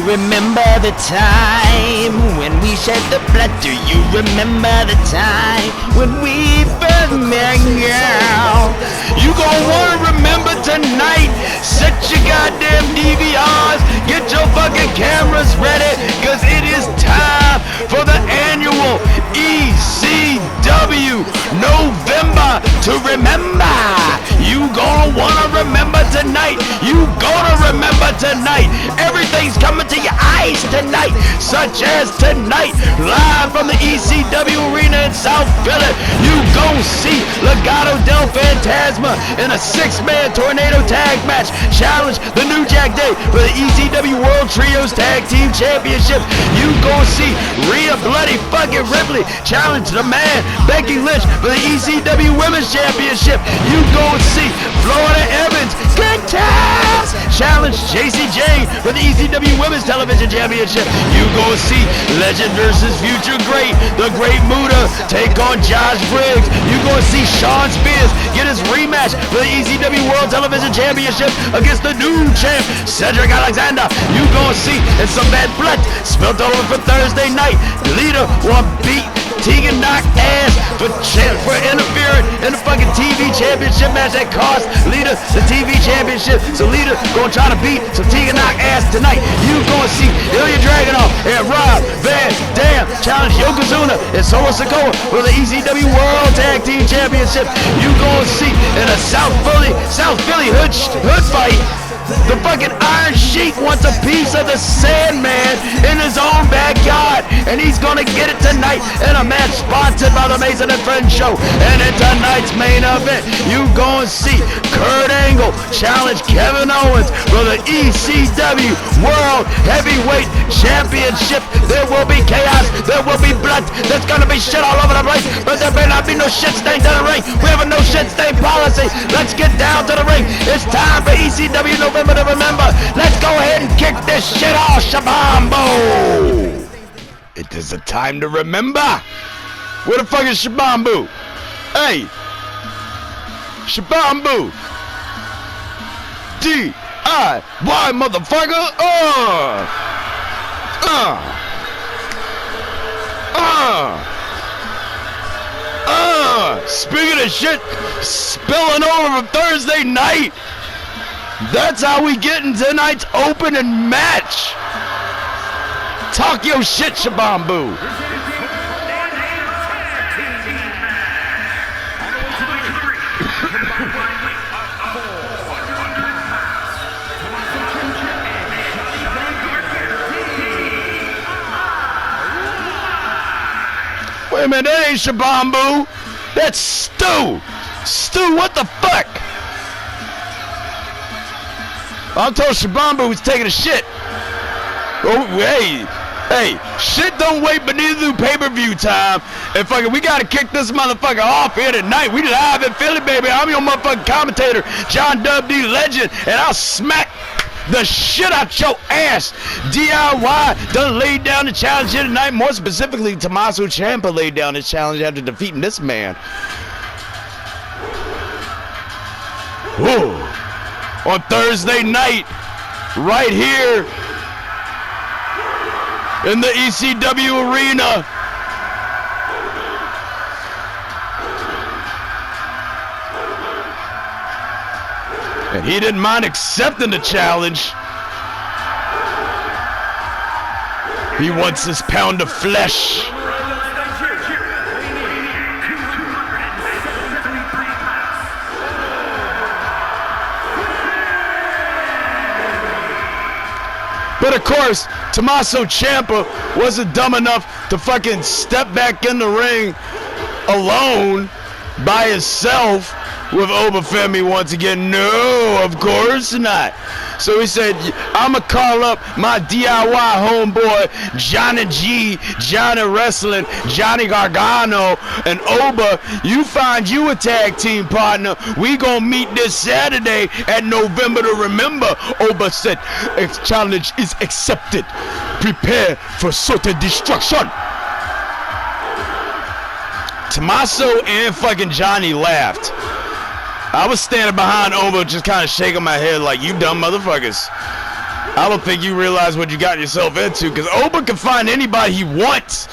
remember the time when we shed the blood? Do you remember the time when we first met, girl? You gon' wanna remember tonight. Set your goddamn DVRs, get your fucking cameras ready, cause it is time for the annual ECW November to remember. You gon' wanna remember tonight. You gonna remember tonight. Everything's coming to your eyes tonight, such as tonight, live from the ECW Arena in South Philly. You gon' see Legado del Fantasma in a 6-man tornado tag match. Challenge the New Jack Day for the ECW World Trios Tag Team Championship. You gon' see Rhea Bloody fucking Ripley challenge the man Becky Lynch for the ECW Women's Championship. You gon' see Florida Evans, good times, challenge Jacy Jayne for the ECW Women's Television Championship. You gon' see Legend versus Future Great, the Great Muta take on Josh Briggs. You gon' see Shawn Spears get his rematch for the ECW World Television Championship against the new champ Cedric Alexander. You gon' see in some bad blood spilled over for Thursday night. Lita will beat Tegan knock ass for interfering in the fucking TV championship match that cost Lita the TV championship. So Lita gonna try to beat some Tegan knock ass tonight. You gonna see Ilya Dragunov and Rob Van Dam challenge Yokozuna and Solo Sikoa for the ECW World Tag Team Championship. You gonna see in a South Philly hood fight, the fucking Iron Sheik wants a piece of the Sandman in his own backyard, and he's gonna get it tonight in a match sponsored by the Mason and Friends show. And in tonight's main event, you gonna see Kurt Angle challenge Kevin Owens for the ECW World Heavyweight Championship. There will be chaos, there will be blood, there's gonna be shit all over the place, but there better not be no shit stained to the ring. We have a no shit stain policy. Let's get down to the ring. It's time for ECW November to remember. Let's go ahead and kick this shit off, SHABOMBOO. It is a time to remember. Where the fuck is SHABOMBOO? Hey, SHABOMBOO. D-I-Y, motherfucker. Speaking of shit spilling over from Thursday night, that's how we get in tonight's opening match. Talk your shit, SHABOMBOO. Wait a minute, that ain't SHABOMBOO. That's Stu. Stu, what the fuck? I told SHABOMBOO was taking a shit. Oh, hey, shit don't wait, but neither do pay-per-view time. And fucking, we gotta kick this motherfucker off here tonight. We live in Philly, baby. I'm your motherfucking commentator, John W. Legend, and I'll smack the shit out your ass. DIY done laid down the challenge here tonight. More specifically, Tommaso Ciampa laid down his challenge after defeating this man. Whoa. On Thursday night, right here in the ECW Arena. And he didn't mind accepting the challenge. He wants his pound of flesh. But of course, Tommaso Ciampa wasn't dumb enough to fucking step back in the ring alone by himself with Femi once again. No, of course not. So he said, I'ma call up my DIY homeboy, Johnny G, Johnny Wrestling, Johnny Gargano, and Oba. You find you a tag team partner. We gonna meet this Saturday at November to remember. Oba said, challenge is accepted. Prepare for certain destruction. Tommaso and fucking Johnny laughed. I was standing behind Oba just kind of shaking my head like, you dumb motherfuckers. I don't think you realize what you got yourself into, because Oba can find anybody he wants.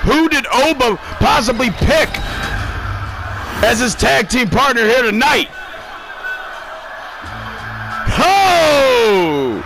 Who did Oba possibly pick as his tag team partner here tonight? Oh!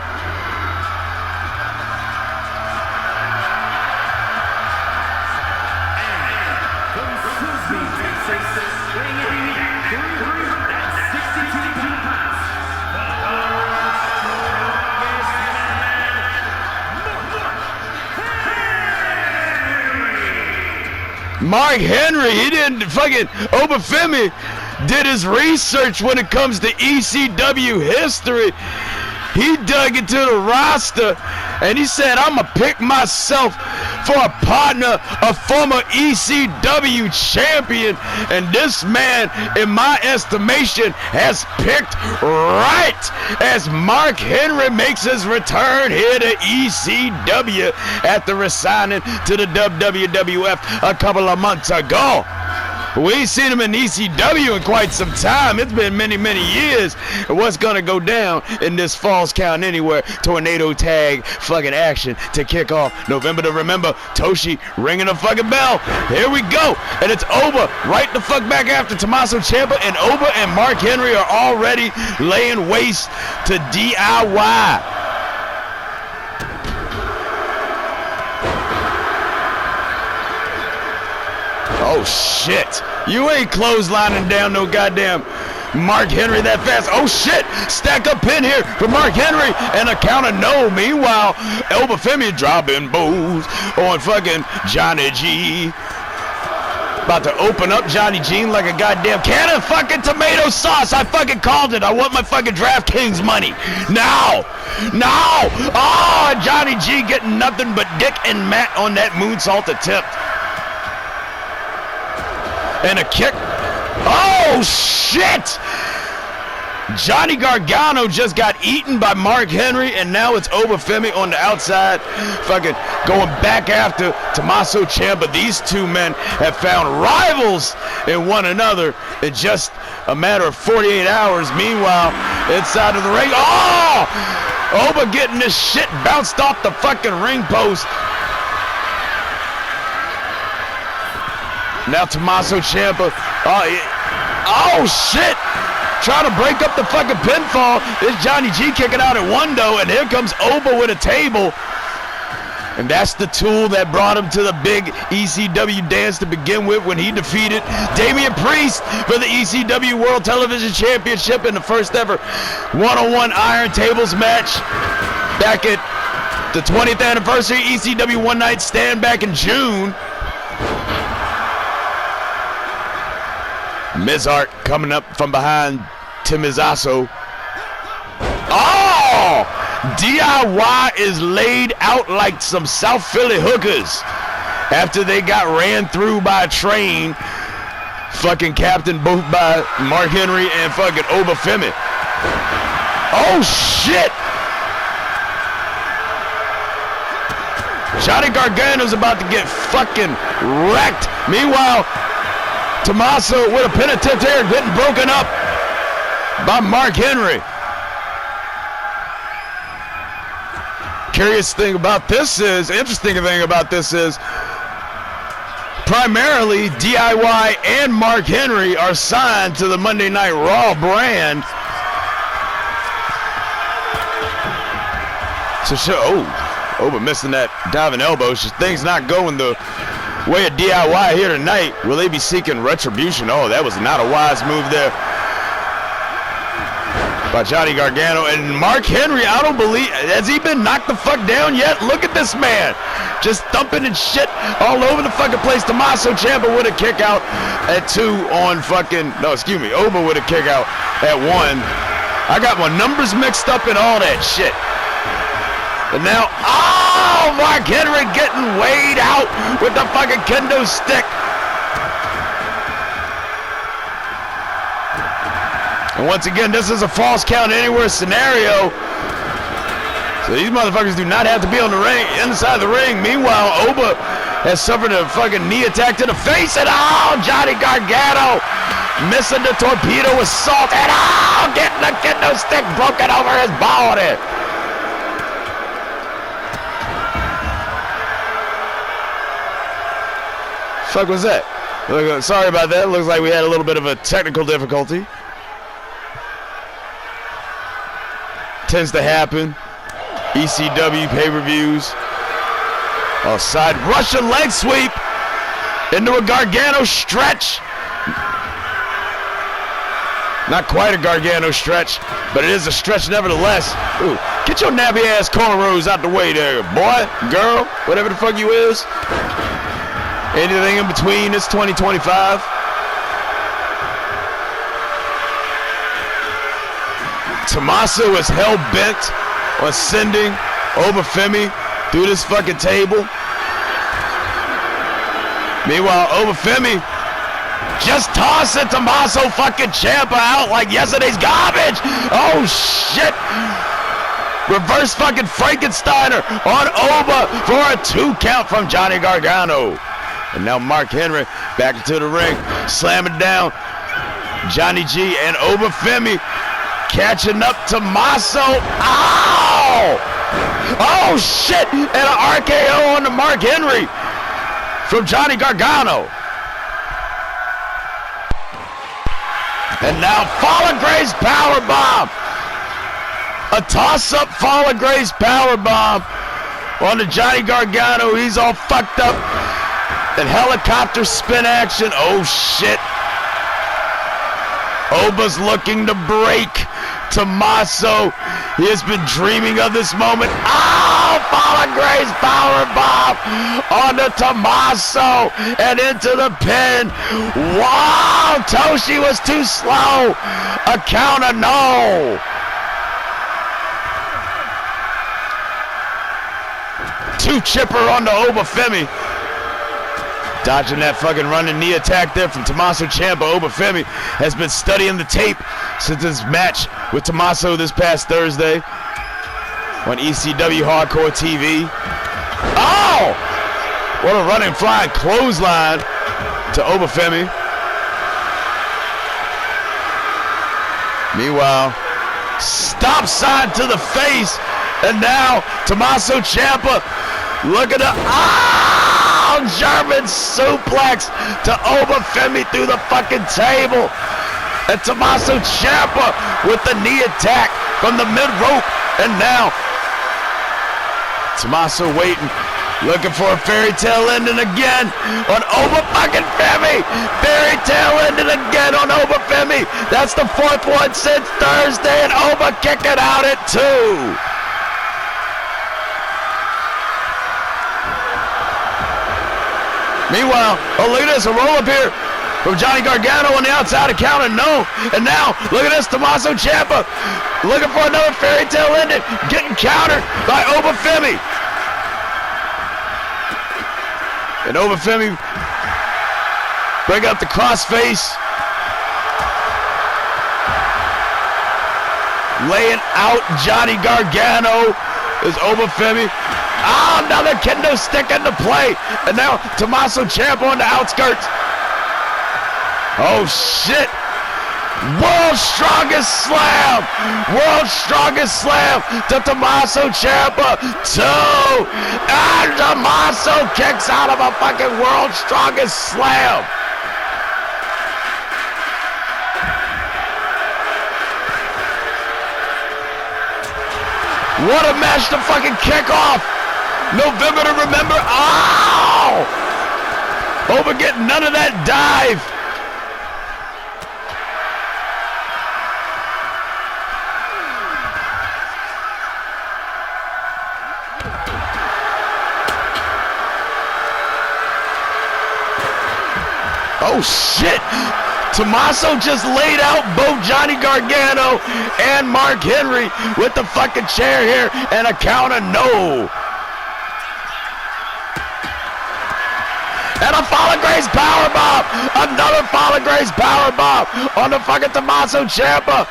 Mark Henry, he didn't fucking, Oba Femi did his research when it comes to ECW history. He dug into the roster and he said, I'm gonna pick myself for a partner, a former ECW champion. And this man, in my estimation, has picked right as Mark Henry makes his return here to ECW after resigning to the WWF a couple of months ago. We ain't seen him in ECW in quite some time. It's been many, many years. And what's gonna go down in this Falls Count Anywhere tornado tag fucking action to kick off November to Remember? Toshi ringing the fucking bell. Here we go. And it's Oba right the fuck back after Tommaso Ciampa, and Oba and Mark Henry are already laying waste to DIY. Oh shit, you ain't clotheslining down no goddamn Mark Henry that fast. Oh shit, stack up pin here for Mark Henry and a count of no. Meanwhile, Oba Femi dropping bows on fucking Johnny G. About to open up Johnny G like a goddamn can of fucking tomato sauce. I fucking called it. I want my fucking DraftKings money. Now. Now. Oh, Johnny G getting nothing but dick and Matt on that moonsault attempt. And a kick. Oh, shit! Johnny Gargano just got eaten by Mark Henry, and now it's Oba Femi on the outside, fucking going back after Tommaso Ciampa. These two men have found rivals in one another in just a matter of 48 hours. Meanwhile, inside of the ring, oh! Oba getting this shit bounced off the fucking ring post. Now Tommaso Ciampa, oh shit, trying to break up the fucking pinfall. It's Johnny G kicking out at one though, and here comes Oba with a table. And that's the tool that brought him to the big ECW dance to begin with when he defeated Damian Priest for the ECW World Television Championship in the first ever one-on-one Iron Tables match back at the 20th anniversary ECW One Night Stand back in June. Mizart coming up from behind Timizaso. Oh! DIY is laid out like some South Philly hookers after they got ran through by a train, fucking captained both by Mark Henry and fucking Oba Femi. Oh shit! Johnny Gargano's about to get fucking wrecked. Meanwhile, Tommaso with a pin attempt here, getting broken up by Mark Henry. Interesting thing about this is, primarily DIY and Mark Henry are signed to the Monday Night Raw brand. So, Oba missing that diving elbow. Things not going the way of DIY here tonight. Will they be seeking retribution? Oh, that was not a wise move there by Johnny Gargano. And Mark Henry, I don't believe, has he been knocked the fuck down yet? Look at this man, just thumping and shit all over the fucking place. Tommaso Ciampa with a kick out at 2 on fucking, no, excuse me, Oba with a kick out at 1. I got my numbers mixed up and all that shit. And now, oh, Mark Henry getting weighed out with the fucking kendo stick. And once again, this is a false count anywhere scenario. So these motherfuckers do not have to be on the ring, inside the ring. Meanwhile, Oba has suffered a fucking knee attack to the face. And oh, Johnny Gargano missing the torpedo assault. And oh, getting the kendo stick broken over his body. Fuck was that? Look, sorry about that. Looks like we had a little bit of a technical difficulty. Tends to happen. ECW pay-per-views. A side Russian leg sweep into a Gargano stretch. Not quite a Gargano stretch, but it is a stretch nevertheless. Ooh, get your nappy ass cornrows out the way there, boy, girl, whatever the fuck you is. Anything in between, it's 2025. Tommaso is hell-bent on sending over Femi through this fucking table. Meanwhile, over Femi just tossing Tommaso fucking Ciampa out like yesterday's garbage. Oh shit. Reverse fucking Frankensteiner on Oba for a 2 count from Johnny Gargano. And now Mark Henry back into the ring, slamming down Johnny G and Oba Femi catching up Tommaso. Ow! Oh shit! And an RKO on the Mark Henry from Johnny Gargano. And now Fall of Grace powerbomb. A toss-up Fall of Grace powerbomb on the Johnny Gargano. He's all fucked up. And helicopter spin action. Oh shit. Oba's looking to break Tommaso. He has been dreaming of this moment. Oh, Fall of Grace powerbomb onto Tommaso and into the pin. Wow, Toshi was too slow. A counter, no. Two chipper onto Oba Femi. Dodging that fucking running knee attack there from Tommaso Ciampa. Oba Femi has been studying the tape since his match with Tommaso this past Thursday on ECW Hardcore TV. Oh! What a running flying clothesline to Oba Femi. Meanwhile, stop sign to the face, and now Tommaso Ciampa looking to German suplex to Oba Femi through the fucking table. And Tommaso Ciampa with the knee attack from the mid rope. And now Tommaso waiting, looking for a fairy tale ending again on Oba fucking Femi. Fairy tale ending again on Oba Femi. That's the 4th one since Thursday, and Oba kicking out at 2. Meanwhile, oh look at this, a roll up here from Johnny Gargano on the outside of counter, no. And now, look at this, Tommaso Ciampa looking for another fairy tale ending, getting countered by Oba Femi. And Oba Femi bring up the crossface, laying out Johnny Gargano is Oba Femi. Oh, another kendo stick into play. And now Tommaso Ciampa on the outskirts. Oh, shit. World's strongest slam. World's strongest slam to Tommaso Ciampa. 2. And Tommaso kicks out of a fucking world's strongest slam. What a match to fucking kick off November to Remember. Ow! Oba getting none of that dive. Oh shit! Tommaso just laid out both Johnny Gargano and Mark Henry with the fucking chair here, and a counter, no. And a Fall of Grace powerbomb. Another Fall of Grace powerbomb on the fucking Tommaso Ciampa.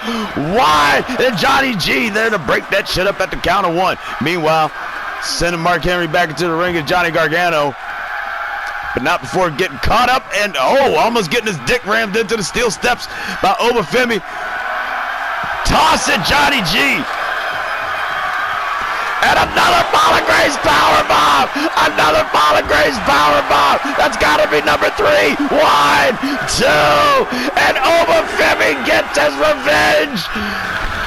Why? And Johnny G there to break that shit up at the count of 1. Meanwhile, sending Mark Henry back into the ring is Johnny Gargano. But not before getting caught up and, oh, almost getting his dick rammed into the steel steps by Oba Femi. Toss it, Johnny G. And another Fall of Grace powerbomb. Another Fall of Grace powerbomb. That's got to be number 3. 1, 2. And Femi gets his revenge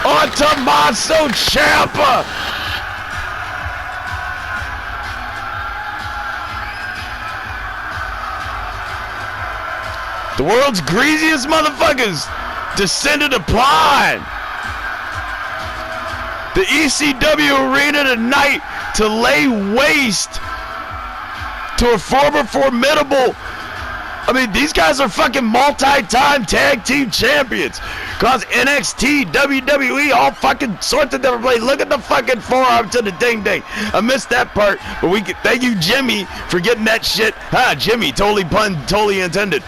on Tommaso Ciampa. The world's greasiest motherfuckers descended upon the ECW arena tonight to lay waste to a former formidable. I mean, these guys are fucking multi-time tag team champions. Cause NXT, WWE, all fucking sorts of different places. Look at the fucking forearm to the ding ding. I missed that part, but we can thank you, Jimmy, for getting that shit. Jimmy, totally pun, totally intended.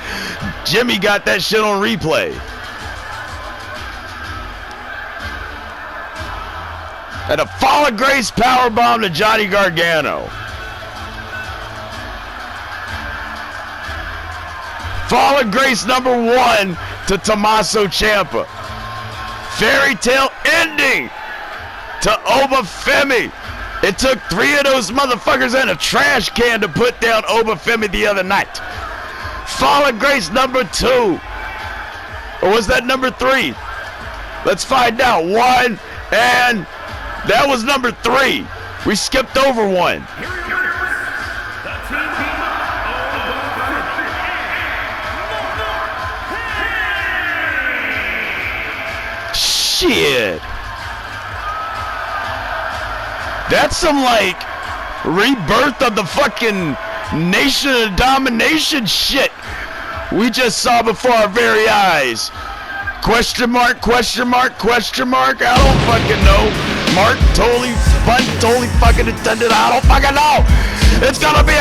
Jimmy got that shit on replay. And a Fall of Grace powerbomb to Johnny Gargano. Fall of Grace number 1 to Tommaso Ciampa. Fairy tale ending to Femi. It took 3 of those motherfuckers and a trash can to put down Femi the other night. Fall of Grace number 2. Or was that number 3? Let's find out. 1 and that was number 3. We skipped over 1. Shit. That's some like rebirth of the fucking Nation of Domination shit we just saw before our very eyes. Question mark, question mark, question mark. I don't fucking know. Mark totally fucking intended. I don't fucking know. It's gonna be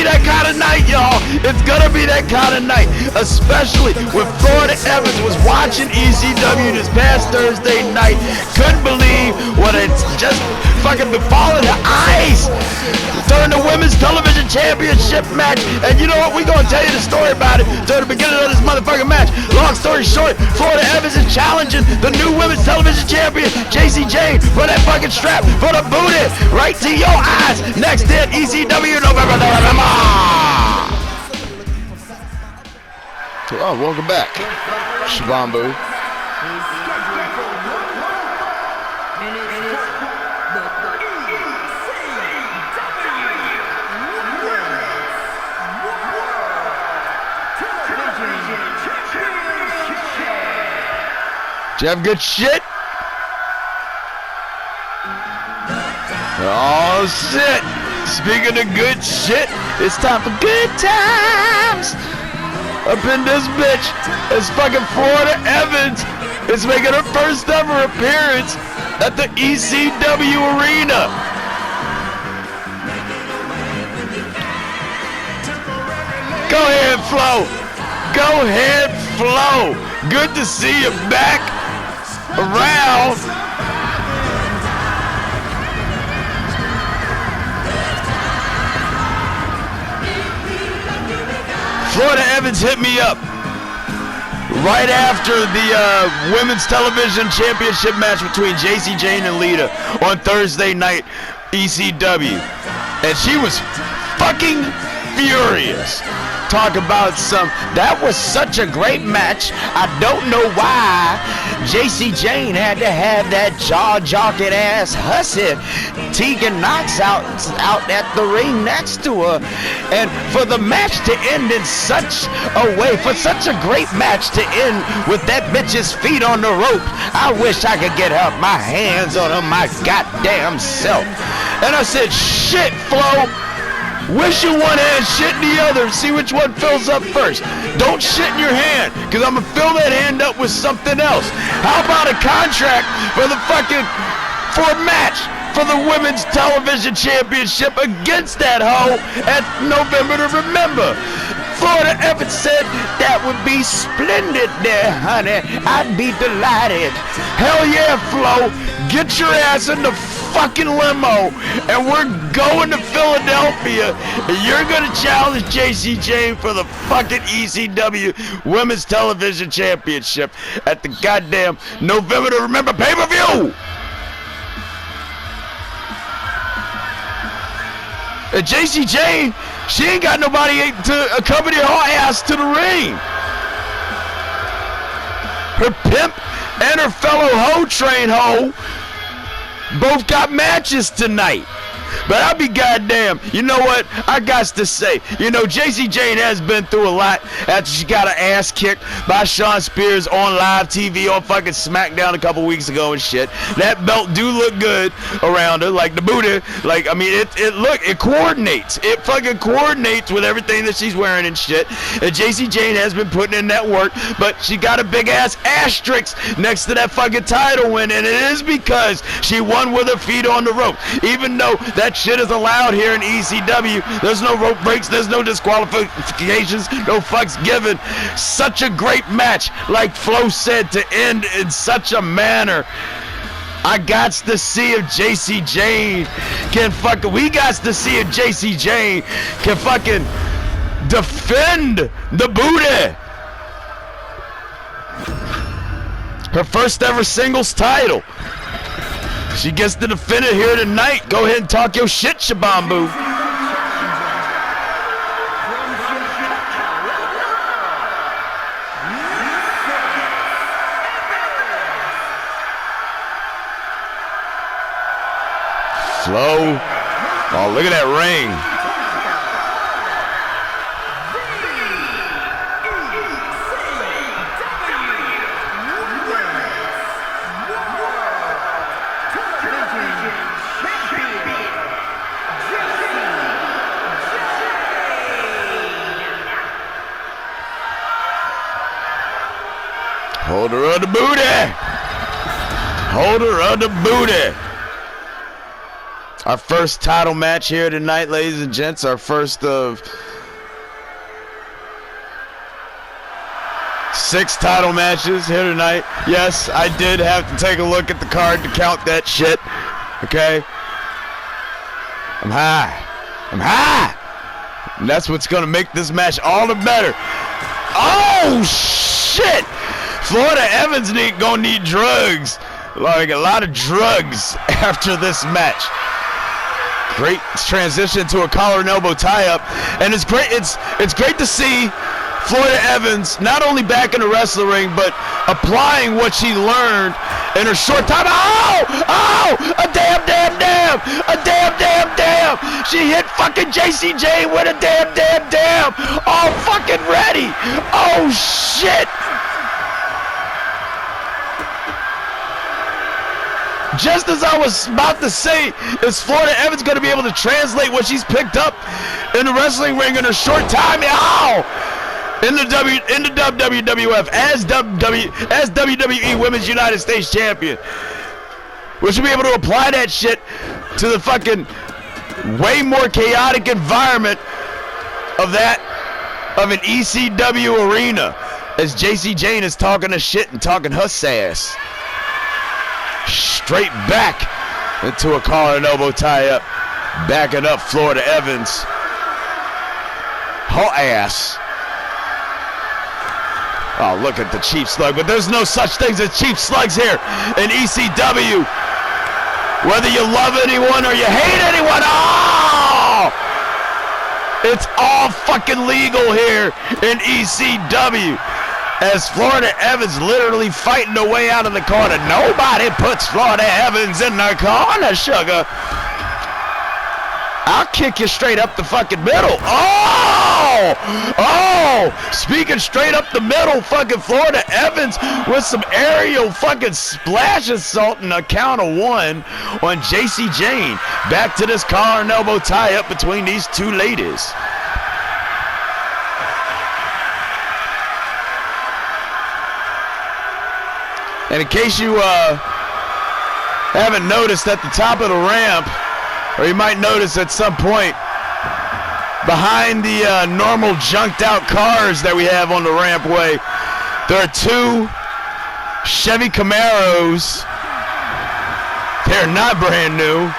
that kind of night, y'all. It's gonna be that kind of night, especially when Florida Evans was watching ECW this past Thursday night. Couldn't believe what it's just fucking befallen the ice during the Women's Television Championship match. And you know what? We're gonna tell you the story about it during the beginning of this motherfucking match. Long story short, Florida Evans is challenging the new Women's Television Champion, Jayne, for that fucking strap, for the booty, right to your eyes. Next in ECW November, November. Oh, welcome back, SHABOMBOO. Did you have good shit? Oh shit! Speaking of good shit, it's time for good times! Up in this bitch, it's fucking Florida Evans. It's making her first ever appearance at the ECW arena. Go ahead, Flo. Go ahead, Flo. Good to see you back around. Florida Evans hit me up right after the Women's Television Championship match between Jacy, Jayne, and Lita on Thursday night ECW. And she was fucking furious. Talk about that was such a great match. I don't know why Jacy Jayne had to have that jaw-jocking ass hussy Tegan Knox out at the ring next to her. And for the match to end in such a way, for such a great match to end with that bitch's feet on the rope, I wish I could get my hands on her my goddamn self. And I said, shit, Flo. Wish in one hand, shit in the other, see which one fills up first. Don't shit in your hand, because I'm going to fill that hand up with something else. How about a contract for a match for the Women's Television Championship against that hoe at November to Remember? Florida Evans said that would be splendid there, honey. I'd be delighted. Hell yeah, Flo. Get your ass in the fucking limo and we're going to Philadelphia and you're gonna challenge Jacy Jayne for the fucking ECW Women's Television Championship at the goddamn November to Remember pay-per-view. And Jayne, she ain't got nobody to accompany her ass to the ring. Her pimp and her fellow hoe train hoe both got matches tonight. But I'll be goddamn. You know what? I got to say, you know, Jayne has been through a lot after she got her ass kicked by Shawn Spears on live TV on fucking SmackDown a couple weeks ago and shit. That belt do look good around her, like the booty. Like, I mean, it coordinates. It fucking coordinates with everything that she's wearing and shit. And Jayne has been putting in that work, but she got a big ass asterisk next to that fucking title win, and it is because she won with her feet on the rope. Even though that shit is allowed here in ECW. There's no rope breaks. There's no disqualifications. No fucks given. Such a great match, like Flo said, to end in such a manner. I got to see if Jayne can fucking. We got to see if Jayne can fucking defend the booty. Her first ever singles title. She gets to defend it here tonight. Go ahead and talk your shit, SHABOMBOO. Flo. Oh, look at that ring. Holder of the booty. Holder of the booty. Our first title match here tonight, ladies and gents. Our first of 6 title matches here tonight. Yes, I did have to take a look at the card to count that shit. Okay? I'm high. I'm high. And that's what's going to make this match all the better. Oh, shit. Florida Evans gonna need drugs, like a lot of drugs after this match. Great transition to a collar and elbow tie-up, and it's great. It's great to see Florida Evans not only back in the wrestling ring, but applying what she learned in her short time. Oh! A damn! A damn! She hit fucking Jayne with a damn! All fucking ready! Oh shit! Just as I was about to say, is Florida Evans going to be able to translate what she's picked up in the wrestling ring in a short time? Ow! In the WWF as WWE Women's United States Champion. We should be able to apply that shit to the fucking way more chaotic environment of an ECW arena as Jayne is talking her shit and talking her sass. Straight back into a collar and elbow tie-up. Backing up Florida Evans. Her ass. Oh, look at the cheap slug. But there's no such things as cheap slugs here in ECW. Whether you love anyone or you hate anyone. Oh! It's all fucking legal here in ECW. As Florida Evans literally fighting the way out of the corner. Nobody puts Florida Evans in the corner, sugar. I'll kick you straight up the fucking middle. Oh! Speaking straight up the middle, fucking Florida Evans with some aerial fucking splash assault and a count of 1 on Jayne. Back to this collar and elbow tie-up between these two ladies. And in case you haven't noticed, at the top of the ramp, or you might notice at some point, behind the normal junked out cars that we have on the rampway, there are 2 Chevy Camaros. They're not brand new.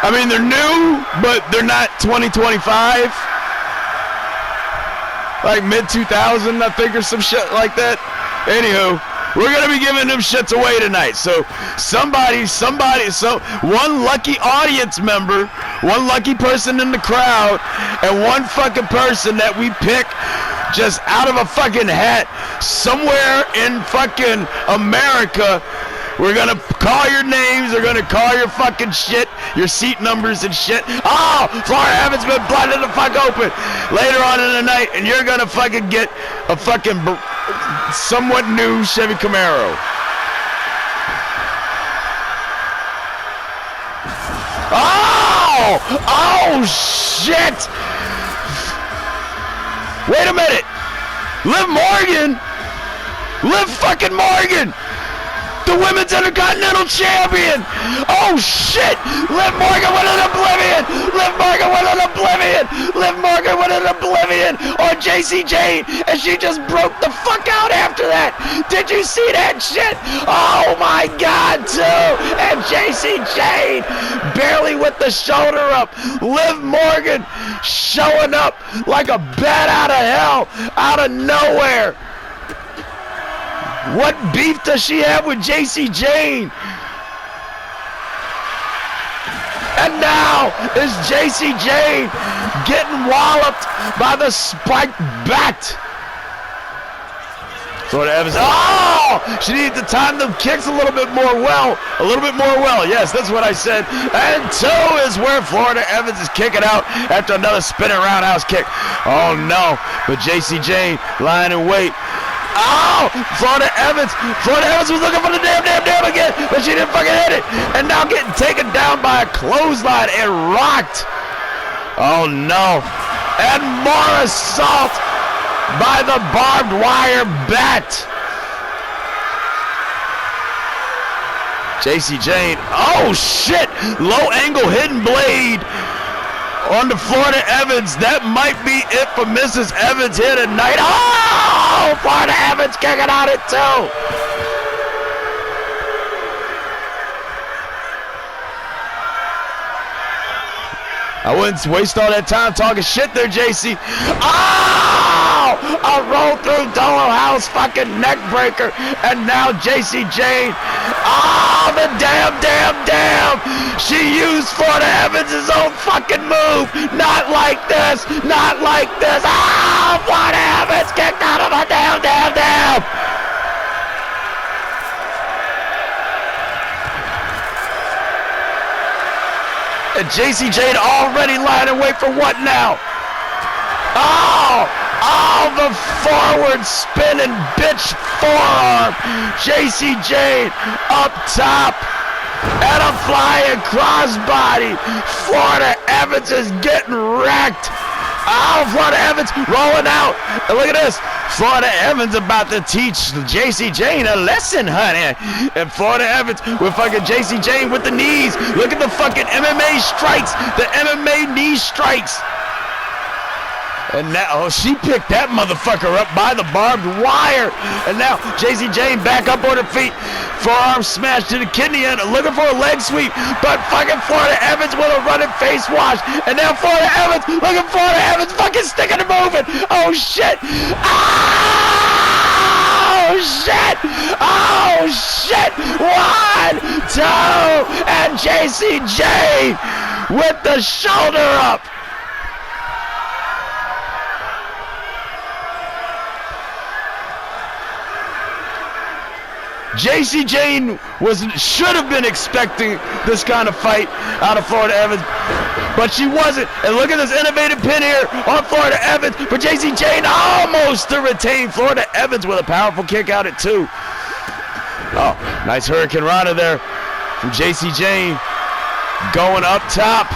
I mean, they're new, but they're not 2025. Like mid-2000, I think, or some shit like that. Anywho, We're gonna be giving them shits away tonight. So somebody, so one lucky audience member, one lucky person in the crowd, and one fucking person that we pick just out of a fucking hat somewhere in fucking America. We're gonna call your names, we're gonna call your fucking shit, your seat numbers and shit. Oh, Florida Evans been blinded the fuck open later on in the night, and you're gonna fucking get a fucking somewhat new Chevy Camaro. Oh shit! Wait a minute! Liv fucking Morgan! The Women's Intercontinental Champion! Oh shit! Liv Morgan went in oblivion! Liv Morgan went in oblivion on Jacy Jayne, and she just broke the fuck out after that! Did you see that shit? Oh my god, too! And Jacy Jayne barely with the shoulder up. Liv Morgan showing up like a bat out of hell, out of nowhere. What beef does she have with Jacy Jayne? And now is Jacy Jayne getting walloped by the spiked bat. Florida Evans. Oh! She needed to time the kicks a little bit more well. Yes, that's what I said. And two is where Florida Evans is kicking out after another spinning roundhouse kick. Oh no! But Jacy Jayne lying in wait. Oh! Florida Evans was looking for the damn again, but she didn't fucking hit it. And now getting taken down by a clothesline and rocked. Oh no. And more assault by the barbed wire bat. Jacy Jayne. Oh shit! Low angle hidden blade on the Florida Evans. That might be it for Mrs. Evans here tonight. Oh! Florida Evans kicking out at two. I wouldn't waste all that time talking shit there, Jacy. Oh! A roll through Dolo House fucking neck breaker. And now Jacy Jayne. Oh, the damn. She used Florida Evans' own fucking move. Not like this. Oh, Florida Evans kicked out of a damn. And Jacy Jayne already lying in wait for what now? Oh, the forward spinning bitch forearm. Jacy Jayne up top. And a flying crossbody. Florida Evans is getting wrecked. Oh, Florida Evans rolling out. And look at this. Florida Evans about to teach Jacy Jayne a lesson, honey. And Florida Evans with fucking Jacy Jayne with the knees. Look at the fucking MMA strikes. The MMA knee strikes. And now, she picked that motherfucker up by the barbed wire. And now, Jacy Jayne back up on her feet. Forearm smash to the kidney end, looking for a leg sweep. But fucking Florida Evans with a running face wash. And now Florida Evans, looking for Florida Evans, fucking sticking and moving. Oh shit. Oh shit. 1, 2, and Jacy Jayne with the shoulder up. Jacy Jayne should have been expecting this kind of fight out of Florida Evans, but she wasn't. And look at this innovative pin here on Florida Evans for Jacy Jayne, almost to retain Florida Evans with a powerful kick out at 2. Oh, nice Hurricane Rana there from Jacy Jayne going up top.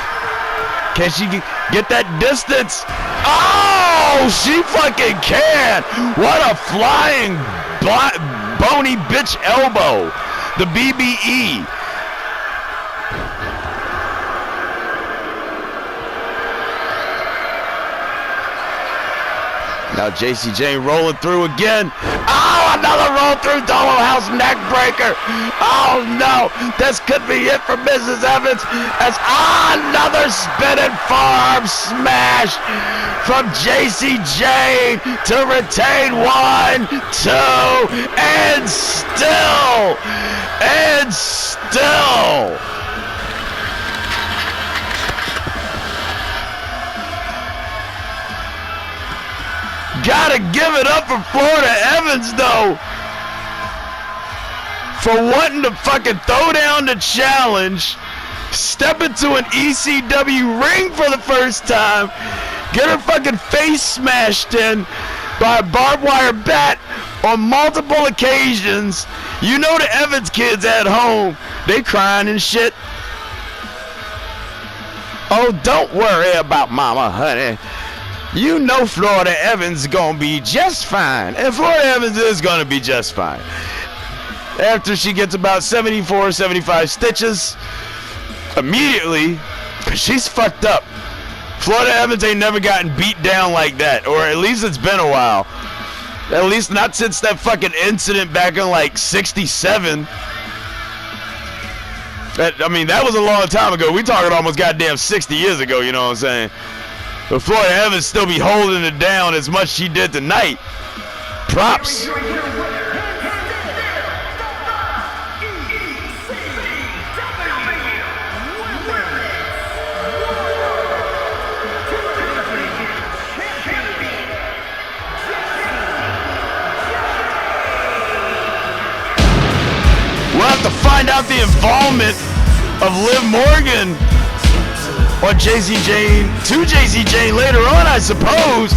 Can she get that distance? Oh, she fucking can. What a flying bony bitch elbow. The BBE. Now Jacy Jayne rolling through again. Oh, another roll through Dolo House neck breaker. Oh no, this could be it for Mrs. Evans. As another spinning forearm smash from Jacy Jayne to retain 1, 2, and still. Gotta give it up for Florida Evans, though, for wanting to fucking throw down the challenge, step into an ECW ring for the first time, get her fucking face smashed in by a barbed wire bat on multiple occasions. You know the Evans kids at home, they crying and shit. Oh, don't worry about mama, honey. You know Florida Evans gonna be just fine. And Florida Evans is gonna be just fine. After she gets about 74, 75 stitches, immediately, cause she's fucked up. Florida Evans ain't never gotten beat down like that, or at least it's been a while. At least not since that fucking incident back in like 67. That was a long time ago. We talking almost goddamn 60 years ago, you know what I'm saying? But Florida Evans still be holding it down as much as she did tonight. Props. We'll have to find out the involvement of Liv Morgan or Jacy Jayne to Jacy Jayne later on, I suppose.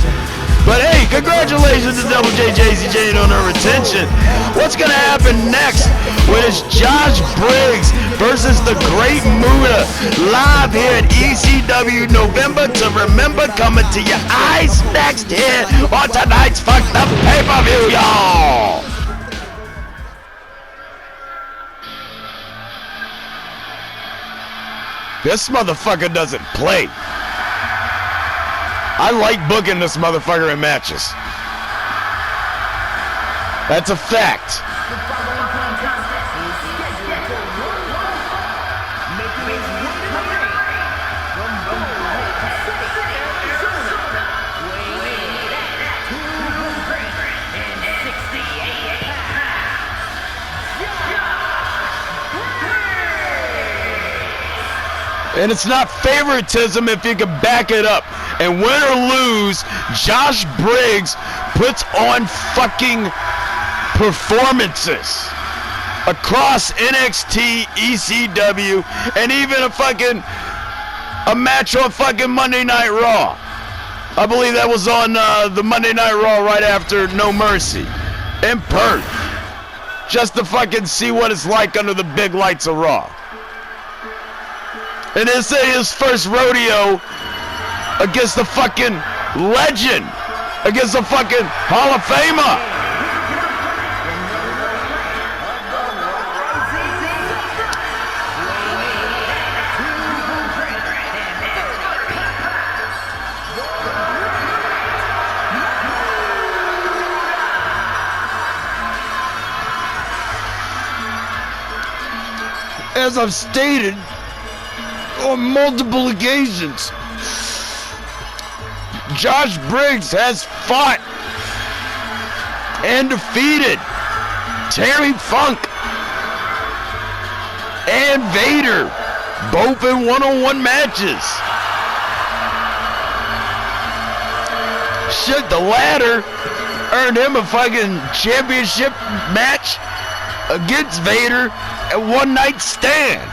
But hey, congratulations to Double J Jacy Jayne on her retention. What's gonna happen next? Well, it's Josh Briggs versus the Great Muta, live here at ECW November to Remember, coming to your eyes next here on tonight's Fucked Up Pay-Per-View, y'all. This motherfucker doesn't play. I like booking this motherfucker in matches. That's a fact. And it's not favoritism if you can back it up. And win or lose, Josh Briggs puts on fucking performances across NXT, ECW, and even a match on fucking Monday Night Raw. I believe that was on the Monday Night Raw right after No Mercy in Perth. Just to fucking see what it's like under the big lights of Raw. And this is his first rodeo against the fucking legend, against the fucking Hall of Famer. As I've stated on multiple occasions, Josh Briggs has fought and defeated Terry Funk and Vader, both in one-on-one matches. Shit, the latter earned him a fucking championship match against Vader at One Night Stand.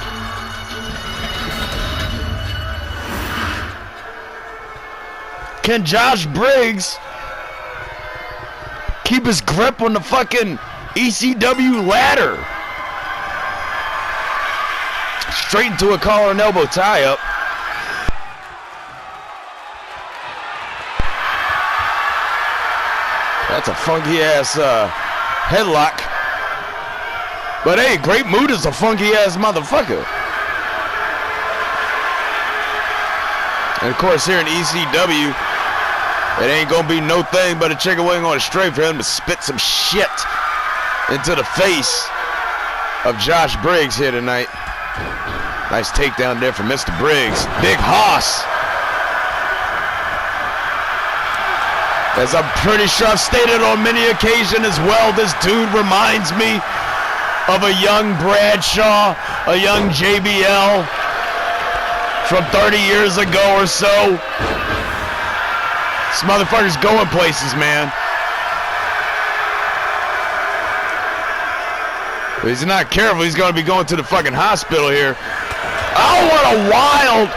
Can Josh Briggs keep his grip on the fucking ECW ladder? Straight into a collar and elbow tie-up. That's a funky-ass headlock. But hey, Great Muta's a funky-ass motherfucker. And of course, here in ECW, It ain't gonna be no thing but a chicken wing on a string for him to spit some shit into the face of Josh Briggs here tonight. Nice takedown there from Mr. Briggs. Big hoss. As I'm pretty sure I've stated on many occasions as well, this dude reminds me of a young Bradshaw, a young JBL from 30 years ago or so. This motherfucker's going places, man. If he's not careful, he's gonna be going to the fucking hospital here. Oh, what a wild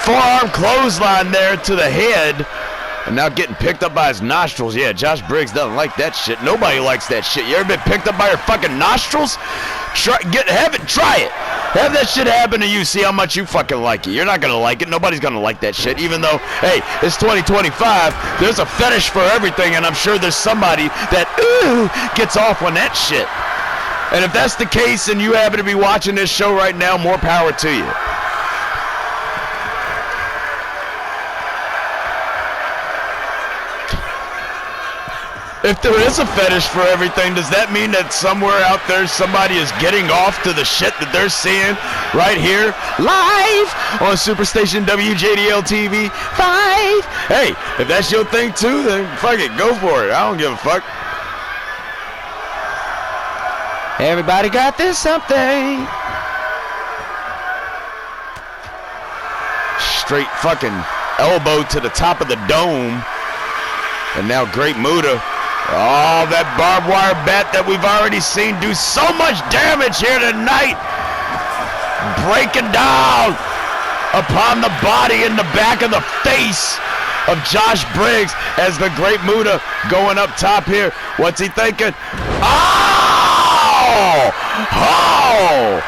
forearm clothesline there to the head. And now getting picked up by his nostrils. Yeah, Josh Briggs doesn't like that shit. Nobody likes that shit. You ever been picked up by your fucking nostrils? Try it. Have that shit happen to you. See how much you fucking like it. You're not gonna like it. Nobody's gonna like that shit. Even though, hey, it's 2025. There's a fetish for everything, and I'm sure there's somebody that gets off on that shit. And if that's the case, and you happen to be watching this show right now, more power to you. If there is a fetish for everything, does that mean that somewhere out there somebody is getting off to the shit that they're seeing right here live on SuperStation WJDL-TV 5? Hey, if that's your thing too, then fuck it, go for it. I don't give a fuck. Everybody got this something. Straight fucking elbow to the top of the dome. And now Great Muta. Oh, that barbed wire bat that we've already seen do so much damage here tonight. Breaking down upon the body and the back of the face of Josh Briggs as the Great Muta going up top here. What's he thinking? Oh! Oh!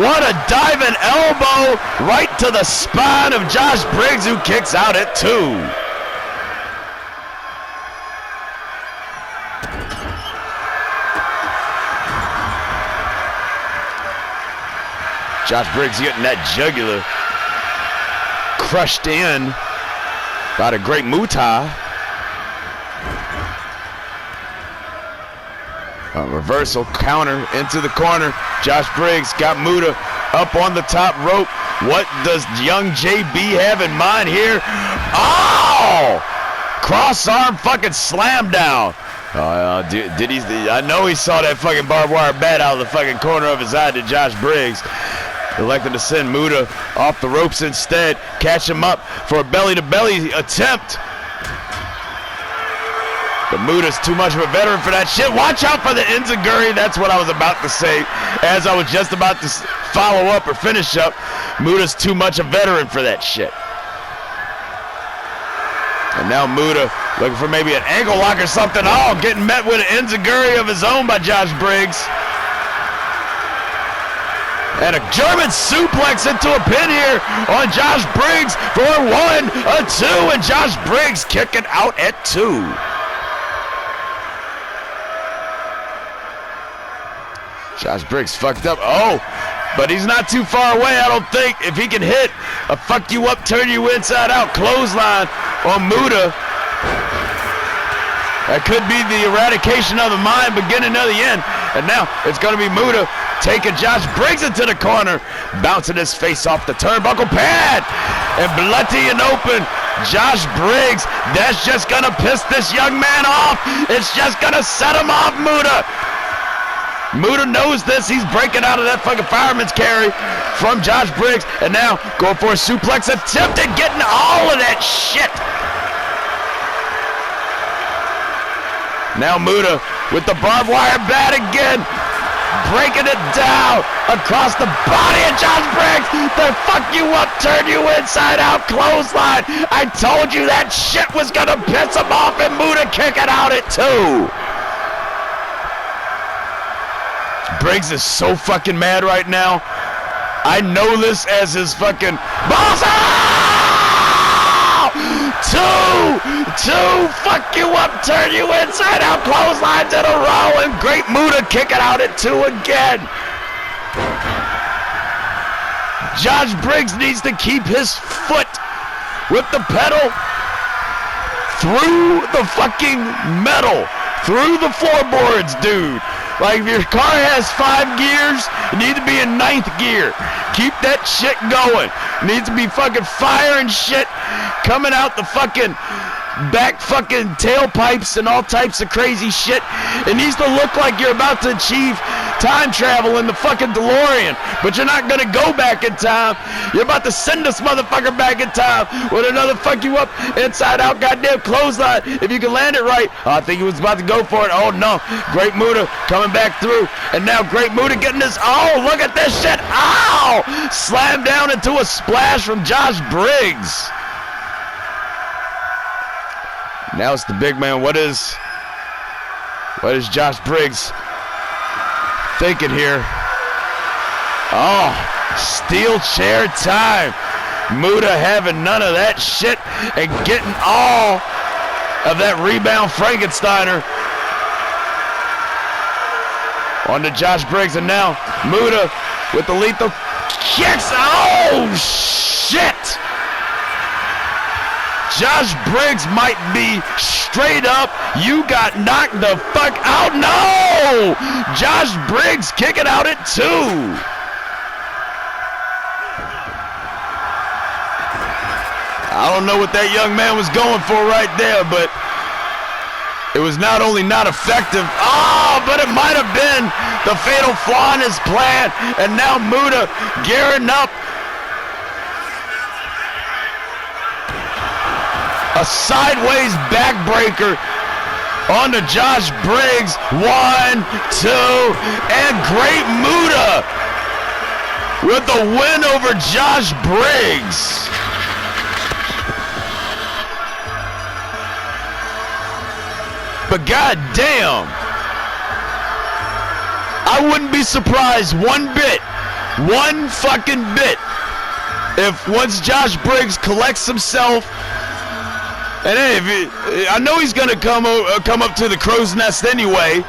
What a diving elbow right to the spine of Josh Briggs, who kicks out at 2. Josh Briggs getting that jugular crushed in by the Great Muta. A reversal counter into the corner. Josh Briggs got Muta up on the top rope. What does young JB have in mind here? Oh! Cross arm fucking slam down. Did he? I know he saw that fucking barbed wire bat out of the fucking corner of his eye to Josh Briggs. Elected to send Muta off the ropes instead. Catch him up for a belly-to-belly attempt. But Muta's too much of a veteran for that shit. Watch out for the enziguri. That's what I was about to say. As I was just about to follow up or finish up, Muta's too much a veteran for that shit. And now Muta looking for maybe an ankle lock or something. Oh, getting met with an enziguri of his own by Josh Briggs. And a German suplex into a pin here on Josh Briggs for 1, a 2, and Josh Briggs kicking out at 2. Josh Briggs fucked up. Oh, but he's not too far away, I don't think. If he can hit a fuck you up, turn you inside out clothesline on Muta, that could be the eradication of the mind beginning of the end. And now it's going to be Muta taking Josh Briggs into the corner, bouncing his face off the turnbuckle pad, and bloody and open. Josh Briggs, that's just going to piss this young man off. It's just going to set him off, Muta. Muta knows this. He's breaking out of that fucking fireman's carry from Josh Briggs, and now going for a suplex attempt and getting all of that shit. Now Muta with the barbed wire bat again, breaking it down across the body of Josh Briggs. The fuck you up, turn you inside out clothesline. I told you that shit was gonna piss him off, and Muta kicking out at 2. Briggs is so fucking mad right now. I know this as his fucking boss. Two, fuck you up, turn you inside out clotheslines in a row, and Great Muta kicking out at 2 again. Josh Briggs needs to keep his foot with the pedal through the fucking metal, through the floorboards, dude. Like, if your car has 5 gears, it needs to be in 9th gear. Keep that shit going. It needs to be fucking fire and shit coming out the fucking back fucking tailpipes and all types of crazy shit. It needs to look like you're about to achieve time travel in the fucking DeLorean, but you're not gonna go back in time. You're about to send this motherfucker back in time with another fuck you up inside out goddamn clothesline if you can land it right. Oh, I think he was about to go for it. Oh no, Great Muta coming back through, and now Great Muta getting this. Oh, look at this shit. Ow! Slammed down into a splash from Josh Briggs. Now it's the big man. What is Josh Briggs thinking here? Oh, steel chair time. Muta having none of that shit and getting all of that rebound Frankensteiner onto Josh Briggs, and now Muta with the lethal kicks. Oh shit! Josh Briggs might be straight up. You got knocked the fuck out. No! Josh Briggs kicking out at 2. I don't know what that young man was going for right there, but it was not only not effective, but it might have been the fatal flaw in his plan, and now Muta gearing up. A sideways backbreaker onto Josh Briggs. 1, 2, and Great Muta with the win over Josh Briggs. But goddamn, I wouldn't be surprised one fucking bit, if once Josh Briggs collects himself. And hey, I know he's gonna come up to the crow's nest anyway.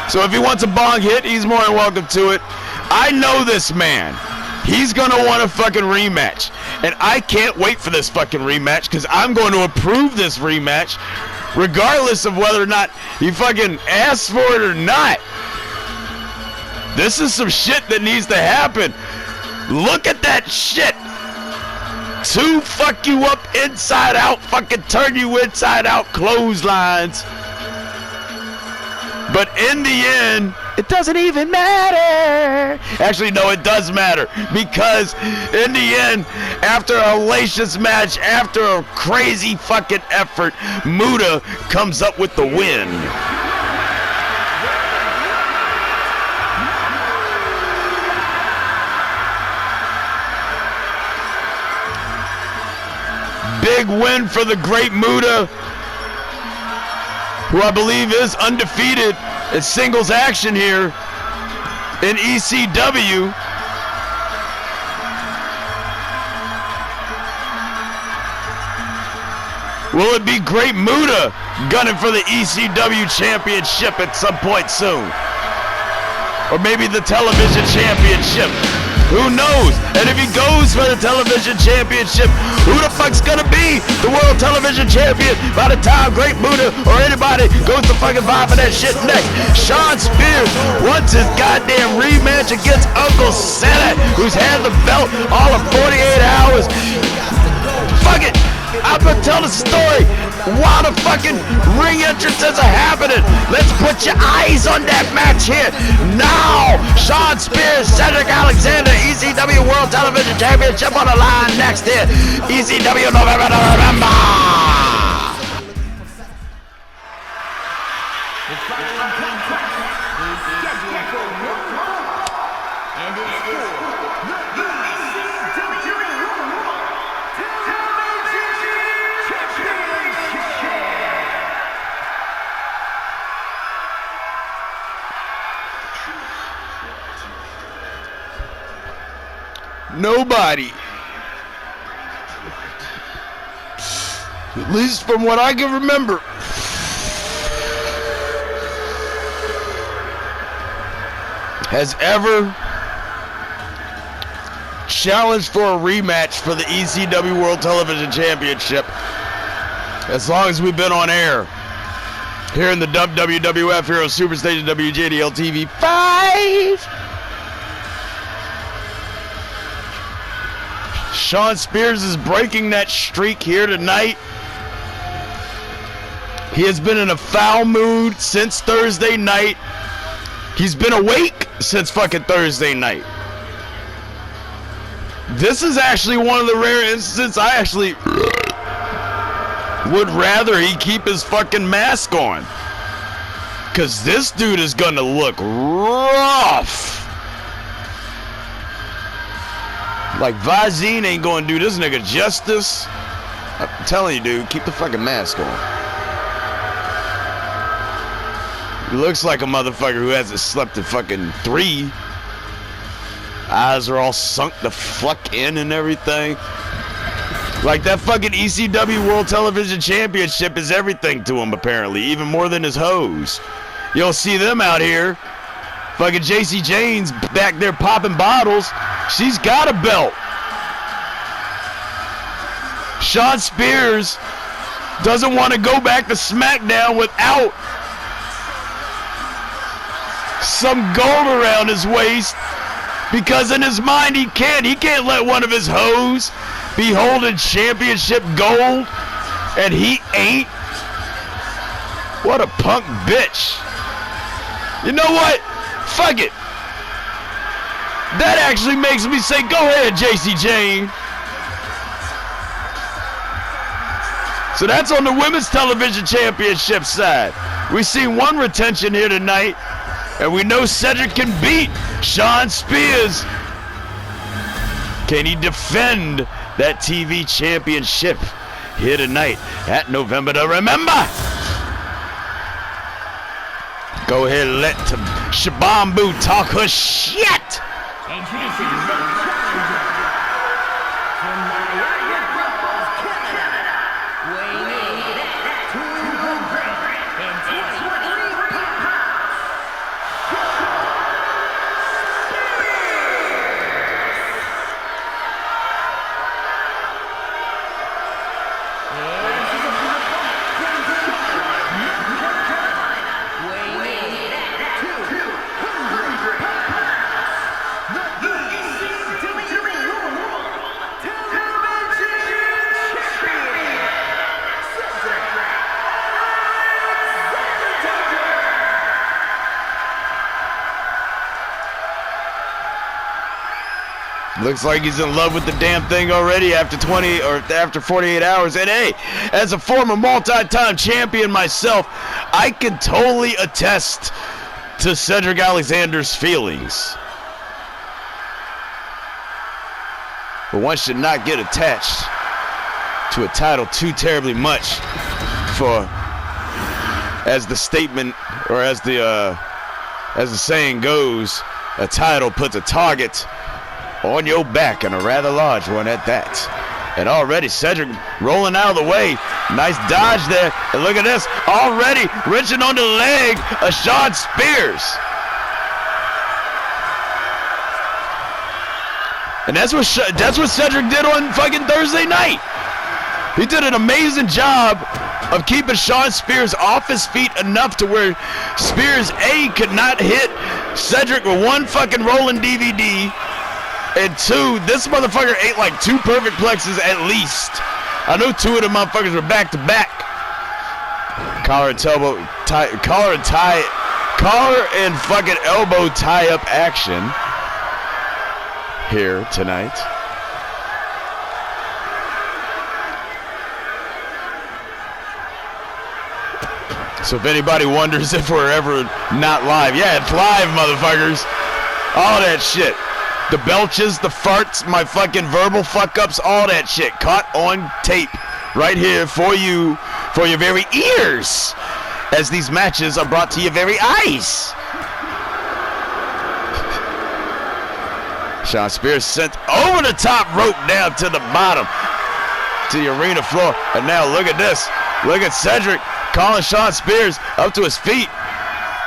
So if he wants a bong hit, he's more than welcome to it. I know this man. He's gonna want a fucking rematch, and I can't wait for this fucking rematch because I'm going to approve this rematch, regardless of whether or not he fucking asks for it or not. This is some shit that needs to happen. Look at that shit. 2 fuck you up inside out, fucking turn you inside out clotheslines. But in the end, it doesn't even matter. Actually, no, it does matter, because in the end, after a hellacious match, after a crazy fucking effort, Muta comes up with the win. Big win for the Great Muta, who I believe is undefeated in singles action here in ECW. Will it be Great Muta gunning for the ECW championship at some point soon? Or maybe the television championship? Who knows? And if he goes for the television championship, who the fuck's gonna be the world television champion by the time Great Muta or anybody goes to fucking vie for that shit next? Shawn Spears wants his goddamn rematch against Uncle Santa, who's had the belt all of 48 hours. Fuck it! I'm gonna tell the story while the fucking ring entrances are happening. Let's put your eyes on that match here. Now, Shawn Spears, Cedric Alexander, ECW World Television Championship on the line next here. ECW November to Remember. Nobody, at least from what I can remember, has ever challenged for a rematch for the ECW World Television Championship as long as we've been on air here in the WWF here on SuperStation WJDL-TV 5. Shawn Spears is breaking that streak here tonight. He has been in a foul mood since Thursday night. He's been awake since fucking Thursday night. This is actually one of the rare instances I actually would rather he keep his fucking mask on. Cause this dude is gonna look rough. Like Visine ain't gonna do this nigga justice. I'm telling you, dude, keep the fucking mask on. He looks like a motherfucker who hasn't slept at fucking 3. Eyes are all sunk the fuck in and everything. Like that fucking ECW World Television Championship is everything to him apparently, even more than his hose. You'll see them out here. Fucking Jacy Jayne's back there popping bottles. She's got a belt. Shawn Spears doesn't want to go back to SmackDown without some gold around his waist, because in his mind he can't let one of his hoes be holding championship gold and he ain't. What a punk bitch. You know what? Fuck it. That actually makes me say, go ahead, Jacy Jayne. So that's on the Women's Television Championship side. We see one retention here tonight, and we know Cedric can beat Shawn Spears. Can he defend that TV championship here tonight at November to Remember? Go ahead and let SHABOMBOO talk her shit. Introducing the challenger from Niagara Falls, Canada, weighing in at 223 pounds. Looks like he's in love with the damn thing already after 20 or after 48 hours. And hey, as a former multi-time champion myself, I can totally attest to Cedric Alexander's feelings. But one should not get attached to a title too terribly much, for as the statement, or as the saying goes, a title puts a target on your back, and a rather large one at that. And already Cedric rolling out of the way. Nice dodge there. And look at this. Already wrenching on the leg of Shawn Spears. And that's what Cedric did on fucking Thursday night. He did an amazing job of keeping Shawn Spears off his feet enough to where Spears A could not hit Cedric with one fucking rolling DVD. And 2, this motherfucker ate like 2 perfect plexes at least. I know 2 of the motherfuckers were back to back. Collar and fucking elbow tie up action here tonight. So if anybody wonders if we're ever not live, yeah, it's live, motherfuckers. All that shit. The belches, the farts, my fucking verbal fuck-ups, all that shit caught on tape right here for you, for your very ears, as these matches are brought to your very eyes. Shawn Spears sent over the top rope down to the bottom, to the arena floor. And now look at this. Look at Cedric calling Shawn Spears up to his feet.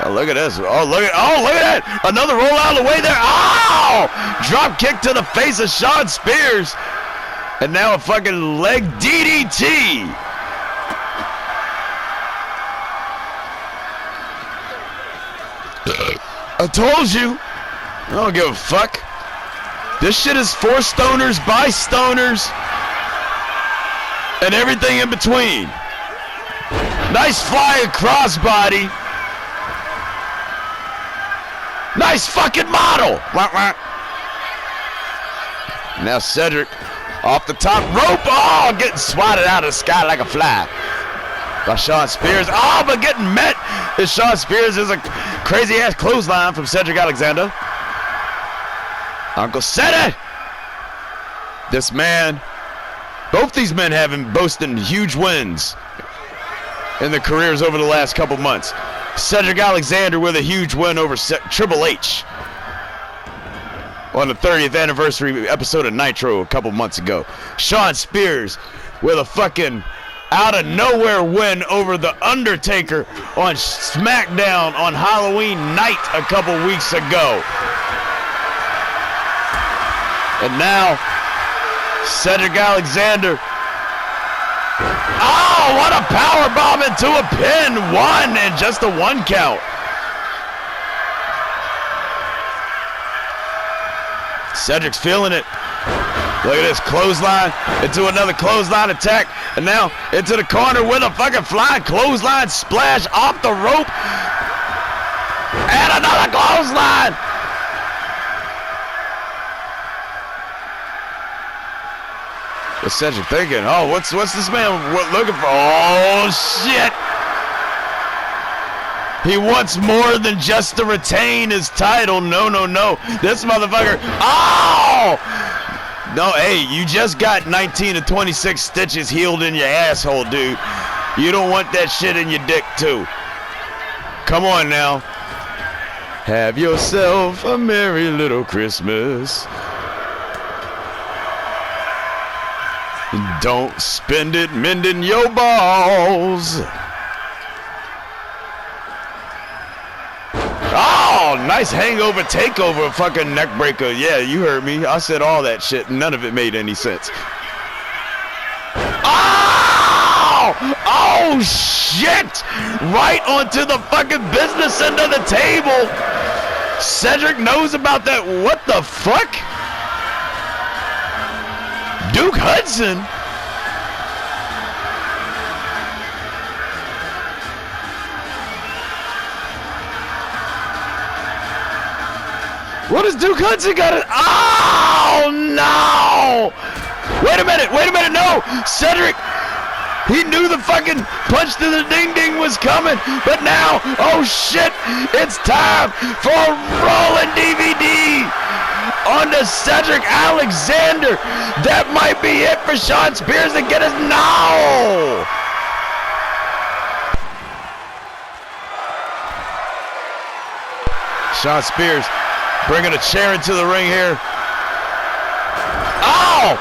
Oh, look at this. Oh, look at that. Another roll out of the way there. Oh! Drop kick to the face of Shawn Spears. And now a fucking leg DDT. I told you. I don't give a fuck. This shit is for stoners, by stoners, and everything in between. Nice flying crossbody. Nice fucking model. Now Cedric off the top rope. Oh, getting swatted out of the sky like a fly by Shawn Spears. Oh, but getting met is Shawn Spears is a crazy ass clothesline from Cedric Alexander. Uncle Cedric. This man, both these men having boasting huge wins in their careers over the last couple months. Cedric Alexander with a huge win over Triple H on the 30th anniversary episode of Nitro a couple months ago. Shawn Spears with a fucking out of nowhere win over The Undertaker on SmackDown on Halloween night a couple weeks ago. And now, Cedric Alexander. Oh, what a power bomb into a pin. One and just a 1 count. Cedric's feeling it. Look at this clothesline into another clothesline attack. And now into the corner with a fucking flying clothesline splash off the rope. And another clothesline. What's Cedric thinking? Oh, what's this man looking for? Oh, shit. He wants more than just to retain his title. No. This motherfucker. Oh! No, hey, you just got 19 to 26 stitches healed in your asshole, dude. You don't want that shit in your dick, too. Come on now. Have yourself a merry little Christmas. Don't spend it mending your balls. Oh, nice hangover takeover, fucking neck breaker. Yeah, you heard me. I said all that shit. None of it made any sense. Oh! Oh, shit! Right onto the fucking business end of the table. Cedric knows about that. What the fuck? Duke Hudson? What has Duke Hudson got it? Oh, no! Wait a minute, no! Cedric, he knew the fucking punch to the ding-ding was coming, but now, oh shit, it's time for a rolling DVD on to Cedric Alexander. That might be it for Shawn Spears to get us. No! Shawn Spears bringing a chair into the ring here. Oh!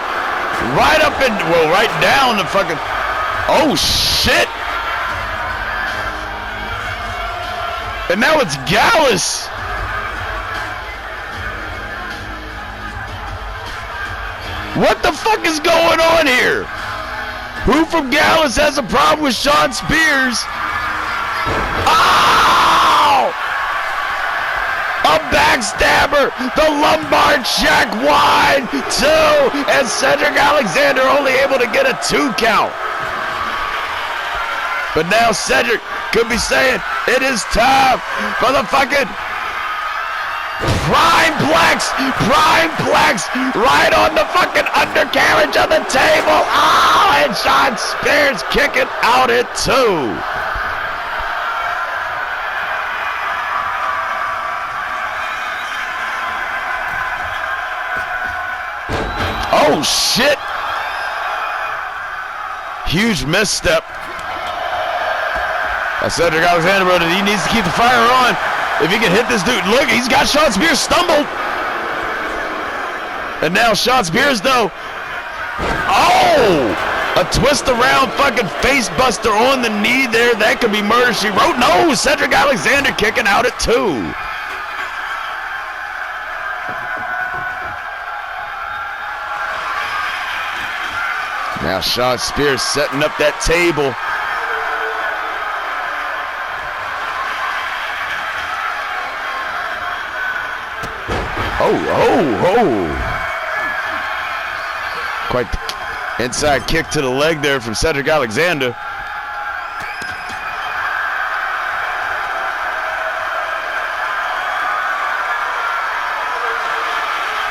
Right up and, well, right down the fucking, oh shit! And now it's Gallus. What the fuck is going on here? Who from Gallus has a problem with Shawn Spears? Oh! A backstabber, the lumbar check, 1, 2, and Cedric Alexander only able to get a 2 count. But now Cedric could be saying, it is time for the fucking Prime Plex, right on the fucking undercarriage of the table. Oh, and Shawn Spears kicking out at 2. Oh shit! Huge misstep. Cedric Alexander, bro, he needs to keep the fire on. If he can hit this dude, look, he's got Shawn Spears stumbled. And now Shawn Spears, though. Oh! A twist around fucking face buster on the knee there. That could be murder, she wrote. No, Cedric Alexander kicking out at 2. Now Shawn Spears setting up that table. Quite the inside kick to the leg there from Cedric Alexander.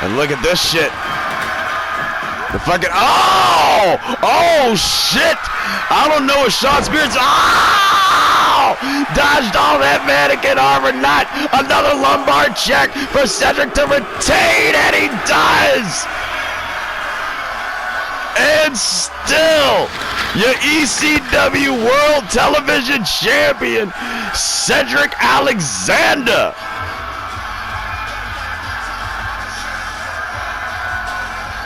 And look at this shit. The fucking, oh shit. I don't know if Shawn Spears, dodged all that mannequin arm or not. Another lumbar check for Cedric to retain, and he does. And still, your ECW World Television Champion, Cedric Alexander.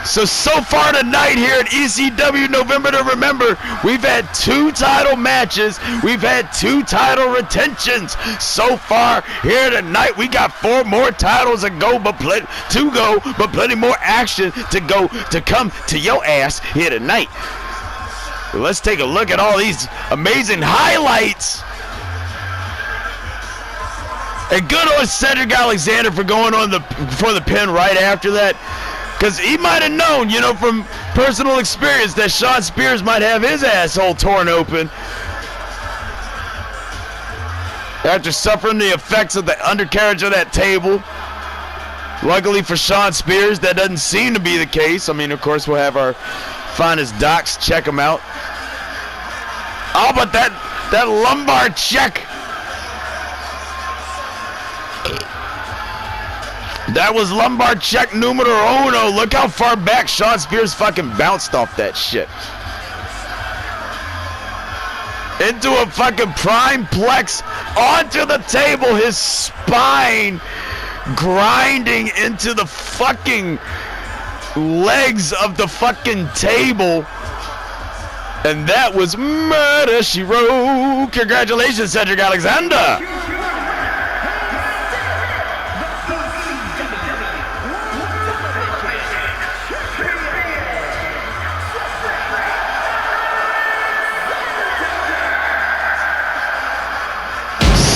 So far tonight here at ECW November to Remember, we've had 2 title matches. We've had 2 title retentions. So far here tonight, we got 4 more titles to go, but plenty more action to come to your ass here tonight. Well, let's take a look at all these amazing highlights. And good on Cedric Alexander for going on for the pin right after that. Because he might have known, you know, from personal experience that Shawn Spears might have his asshole torn open after suffering the effects of the undercarriage of that table. Luckily for Shawn Spears, that doesn't seem to be the case. I mean, of course, we'll have our finest docs check him out. Oh, but that lumbar check. That was lumbar check numero uno. Look how far back Shawn Spears fucking bounced off that shit. Into a fucking prime plex, onto the table, his spine grinding into the fucking legs of the fucking table. And that was murder, she wrote. Congratulations, Cedric Alexander.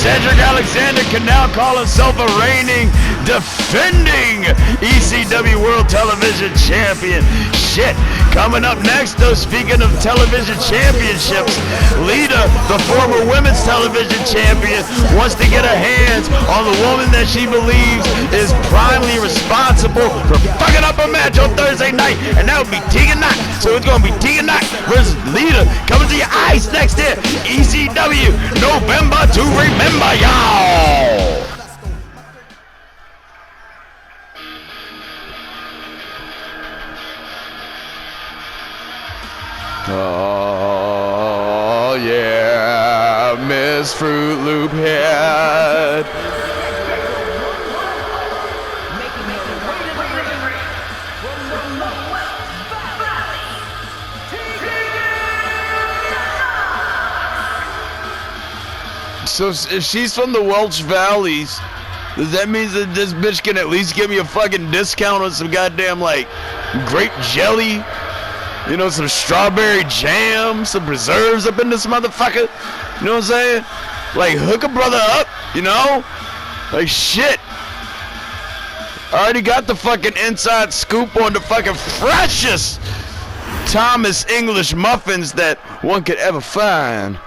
Cedric Alexander can now call himself a reigning, defending ECW World Television Champion. Shit. Coming up next, though, speaking of television championships, Lita, the former women's television champion, wants to get her hands on the woman that she believes is primarily responsible for fucking up a match on Thursday night, and that would be Tegan Knox. So it's going to be Tegan Knox versus Lita coming to your eyes next here. ECW November to Remember, y'all. Oh yeah, Miss Fruit Loop Head. So if she's from the Welch Valleys, does that mean that this bitch can at least give me a fucking discount on some goddamn like grape jelly? You know, some strawberry jam, some preserves up in this motherfucker. You know what I'm saying? Like, hook a brother up, you know? Like, shit. I already got the fucking inside scoop on the fucking freshest Thomas English muffins that one could ever find.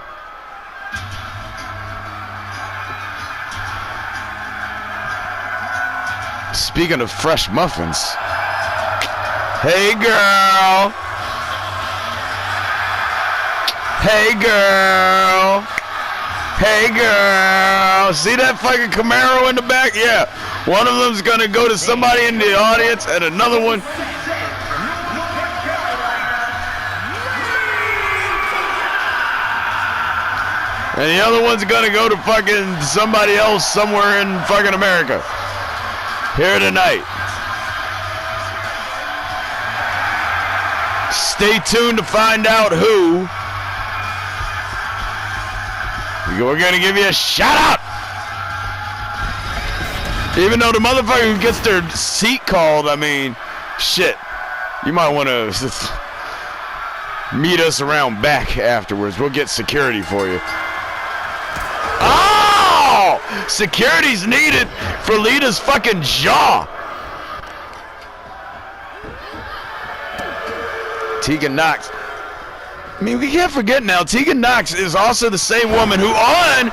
Speaking of fresh muffins. Hey, girl. Hey girl, hey girl, see that fucking Camaro in the back? Yeah, one of them's gonna go to somebody in the audience and another one. And the other one's gonna go to fucking somebody else somewhere in fucking America. Here tonight. Stay tuned to find out who. We're gonna give you a shout out. Even though the motherfucker who gets their seat called, I mean, shit. You might want to meet us around back afterwards. We'll get security for you. Oh! Security's needed for Lita's fucking jaw. Tegan Nox. I mean, we can't forget now, Tegan Nox is also the same woman who on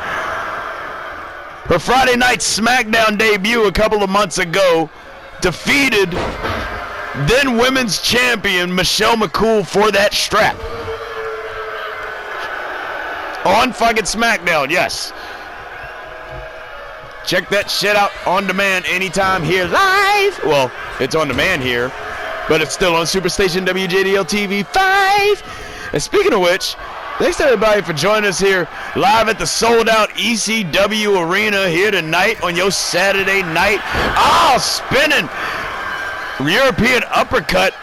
her Friday Night SmackDown debut a couple of months ago defeated then women's champion Michelle McCool for that strap. On fucking SmackDown, yes. Check that shit out on demand anytime here live. Well, it's on demand here, but it's still on SuperStation WJDL-TV 5. And speaking of which, thanks to everybody for joining us here live at the sold-out ECW Arena here tonight on your Saturday night. Oh, spinning European uppercut,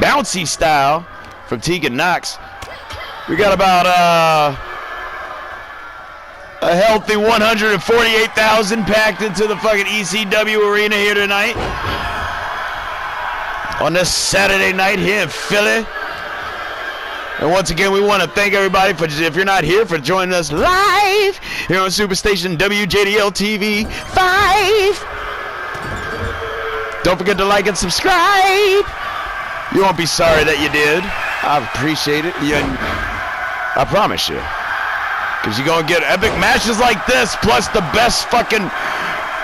bouncy style from Tegan Nox. We got about a healthy 148,000 packed into the fucking ECW Arena here tonight on this Saturday night here in Philly. And once again, we want to thank everybody for, if you're not here, for joining us live here on Superstation WJDL-TV 5. Don't forget to like and subscribe. You won't be sorry that you did. I appreciate it. I promise you. Because you're going to get epic matches like this, plus the best fucking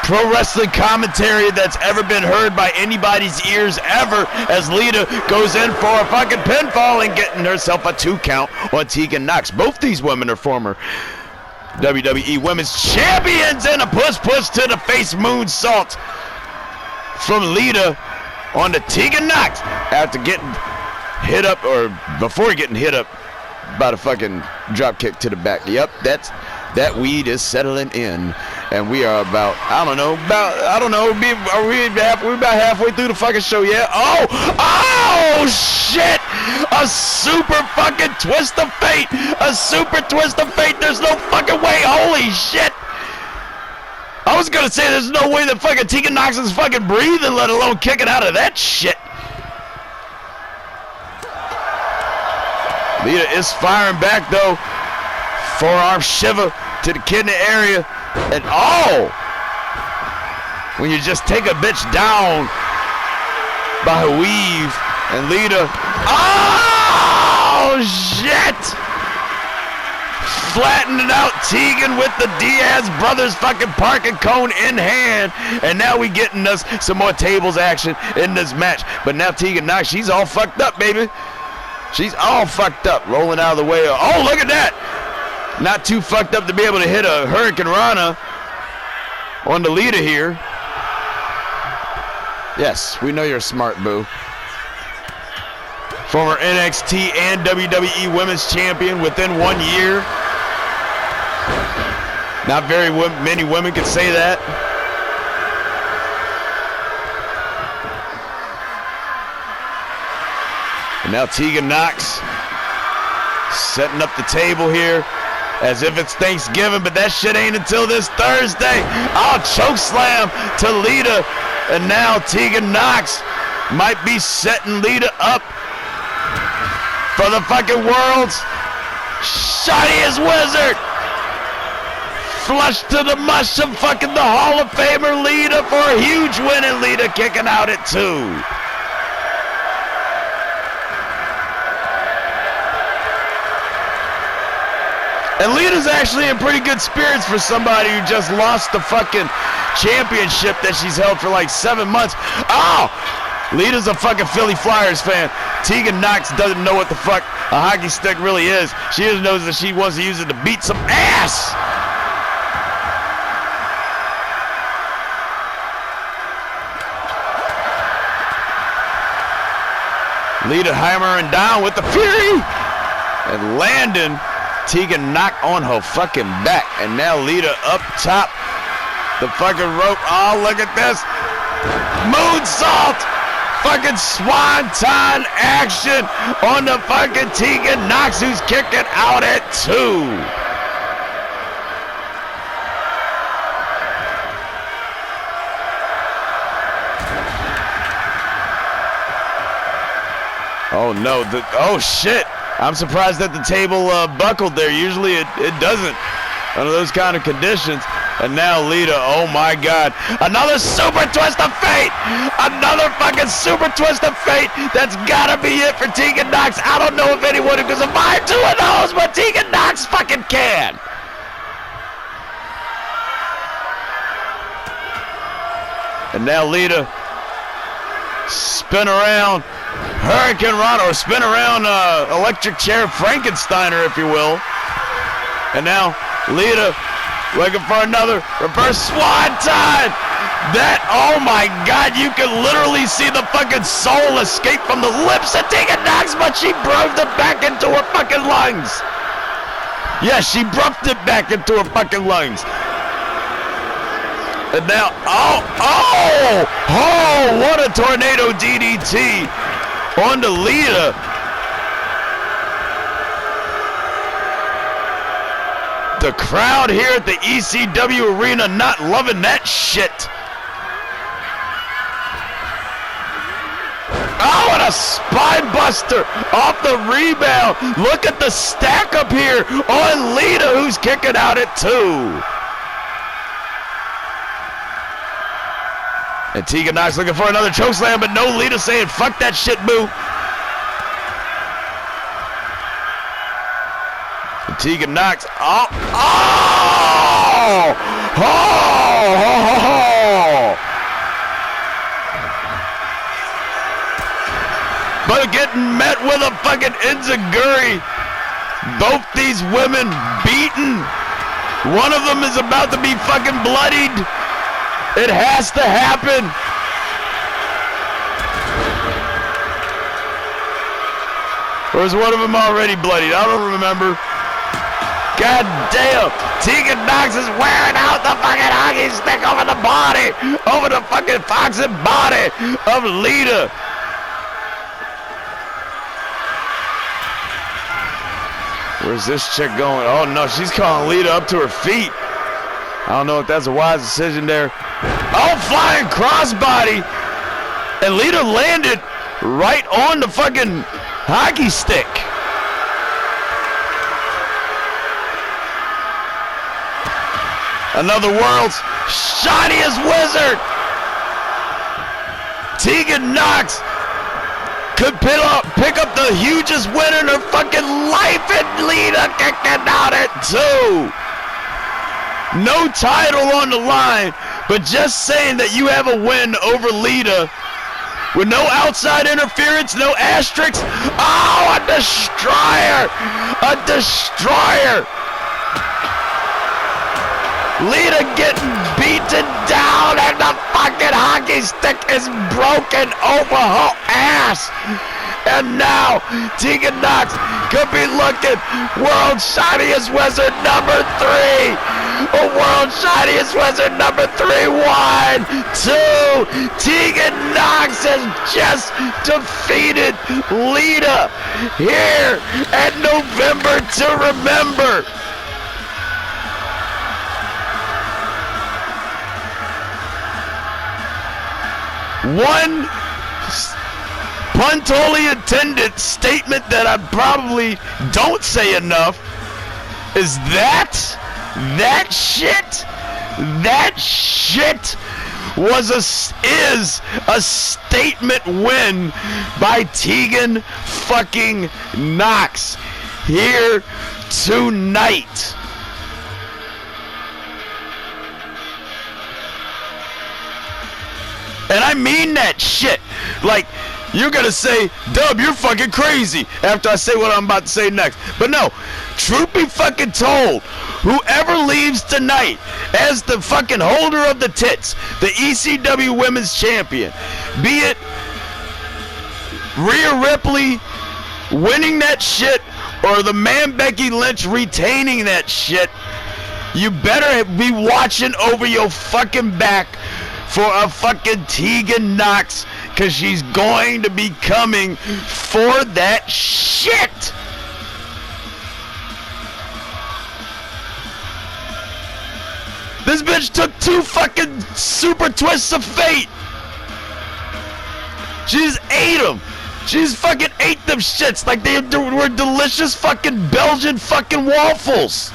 pro wrestling commentary that's ever been heard by anybody's ears ever, as Lita goes in for a fucking pinfall and getting herself a 2 count on Tegan Nox. Both these women are former WWE Women's Champions, and a push to the face moonsault from Lita on the Tegan Nox after getting hit up, or before getting hit up by the fucking drop kick to the back. Yep, that weed is settling in, and we are about, we're about halfway through the fucking show yet. Oh shit! A super fucking twist of fate! A super twist of fate! There's no fucking way! Holy shit! I was gonna say there's no way that fucking Tegan Nox is fucking breathing, let alone kicking out of that shit. Lita is firing back though. Forearm shiver to the kidney area. And when you just take a bitch down by her weave, and Lita, shit! Flattening out Tegan with the Diaz brothers fucking parking cone in hand. And now we getting us some more tables action in this match. But now Tegan Nox, she's all fucked up, baby. She's all fucked up, rolling out of the way. Oh, look at that! Not too fucked up to be able to hit a Hurricane Rana on the Lita here. Yes, we know you're smart, boo. Former NXT and WWE Women's Champion within 1 year. Not very many women could say that. And now Tegan Nox setting up the table here as if it's Thanksgiving, but that shit ain't until this Thursday. Choke slam to Lita. And now Tegan Nox might be setting Lita up for the fucking world's shiniest wizard. Flush to the mush of fucking the Hall of Famer Lita for a huge win, and Lita kicking out at 2. And Lita's actually in pretty good spirits for somebody who just lost the fucking championship that she's held for like 7 months. Lita's a fucking Philly Flyers fan. Tegan Nox doesn't know what the fuck a hockey stick really is. She just knows that she wants to use it to beat some ass. Lita hammering down with the fury and landing Tegan Nox on her fucking back. And now Lita up top the fucking rope. Oh, look at this. Moonsault. Fucking swanton action on the fucking Tegan Nox, who's kicking out at 2. Oh no, oh shit. I'm surprised that the table buckled there. Usually it doesn't under those kind of conditions. And now Lita, oh my God. Another super twist of fate. Another fucking super twist of fate. That's gotta be it for Tegan Nox. I don't know if anyone can survive two of those, but Tegan Nox fucking can. And now Lita, spin around Hurricane Rana, or spin around electric chair Frankensteiner, if you will. And now Lita looking for another reverse swanton. That, oh my God, you can literally see the fucking soul escape from the lips of Tegan Nox, but she breathed it back into her fucking lungs. Yes, she breathed it back into her fucking lungs. And now, oh, what a tornado DDT onto Lita. The crowd here at the ECW arena not loving that shit. Oh, and a spine buster off the rebound. Look at the stack up here on Lita, who's kicking out at 2. And Tegan Nox looking for another chokeslam, but no, Lita saying, fuck that shit, boo. And Tegan Nox, oh. But getting met with a fucking enziguri. Both these women beaten. One of them is about to be fucking bloodied. It has to happen. Or is one of them already bloodied? I don't remember. God damn. Tegan Nox is wearing out the fucking hockey stick over the body. Over the fucking foxy body of Lita. Where's this chick going? Oh no, she's calling Lita up to her feet. I don't know if that's a wise decision there. Oh, flying crossbody. And Lita landed right on the fucking hockey stick. Another world's shiniest wizard. Tegan Nox could pick up the hugest win in her fucking life, and Lita kicking out at 2. No title on the line, but just saying that you have a win over Lita with no outside interference, no asterisks. Oh, a destroyer! A destroyer! Lita getting beaten down, and the fucking hockey stick is broken over her ass. And now, Tegan Nox could be looking World Shiniest Wizard number 3. World Shiniest Wizard number 3. 1, 2. Tegan Nox has just defeated Lita here at November to Remember. One pun totally intended statement that I probably don't say enough is that shit is a statement win by Tegan fucking Nox here tonight. And I mean that shit. Like, you're gonna say, Dub, you're fucking crazy after I say what I'm about to say next. But no, truth be fucking told, whoever leaves tonight as the fucking holder of the tits, the ECW Women's Champion, be it Rhea Ripley winning that shit or the man Becky Lynch retaining that shit, you better be watching over your fucking back for a fucking Tegan Nox, because she's going to be coming for that shit. This bitch took 2 fucking super twists of fate. She just ate them. She just fucking ate them shits like they were delicious fucking Belgian fucking waffles.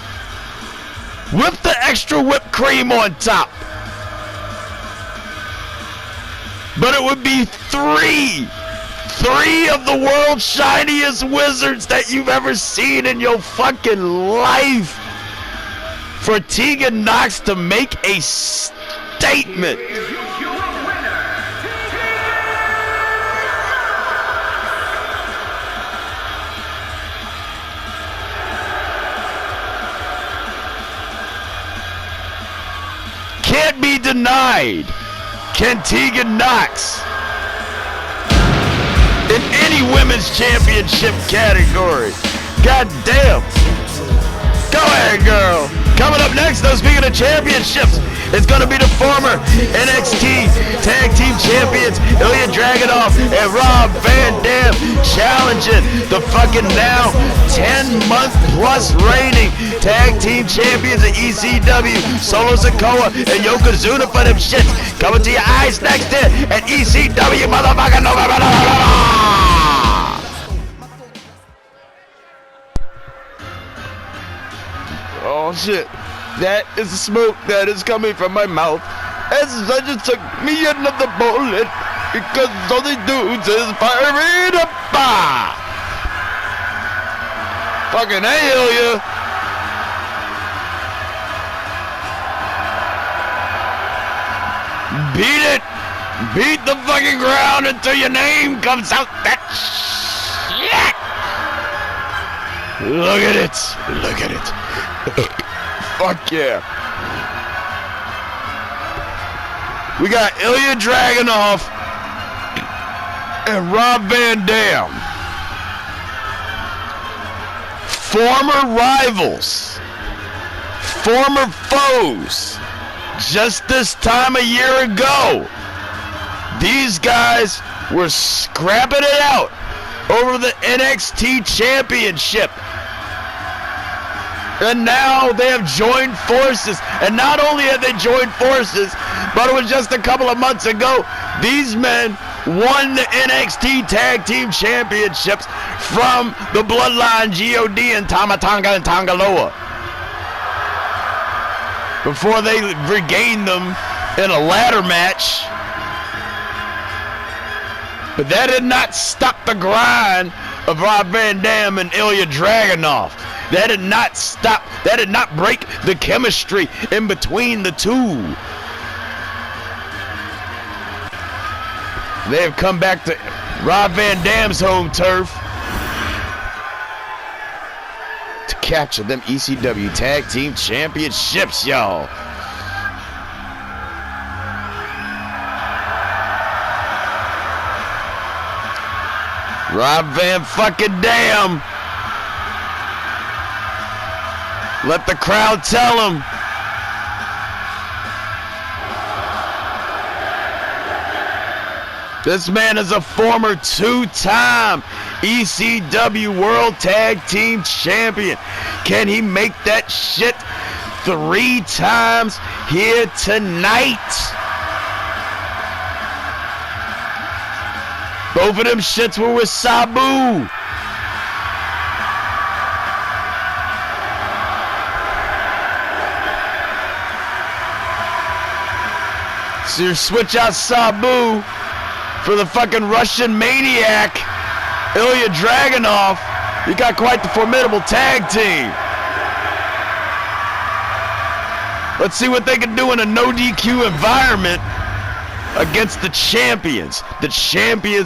with the extra whipped cream on top. But it would be three of the world's shiniest wizards that you've ever seen in your fucking life for Tegan Nox to make a statement. Can't be denied. Can Tegan Nox in any women's championship category? God damn. Go ahead, girl. Coming up next, though, speaking of championships, it's going to be the former NXT Tag Team Champions Ilya Dragunov and Rob Van Dam challenging the fucking now 10-month-plus reigning Tag Team Champions of ECW, Solo Sikoa and Yokozuna for them shits. Coming to your eyes next here at ECW motherfucking November. Oh shit, that is the smoke that is coming from my mouth as I just took me another bullet because all they dudes is firing up. Fucking hell, yeah. Beat it. Beat the fucking ground until your name comes out. That shit. Look at it. Look at it. Fuck yeah. We got Ilya Dragunov and Rob Van Dam. Former rivals. Former foes. Just this time a year ago, these guys were scrapping it out over the NXT Championship. And now they have joined forces. And not only have they joined forces, but it was just a couple of months ago, these men won the NXT Tag Team Championships from the Bloodline G.O.D. and Tama Tonga and Tongaloa, before they regained them in a ladder match. But that did not stop the grind of Rob Van Dam and Ilya Dragunov. That did not stop, that did not break the chemistry in between the two. They have come back to Rob Van Dam's home turf to capture them ECW Tag Team Championships, y'all. Rob Van fucking Dam. Let the crowd tell him. This man is a former two-time ECW World Tag Team Champion. Can he make that shit 3 times here tonight? Both of them shits were with Sabu. So you switch out Sabu for the fucking Russian maniac, Ilya Dragunov. You got quite the formidable tag team. Let's see what they can do in a no DQ environment against the champions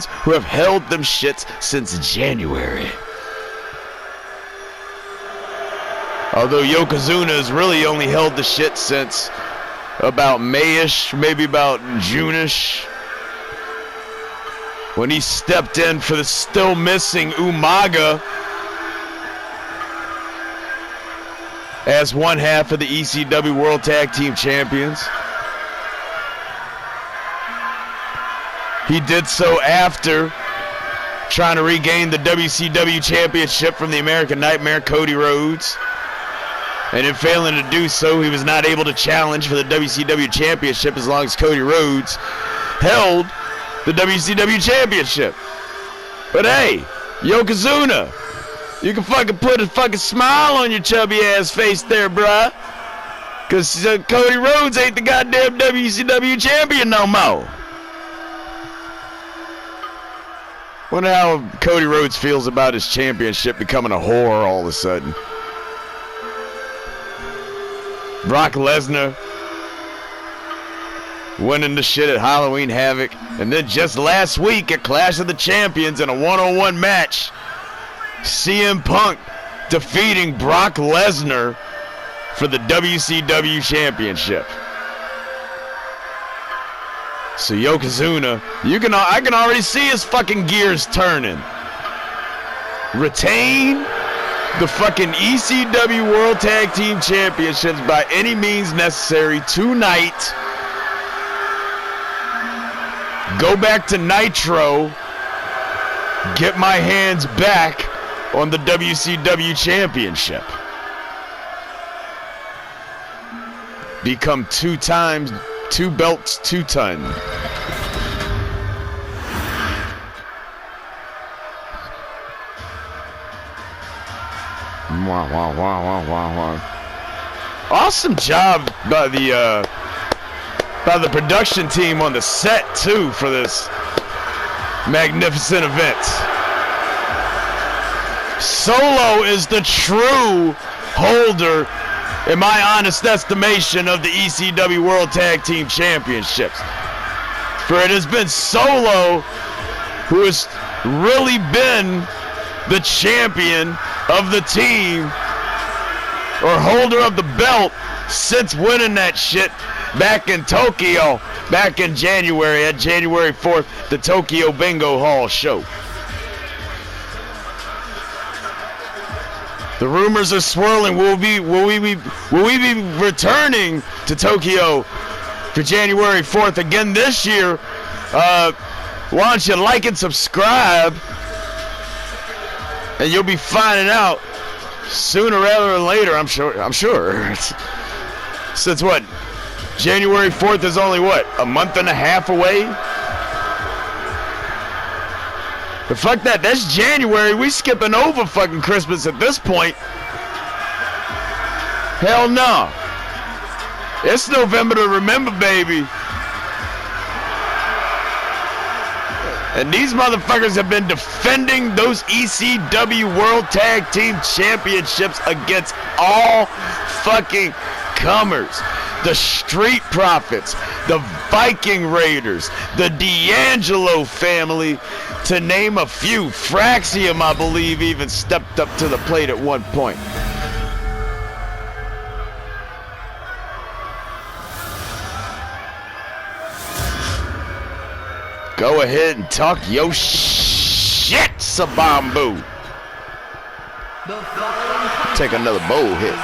who have held them shits since January. Although Yokozuna has really only held the shit since about May-ish, maybe about June-ish, when he stepped in for the still missing Umaga as one half of the ECW World Tag Team Champions. He did so after trying to regain the WCW Championship from the American Nightmare, Cody Rhodes. And in failing to do so, he was not able to challenge for the WCW Championship as long as Cody Rhodes held the WCW Championship. But hey, Yokozuna, you can fucking put a fucking smile on your chubby ass face there, bruh. Because Cody Rhodes ain't the goddamn WCW champion no more. Wonder how Cody Rhodes feels about his championship becoming a whore all of a sudden. Brock Lesnar winning the shit at Halloween Havoc. And then just last week at Clash of the Champions in a one-on-one match, CM Punk defeating Brock Lesnar for the WCW Championship. So Yokozuna, I can already see his fucking gears turning. Retain the fucking ECW World Tag Team Championships by any means necessary tonight. Go back to Nitro. Get my hands back on the WCW Championship. Become 2 belts, 2 ton. Awesome job by the production team on the set too for this magnificent event. Solo is the true holder, in my honest estimation, of the ECW World Tag Team Championships. For it has been Solo who has really been the champion of the team, or holder of the belt, since winning that shit back in Tokyo, back in January, at January 4th, the Tokyo Bingo Hall show. The rumors are swirling. Will we be returning to Tokyo for January 4th again this year? Why don't you like and subscribe, and you'll be finding out sooner rather than later. I'm sure. Since what? January 4th is only what? A month and a half away? But fuck that, that's January. We skipping over fucking Christmas at this point. Hell no. It's November to remember, baby. And these motherfuckers have been defending those ECW World Tag Team Championships against all fucking comers. The Street Profits, the Viking Raiders, the D'Angelo family, to name a few. Fraxium, I believe, even stepped up to the plate at one point. Go ahead and talk your shit, Shabomboo. Take another bold hit.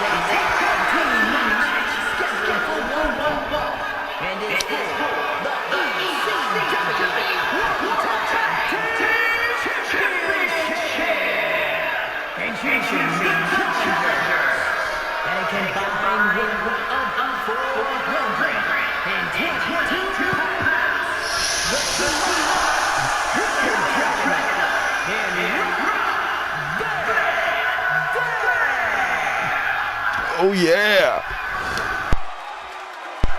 Oh yeah.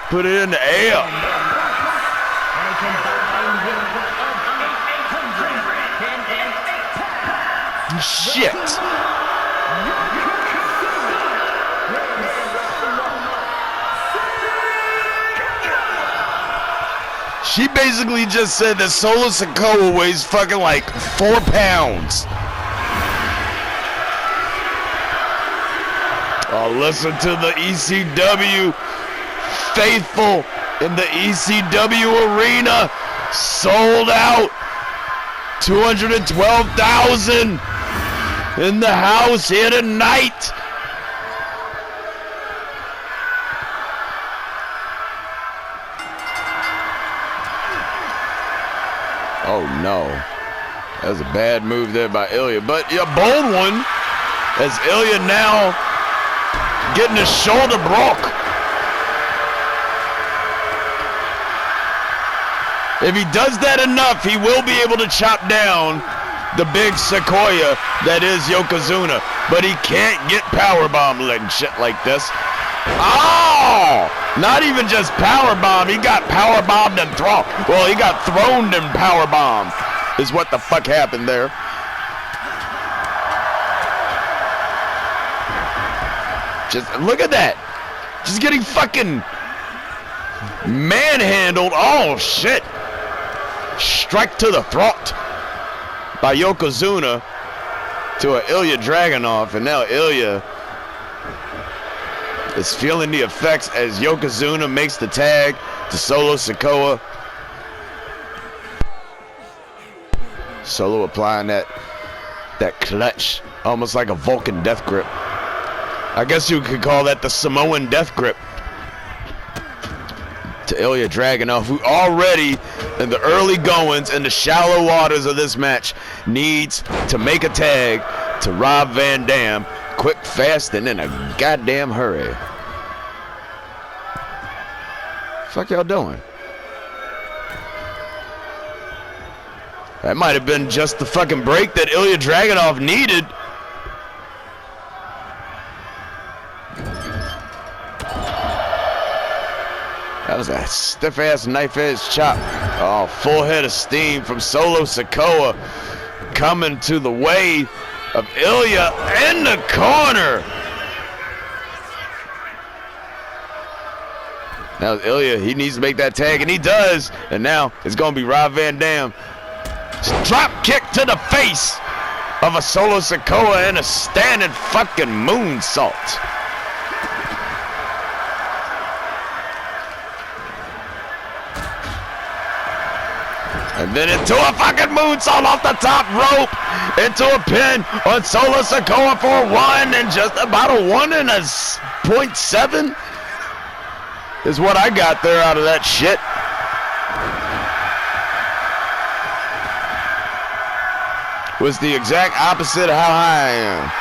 Put it in the air. Shit. She basically just said that Solo Sikoa weighs fucking like 4 pounds. Oh, listen to the ECW faithful in the ECW arena. Sold out. 212,000 in the house here tonight. Oh no, that was a bad move there by Ilya, but a bold one, as Ilya now getting his shoulder broke. If he does that enough, he will be able to chop down the big Sequoia that is Yokozuna, but he can't get powerbombed and shit like this. Oh! Not even just powerbomb. He got powerbombed and thrown. Well, he got thrown and powerbombed. Is what the fuck happened there. Just look at that. Just getting fucking manhandled. Oh, shit. Strike to the throat by Yokozuna to a Ilya Dragunov. And now Ilya is feeling the effects as Yokozuna makes the tag to Solo Sikoa. Solo applying that clutch, almost like a Vulcan death grip. I guess you could call that the Samoan death grip to Ilya Dragunov, who already in the early goings in the shallow waters of this match needs to make a tag to Rob Van Dam quick, fast, and in a goddamn hurry. Fuck y'all doing? That might have been just the fucking break that Ilya Dragunov needed. That was a stiff-ass knife-edge chop. Oh, full head of steam from Solo Sikoa coming to the way of Ilya in the corner. Now Ilya, he needs to make that tag, and he does. And now it's going to be Rob Van Dam. Drop kick to the face of a Solo Sikoa and a standing fucking moonsault. And then into a fucking moonsault off the top rope. Into a pin on Solo Sikoa for one, and just about a 1.7 is what I got there out of that shit. Was the exact opposite of how high I am.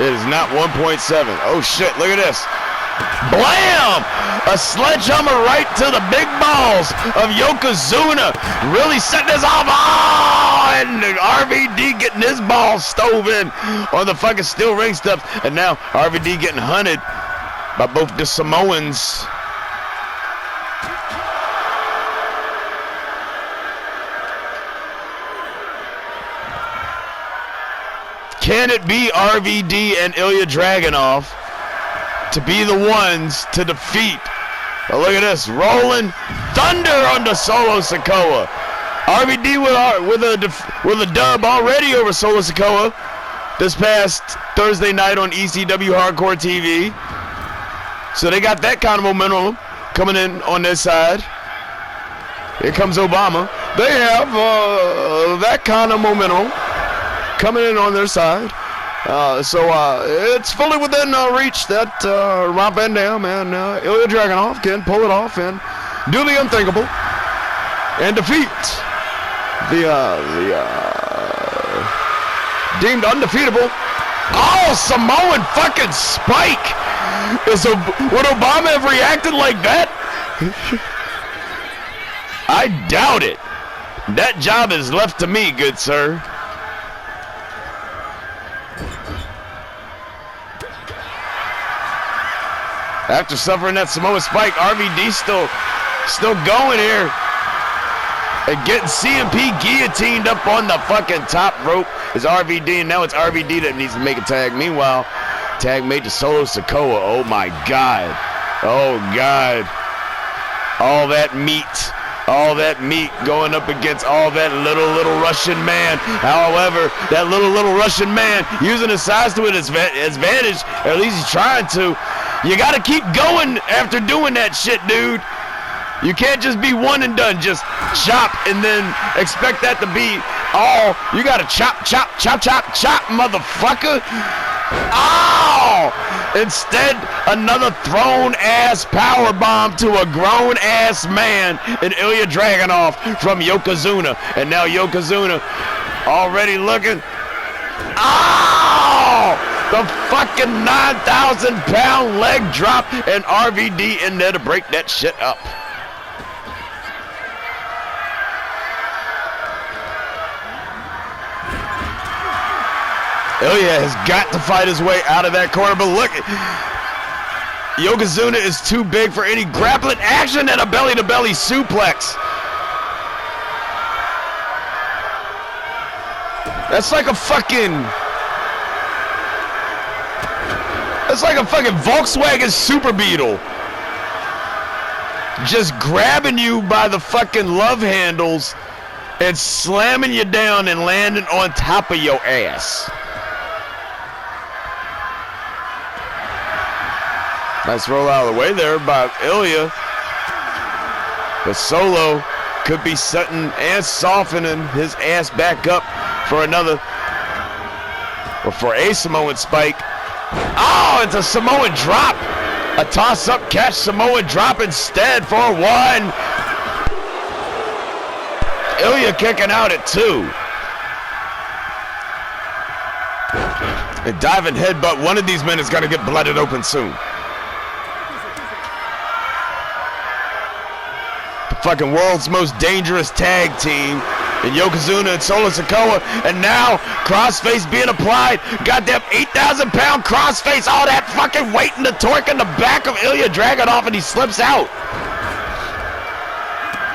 It is not 1.7. Oh shit, look at this. Blam! A sledgehammer right to the big balls of Yokozuna. Really setting this off. Oh! And RVD getting his balls stove in on the fucking steel ring steps. And now RVD getting hunted by both the Samoans. Can it be RVD and Ilya Dragunov to be the ones to defeat? Oh, look at this, rolling thunder on the Solo Sikoa. RVD with a dub already over Solo Sikoa this past Thursday night on ECW Hardcore TV. So they got that kind of momentum coming in on their side. Here comes Obama. They have that kind of momentum coming in on their side. So it's fully within reach that Rob Van Dam and Ilya Dragunov can pull it off and do the unthinkable and defeat the deemed undefeatable. Oh, Samoan fucking spike! Would Obama have reacted like that? I doubt it. That job is left to me, good sir. After suffering that Samoan spike, RVD still going here. And getting CMP guillotined up on the fucking top rope is RVD, and now it's RVD that needs to make a tag. Meanwhile, tag made to Solo Sikoa. Oh my God. Oh God. All that meat going up against all that little Russian man. However, that little Russian man using his size to his advantage, or at least he's trying to. You gotta keep going after doing that shit, dude. You can't just be one and done, just chop and then expect that to be all. You gotta chop, motherfucker. Oh! Instead, another thrown-ass powerbomb to a grown-ass man in Ilya Dragunov from Yokozuna. And now Yokozuna already looking. Oh! The fucking 9,000-pound leg drop, and RVD in there to break that shit up. Ilya has got to fight his way out of that corner, but look, Yokozuna is too big for any grappling action, and a belly-to-belly suplex. That's like a fucking... That's like a fucking Volkswagen Super Beetle. Just grabbing you by the fucking love handles and slamming you down and landing on top of your ass. Nice roll out of the way there by Ilya. But Solo could be setting and softening his ass back up for another, or for a Samoan spike. Oh, it's a Samoan drop. A toss-up catch, Samoan drop instead for one. Ilya kicking out at 2. A diving headbutt. One of these men is going to get blooded open soon. The fucking world's most dangerous tag team. And Yokozuna and Solo Sikoa, and now crossface being applied. Goddamn 8,000-pound crossface, all that fucking weight and the torque in the back of Ilya Dragunov, and he slips out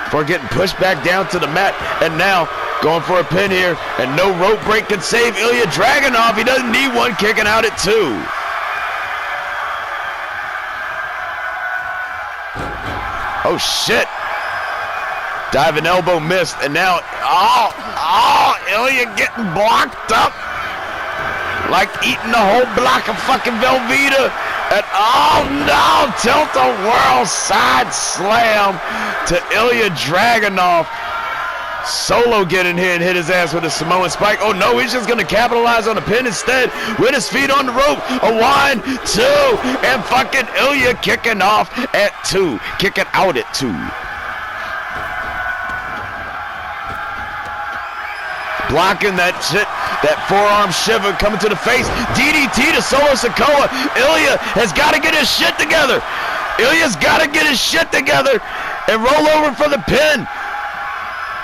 before getting pushed back down to the mat. And now going for a pin here, and no rope break can save Ilya Dragunov. He doesn't need one, kicking out at 2. Oh shit. Diving elbow missed, and now, Ilya getting blocked up like eating a whole block of fucking Velveeta. And oh no, tilt-a-whirl side slam to Ilya Dragunov. Solo get in here and hit his ass with a Samoan spike. Oh no, he's just gonna capitalize on the pin instead with his feet on the rope. A 1, 2, and fucking Ilya kicking off at 2, kicking out at 2. Blocking that shit, that forearm shiver coming to the face. DDT to Solo Sikoa. Ilya has got to get his shit together. Ilya's got to get his shit together and roll over for the pin.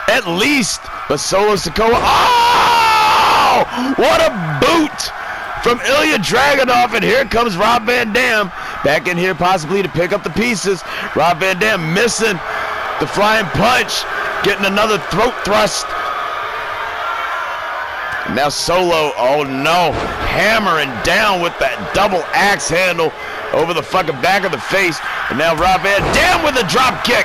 At least. But Solo Sikoa, oh! What a boot from Ilya Dragunov. And here comes Rob Van Dam back in here possibly to pick up the pieces. Rob Van Dam missing the flying punch, getting another throat thrust. Now Solo, oh no, hammering down with that double axe handle over the fucking back of the face. And now Rob Van Dam with a drop kick.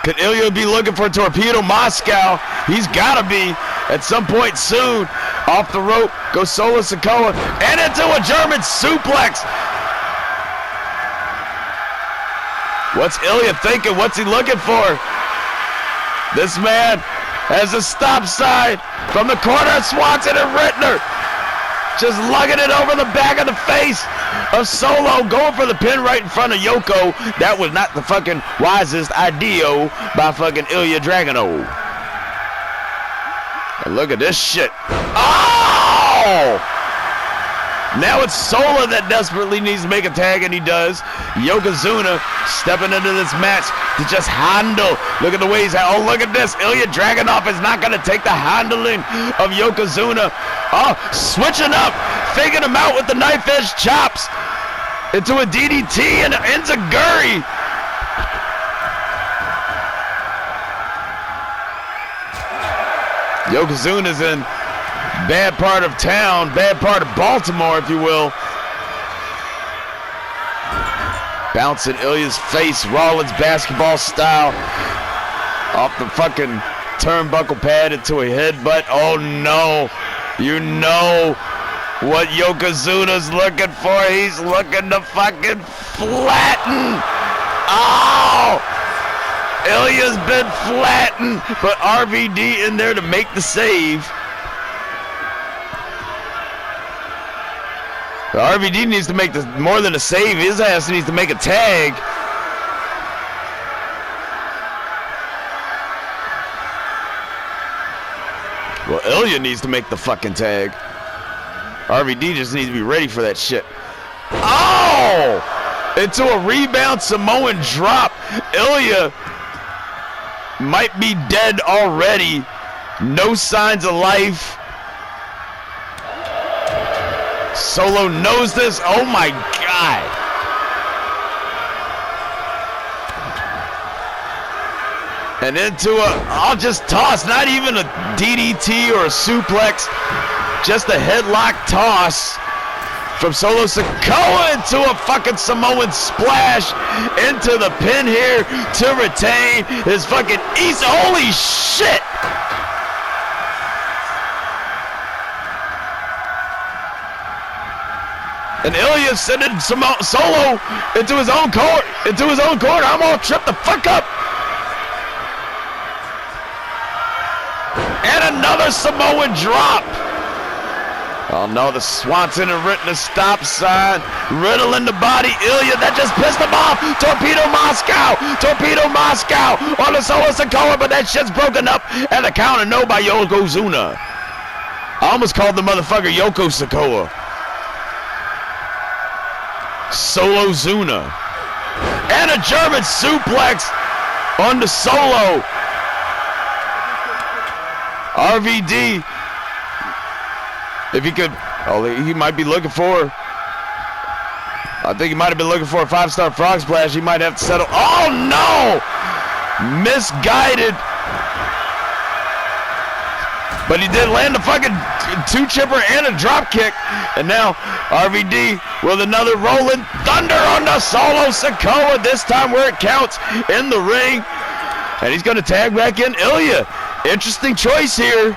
Could Ilya be looking for Torpedo Moscow? He's gotta be at some point soon. Off the rope goes Solo Sikoa and into a German suplex. What's Ilya thinking? What's he looking for? This man has a stop sign from the corner of Swanson and Rittner. Just lugging it over the back of the face of Solo, going for the pin right in front of Yoko. That was not the fucking wisest idea by fucking Ilya Dragunov. And look at this shit. Oh! Now it's Solo that desperately needs to make a tag, and he does. Yokozuna stepping into this match to just handle. Look at the way he's at. Oh, look at this. Ilya Dragunov is not going to take the handling of Yokozuna. Oh, switching up. Faking him out with the knife edge chops. Into a DDT and an enziguri. Yokozuna's in bad part of town, bad part of Baltimore, if you will. Bouncing Ilya's face, Rollins basketball style, off the fucking turnbuckle pad into a headbutt. Oh no, you know what Yokozuna's looking for. He's looking to fucking flatten. Oh! Ilya's been flattened, but RVD in there to make the save. RVD needs to make more than a save. His ass needs to make a tag. Well, Ilya needs to make the fucking tag. RVD just needs to be ready for that shit. Oh! Into a rebound Samoan drop. Ilya might be dead already. No signs of life. Solo knows this. Oh my God. And into I'll just toss, not even a DDT or a suplex, just a headlock toss from Solo Sikoa into a fucking Samoan splash into the pin here to retain his fucking East. Holy shit! And Ilya sending Solo into his own corner. I'm all tripped the fuck up. And another Samoan drop. Oh no, the Swanson had written a stop sign. Riddling the body. Ilya, that just pissed him off. Torpedo Moscow on the Solo Sikoa, but that shit's broken up. And the counter no by Yokozuna. I almost called the motherfucker Yoko Sikoa. Solo Zuna. And a German suplex on the Solo. RVD. If he could, he might be looking for, I think he might have been looking for a 5-star frog splash. He might have to settle. Oh no! Misguided. But he did land a fucking 2-chipper and a drop kick. And now RVD with another rolling thunder on the Solo Sikoa, this time where it counts in the ring. And he's going to tag back in Ilya. Interesting choice here.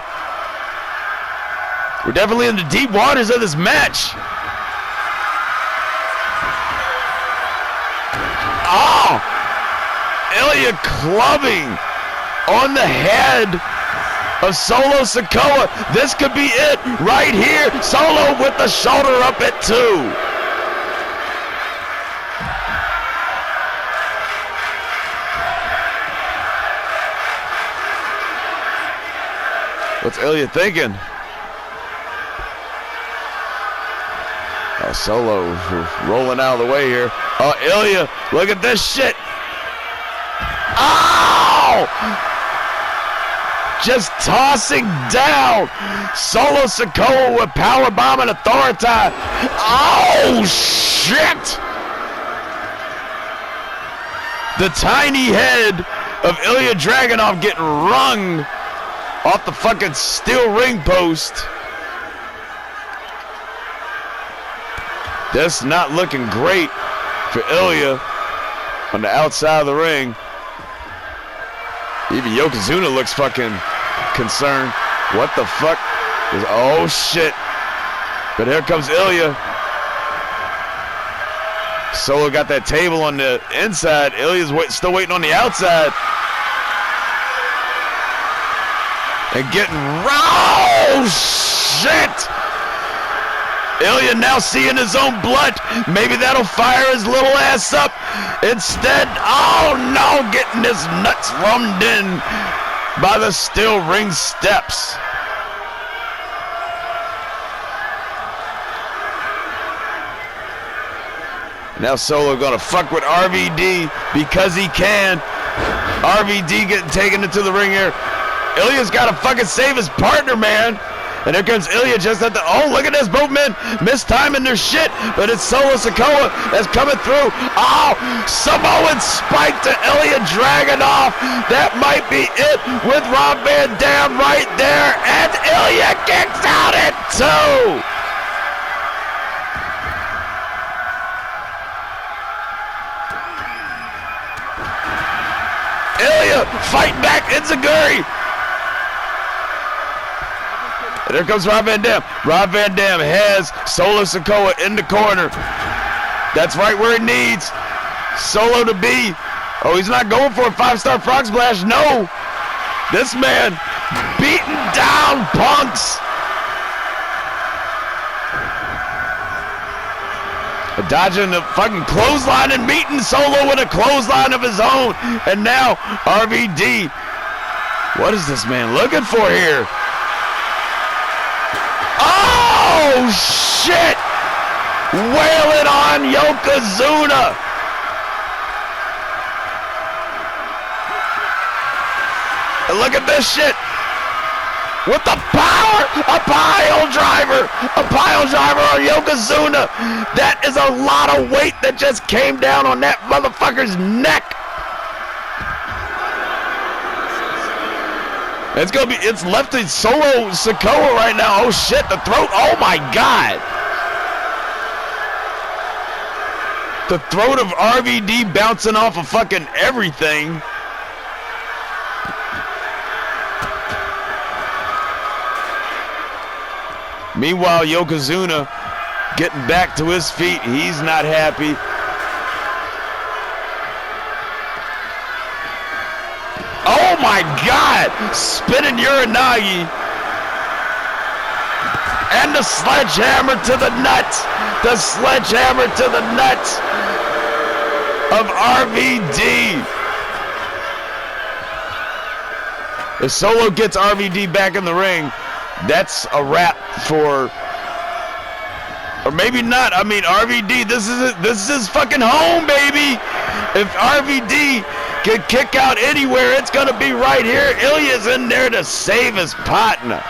We're definitely in the deep waters of this match. Oh! Ilya clubbing on the head of Solo Sikoa. This could be it right here. Solo with the shoulder up at 2. What's Ilya thinking? Oh, Solo rolling out of the way here. Oh, Ilya, look at this shit. Oh! Just tossing down. Solo Sikoa with powerbomb and authority. Oh, shit! The tiny head of Ilya Dragunov getting wrung off the fucking steel ring post. That's not looking great for Ilya on the outside of the ring. Even Yokozuna looks fucking concerned. What the fuck? Oh shit. But here comes Ilya. Solo got that table on the inside. Ilya's still waiting on the outside. And getting oh shit! Ilya now seeing his own blood. Maybe that'll fire his little ass up. Instead, oh no, getting his nuts rummed in by the steel ring steps. Now Solo gonna fuck with RVD because he can. RVD getting taken into the ring here. Ilya's gotta fucking save his partner, man. And here comes Ilya just at the, oh, look at this, both men mistiming their shit, but it's Solo Sikoa that's coming through. Oh, Samoan spike to Ilya Dragunov. That might be it with Rob Van Dam right there, and Ilya kicks out at 2. Ilya fighting back Enziguri. And here comes Rob Van Dam. Rob Van Dam has Solo Sikoa in the corner. That's right where he needs Solo to be. Oh, he's not going for a 5-star frog splash. No. This man beating down punks. Dodging the fucking clothesline and meeting Solo with a clothesline of his own. And now RVD. What is this man looking for here? Oh shit! Wailing on Yokozuna. And look at this shit. with the power, a pile driver on Yokozuna. That is a lot of weight that just came down on that motherfucker's neck. It's lefty Solo Sikoa right now. Oh shit, the throat, oh my God. The throat of RVD bouncing off of fucking everything. Meanwhile, Yokozuna getting back to his feet. He's not happy. Oh my God! Spinning Uranagi. And the sledgehammer to the nuts. The sledgehammer to the nuts of RVD. If Solo gets RVD back in the ring, that's a wrap for, or maybe not. I mean, RVD, this is his fucking home, baby. If RVD can kick out anywhere, it's gonna be right here. Ilya's in there to save his partner.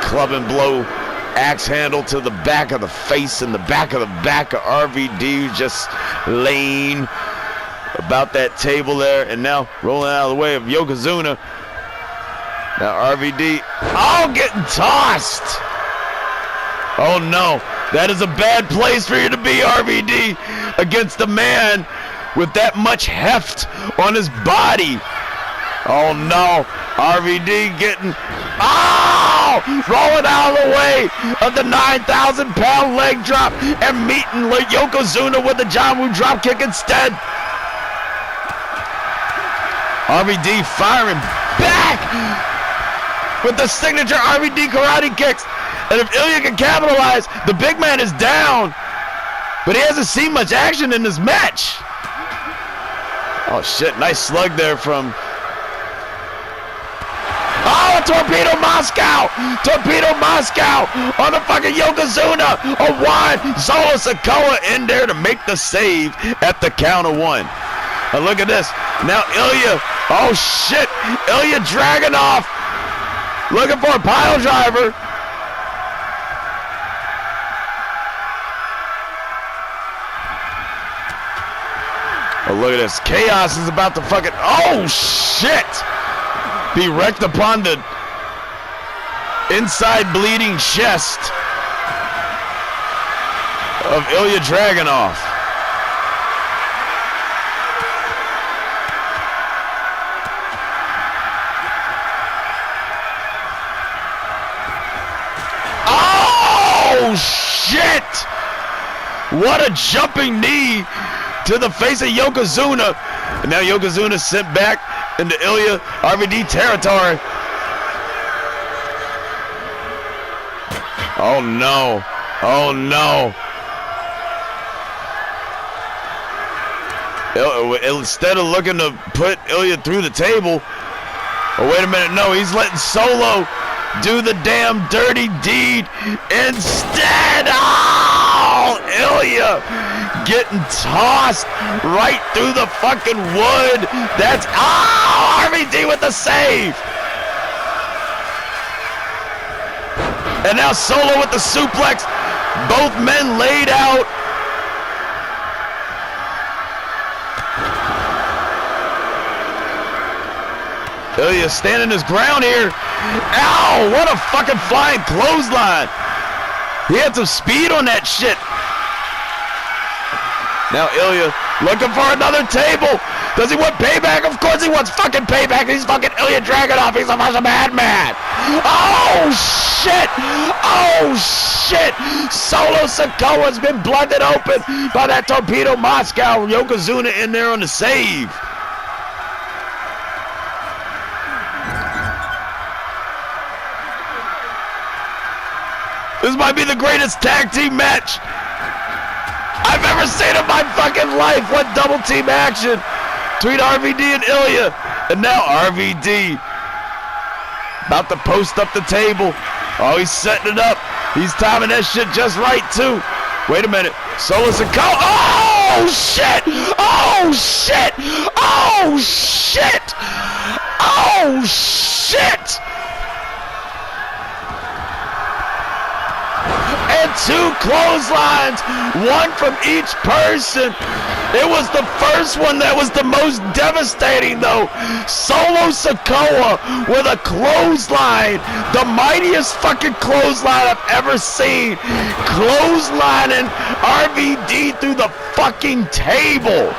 Club and blow, axe handle to the back of the face and the back of RVD, just laying about that table there, and now rolling out of the way of Yokozuna. Now RVD, oh, getting tossed. Oh no, that is a bad place for you to be, RVD, against a man with that much heft on his body. Oh no, RVD getting, oh, rolling out of the way of the 9,000-pound leg drop and meeting Yokozuna with the John Woo drop kick instead. RVD firing back with the signature RVD karate kicks. And if Ilya can capitalize, the big man is down, but he hasn't seen much action in this match. Oh shit, nice slug there from, oh, Torpedo Moscow! Torpedo Moscow on the fucking Yokozuna. A one, Solo Sikoa in there to make the save at the count of one. Now look at this. Now Ilya, oh shit, Ilya dragging off. Looking for a pile driver. Oh, look at this. Chaos is about to fucking, oh shit. Be wrecked upon the inside bleeding chest of Ilya Dragunov. Oh shit! What a jumping knee to the face of Yokozuna. And now Yokozuna sent back into Ilya RVD territory. Oh no. Oh no. Instead of looking to put Ilya through the table, oh wait a minute, no, he's letting Solo do the damn dirty deed instead. Oh, Ilya getting tossed right through the fucking wood. That's, oh, RVD with the save. And now Solo with the suplex. Both men laid out. Ilya standing his ground here. Ow, what a fucking flying clothesline. He had some speed on that shit. Now Ilya looking for another table. Does he want payback? Of course he wants fucking payback. He's fucking Ilya Dragunov. He's a fucking madman. Oh shit. Oh shit. Solo Sikoa's been blunted open by that Torpedo Moscow. Yokozuna in there on the save. This might be the greatest tag team match I've ever seen in my fucking life. What double team action between RVD and Ilya. And now RVD about to post up the table. Oh, he's setting it up. He's timing that shit just right too. Wait a minute. Solo Sikoa. Oh! Oh shit! Oh shit! Oh shit! Oh shit! And 2 clotheslines, 1 from each person. It was the first one that was the most devastating though. Solo Sikoa with a clothesline, the mightiest fucking clothesline I've ever seen. Clotheslining RVD through the fucking table.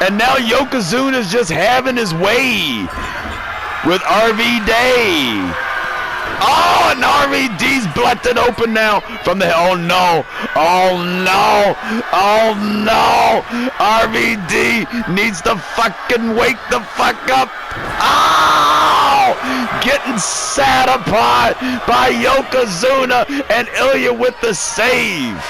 And now Yokozuna's just having his way with RVD. Oh, and RVD's blutted open now from the, oh no, oh no, oh no, RVD needs to fucking wake the fuck up. Oh, getting sat upon by Yokozuna and Ilya with the save.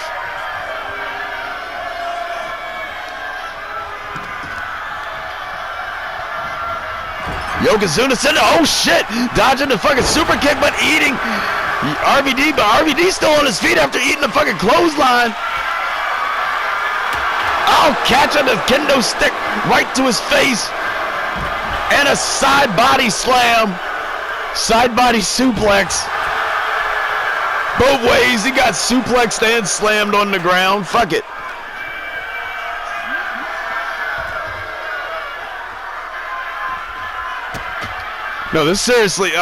Yokozuna said, oh shit, dodging the fucking super kick, but eating RVD, but RVD's still on his feet after eating the fucking clothesline. Oh, catching the kendo stick right to his face. And a side body slam. Side body suplex. Both ways, he got suplexed and slammed on the ground. Fuck it. No, this seriously,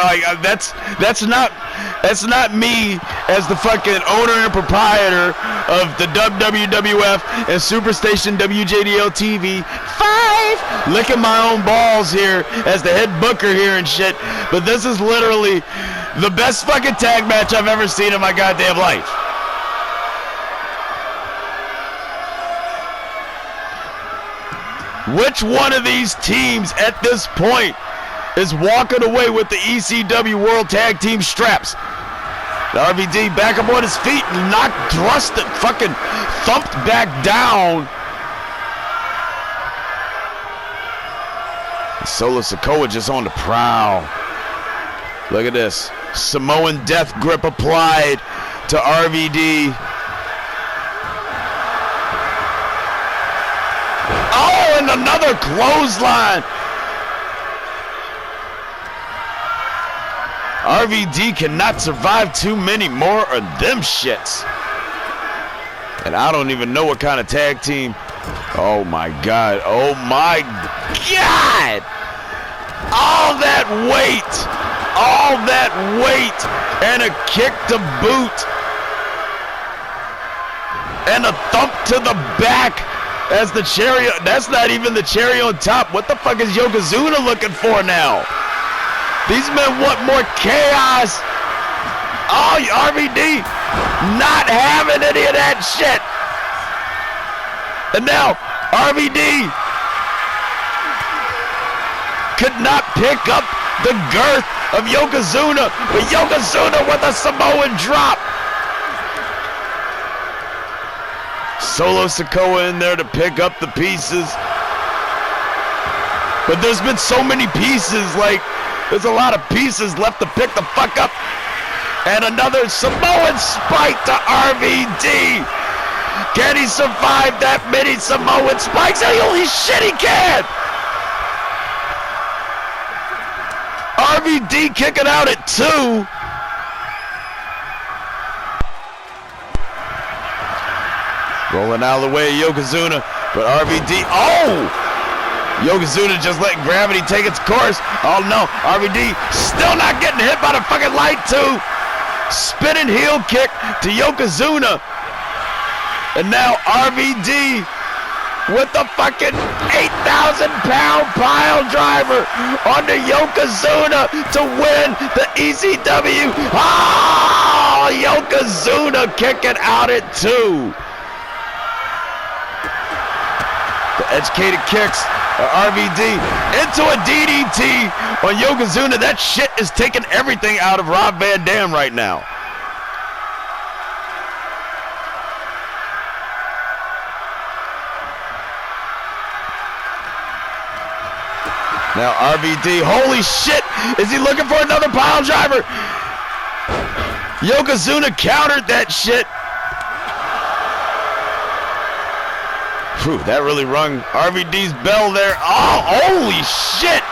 that's not me as the fucking owner and proprietor of the WWF and SuperStation WJDL-TV 5, licking my own balls here as the head booker here and shit. But this is literally the best fucking tag match I've ever seen in my goddamn life. Which one of these teams at this point is walking away with the ECW World Tag Team straps? The RVD back up on his feet, knocked, thrusted, fucking thumped back down. Solo Sikoa just on the prowl. Look at this. Samoan death grip applied to RVD. Oh, and another clothesline. RVD cannot survive too many more of them shits. And I don't even know what kind of tag team. Oh my God. Oh my God. All that weight. All that weight. And a kick to boot. And a thump to the back as the cherry. That's not even the cherry on top. What the fuck is Yokozuna looking for now? These men want more chaos. Oh, RVD not having any of that shit. And now RVD could not pick up the girth of Yokozuna, but Yokozuna with a Samoan drop. Solo Sikoa in there to pick up the pieces. But there's been so many pieces, like, there's a lot of pieces left to pick the fuck up. And another Samoan spike to RVD. Can he survive that many Samoan spikes? Holy shit, he can! RVD kicking out at 2. Rolling out of the way of Yokozuna, but RVD, oh! Yokozuna just letting gravity take its course. Oh no, RVD still not getting hit by the fucking light too. Spinning heel kick to Yokozuna. And now RVD with the fucking 8,000-pound pile driver onto Yokozuna to win the ECW. Oh, Yokozuna kicking out at 2. The educated kicks. RVD into a DDT on Yokozuna. That shit is taking everything out of Rob Van Dam right now. Now RVD, holy shit, is he looking for another pile driver? Yokozuna countered that shit. Whew, that really rung RVD's bell there. Oh, holy shit!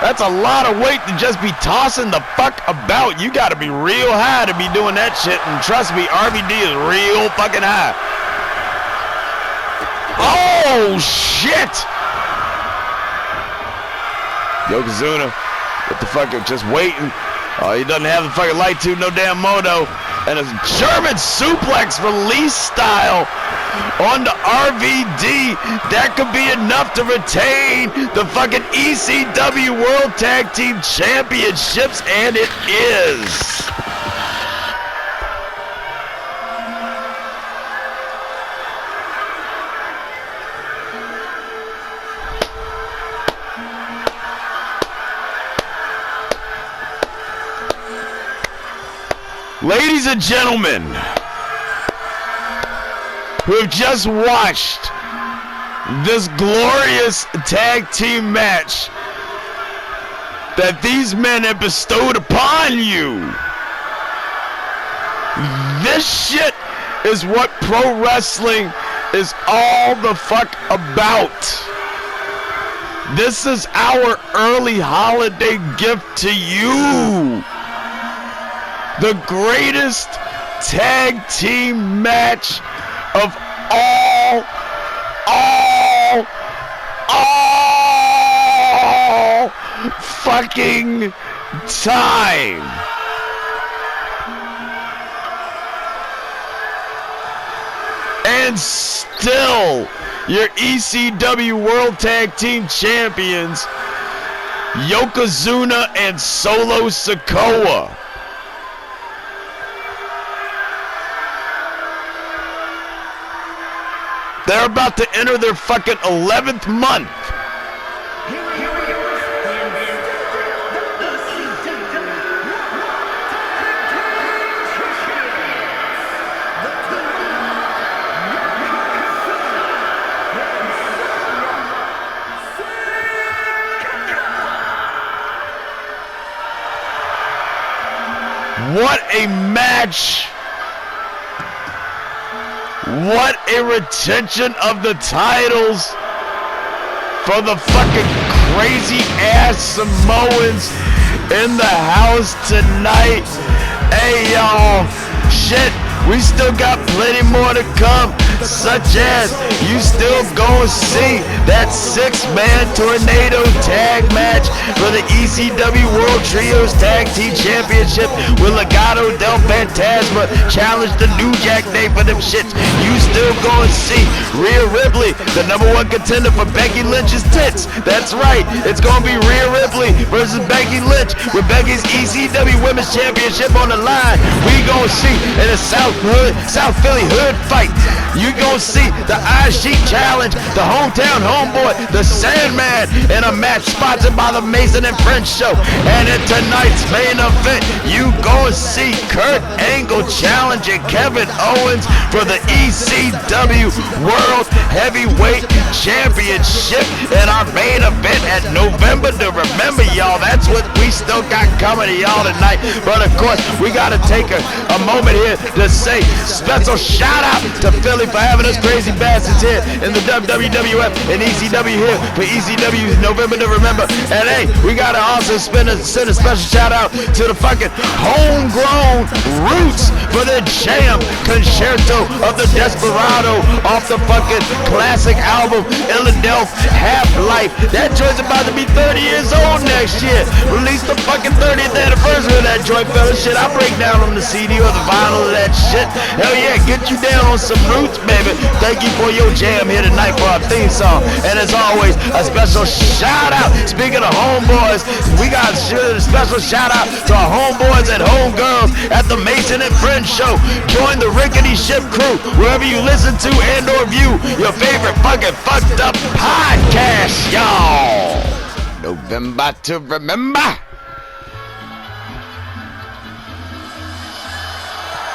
That's a lot of weight to just be tossing the fuck about. You gotta be real high to be doing that shit, and trust me, RVD is real fucking high. Oh shit! Yokozuna, what the fuck, just waiting. Oh, he doesn't have the fucking light tube, no damn moto. And a German suplex release style on the RVD. That could be enough to retain the fucking ECW World Tag Team Championships, and it is. Ladies and gentlemen, who have just watched this glorious tag team match that these men have bestowed upon you. This shit is what pro wrestling is all the fuck about. This is our early holiday gift to you. The greatest tag team match of all fucking time. And still, your ECW World Tag Team Champions, Yokozuna and Solo Sikoa. They're about to enter their fucking 11th month. What a match. What a retention of the titles for the fucking crazy ass Samoans in the house tonight. Hey y'all, shit, we still got plenty more to come, such as you still gonna see that 6-man tornado tag match for the ECW World Trios Tag Team Championship with Legado del Fantasma challenge the New Jack Day for them shits. You still gonna see Rhea Ripley, the #1 contender for Becky Lynch's tits. That's right, it's gonna be Rhea Ripley versus Becky Lynch with Becky's ECW Women's Championship on the line. We gonna see in a South Philly hood fight. You gonna see the SHEIK challenge, the hometown homeboy, the Sandman, in a match sponsored by the Mason and French show. And in tonight's main event, you gonna see Kurt Angle challenging Kevin Owens for the ECW World Heavyweight Championship in our main event at November to Remember, y'all. That's what we still got coming to y'all tonight. But of course, we gotta take a moment here to say special shout out to Philly for having us crazy bastards here in the WWF and ECW here for ECW's November to Remember. And hey, we gotta also send a special shout out to the fucking homegrown Roots for the jam concerto of the Desperado off the fucking classic album Philadelphia Half-Life. That joint's about to be 30 years old next year. Release the fucking 30th anniversary of that joint, fella. Shit, I break down on the CD or the vinyl of that shit. Hell yeah, get you down on some Roots, baby. Thank you for your jam here tonight for our theme song. And as always, a special shout out. Speaking of homeboys, we got a special shout out to our homeboys and homegirls at the Mason and Friends show. Join the Rickety Ship crew wherever you listen to and or view your favorite fucking fucked up podcast, y'all. November to Remember.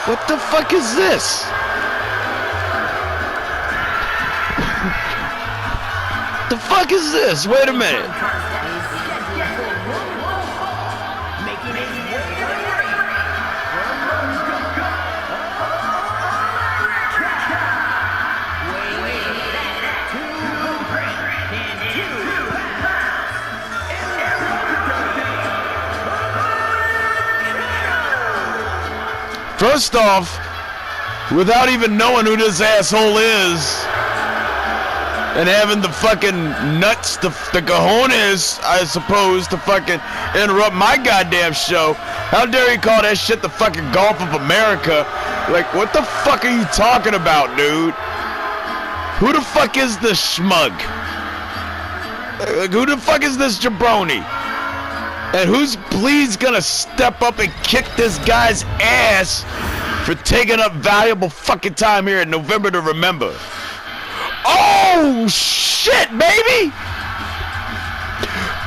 What the fuck is this? The fuck is this? Wait a minute. First off, without even knowing who this asshole is, and having the fucking nuts, the cojones, I suppose, to fucking interrupt my goddamn show. How dare you call that shit the fucking Gulf of America? Like, what the fuck are you talking about, dude? Who the fuck is this schmug? Like, who the fuck is this jabroni? And who's please gonna step up and kick this guy's ass for taking up valuable fucking time here in November to Remember? Oh shit, baby!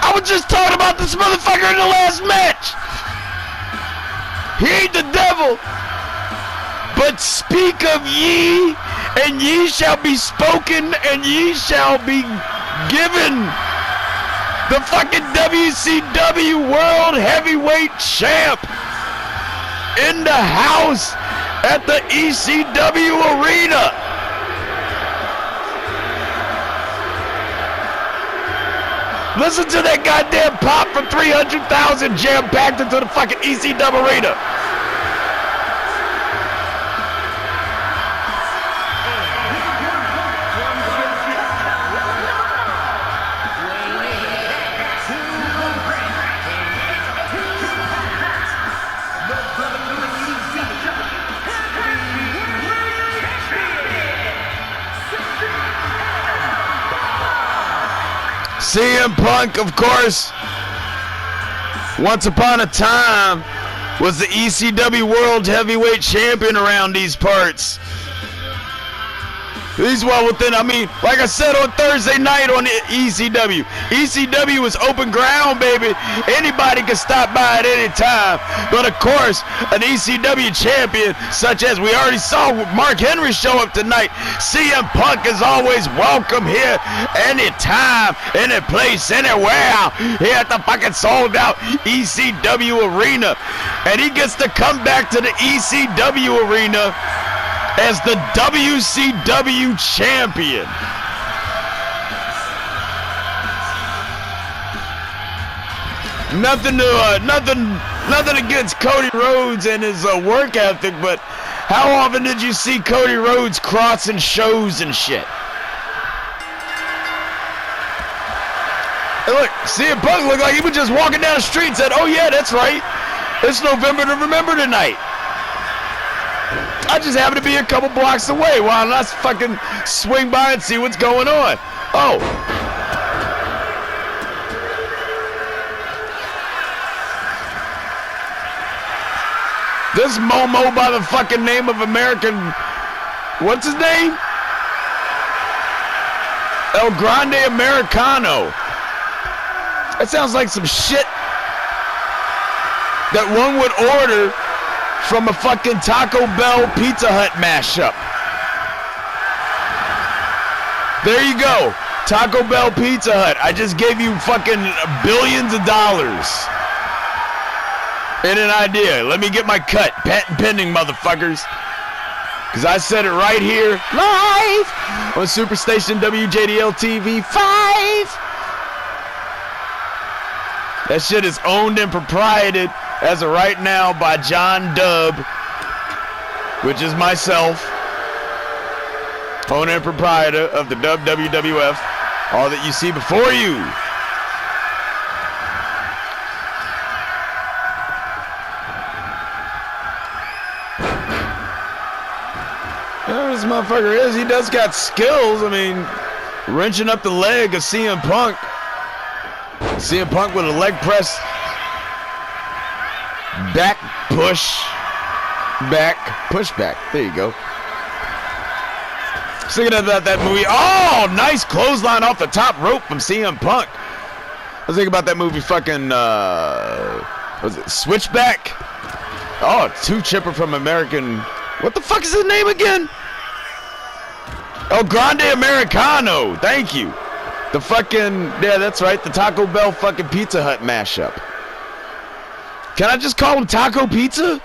I was just talking about this motherfucker in the last match. He ain't the devil, but speak of ye, and ye shall be spoken, and ye shall be given. The fucking WCW World Heavyweight Champ in the house at the ECW Arena. Listen to that goddamn pop from 300,000 jam-packed into the fucking ECW Arena. CM Punk, of course, once upon a time was the ECW World Heavyweight Champion around these parts. He's well within, I mean, like I said on Thursday night on the ECW. ECW is open ground, baby. Anybody can stop by at any time. But of course, an ECW champion, such as we already saw Mark Henry show up tonight, CM Punk is always welcome here anytime, any place, anywhere. Here at the fucking sold out ECW Arena. And he gets to come back to the ECW Arena as the WCW champion. Nothing against Cody Rhodes and his work ethic, but how often did you see Cody Rhodes crossing shows and shit? And look, CM Punk looked like he was just walking down the street and said, "Oh yeah, that's right. It's November to Remember tonight. I just happen to be a couple blocks away. Why not fucking swing by and see what's going on?" Oh. This Momo by the fucking name of American, what's his name? El Grande Americano. That sounds like some shit that one would order from a fucking Taco Bell Pizza Hut mashup. There you go. Taco Bell Pizza Hut. I just gave you fucking billions of dollars and an idea. Let me get my cut. Patent pending, motherfuckers. Because I said it right here, live on SuperStation WJDL-TV 5. That shit is owned and proprieted as of right now by John Dub, which is myself, owner and proprietor of the Dub WWF, all that you see before you. There this motherfucker is. He does got skills. I mean, wrenching up the leg of CM Punk. CM Punk with a leg press. Back push, back push back. There you go. Thinking about that movie. Oh, nice clothesline off the top rope from CM Punk. I was thinking about that movie. Fucking was it Switchback? Oh, two chipper from American. What the fuck is his name again? El Grande Americano. Thank you. The fucking, yeah, that's right. The Taco Bell fucking Pizza Hut mashup. Can I just call him Taco Pizza?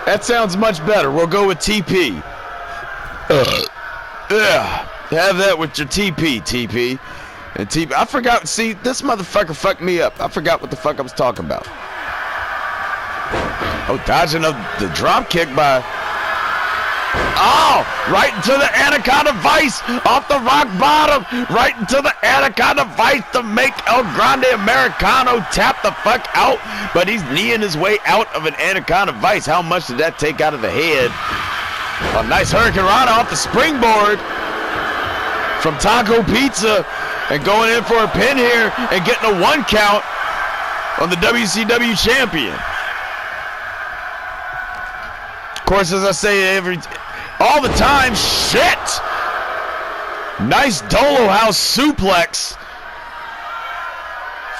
That sounds much better. We'll go with TP. Yeah, have that with your TP, TP. And I forgot. See, this motherfucker fucked me up. I forgot what the fuck I was talking about. Oh, dodging the drop kick by. Oh, right into the Anaconda Vice off the rock bottom. Right into the Anaconda Vice to make El Grande Americano tap the fuck out. But he's kneeing his way out of an Anaconda Vice. How much did that take out of the head? A nice Hurricane Rana off the springboard from Taco Pizza. And going in for a pin here and getting a 1 count on the WCW champion. Of course, as I say all the time, shit! Nice Dolo House suplex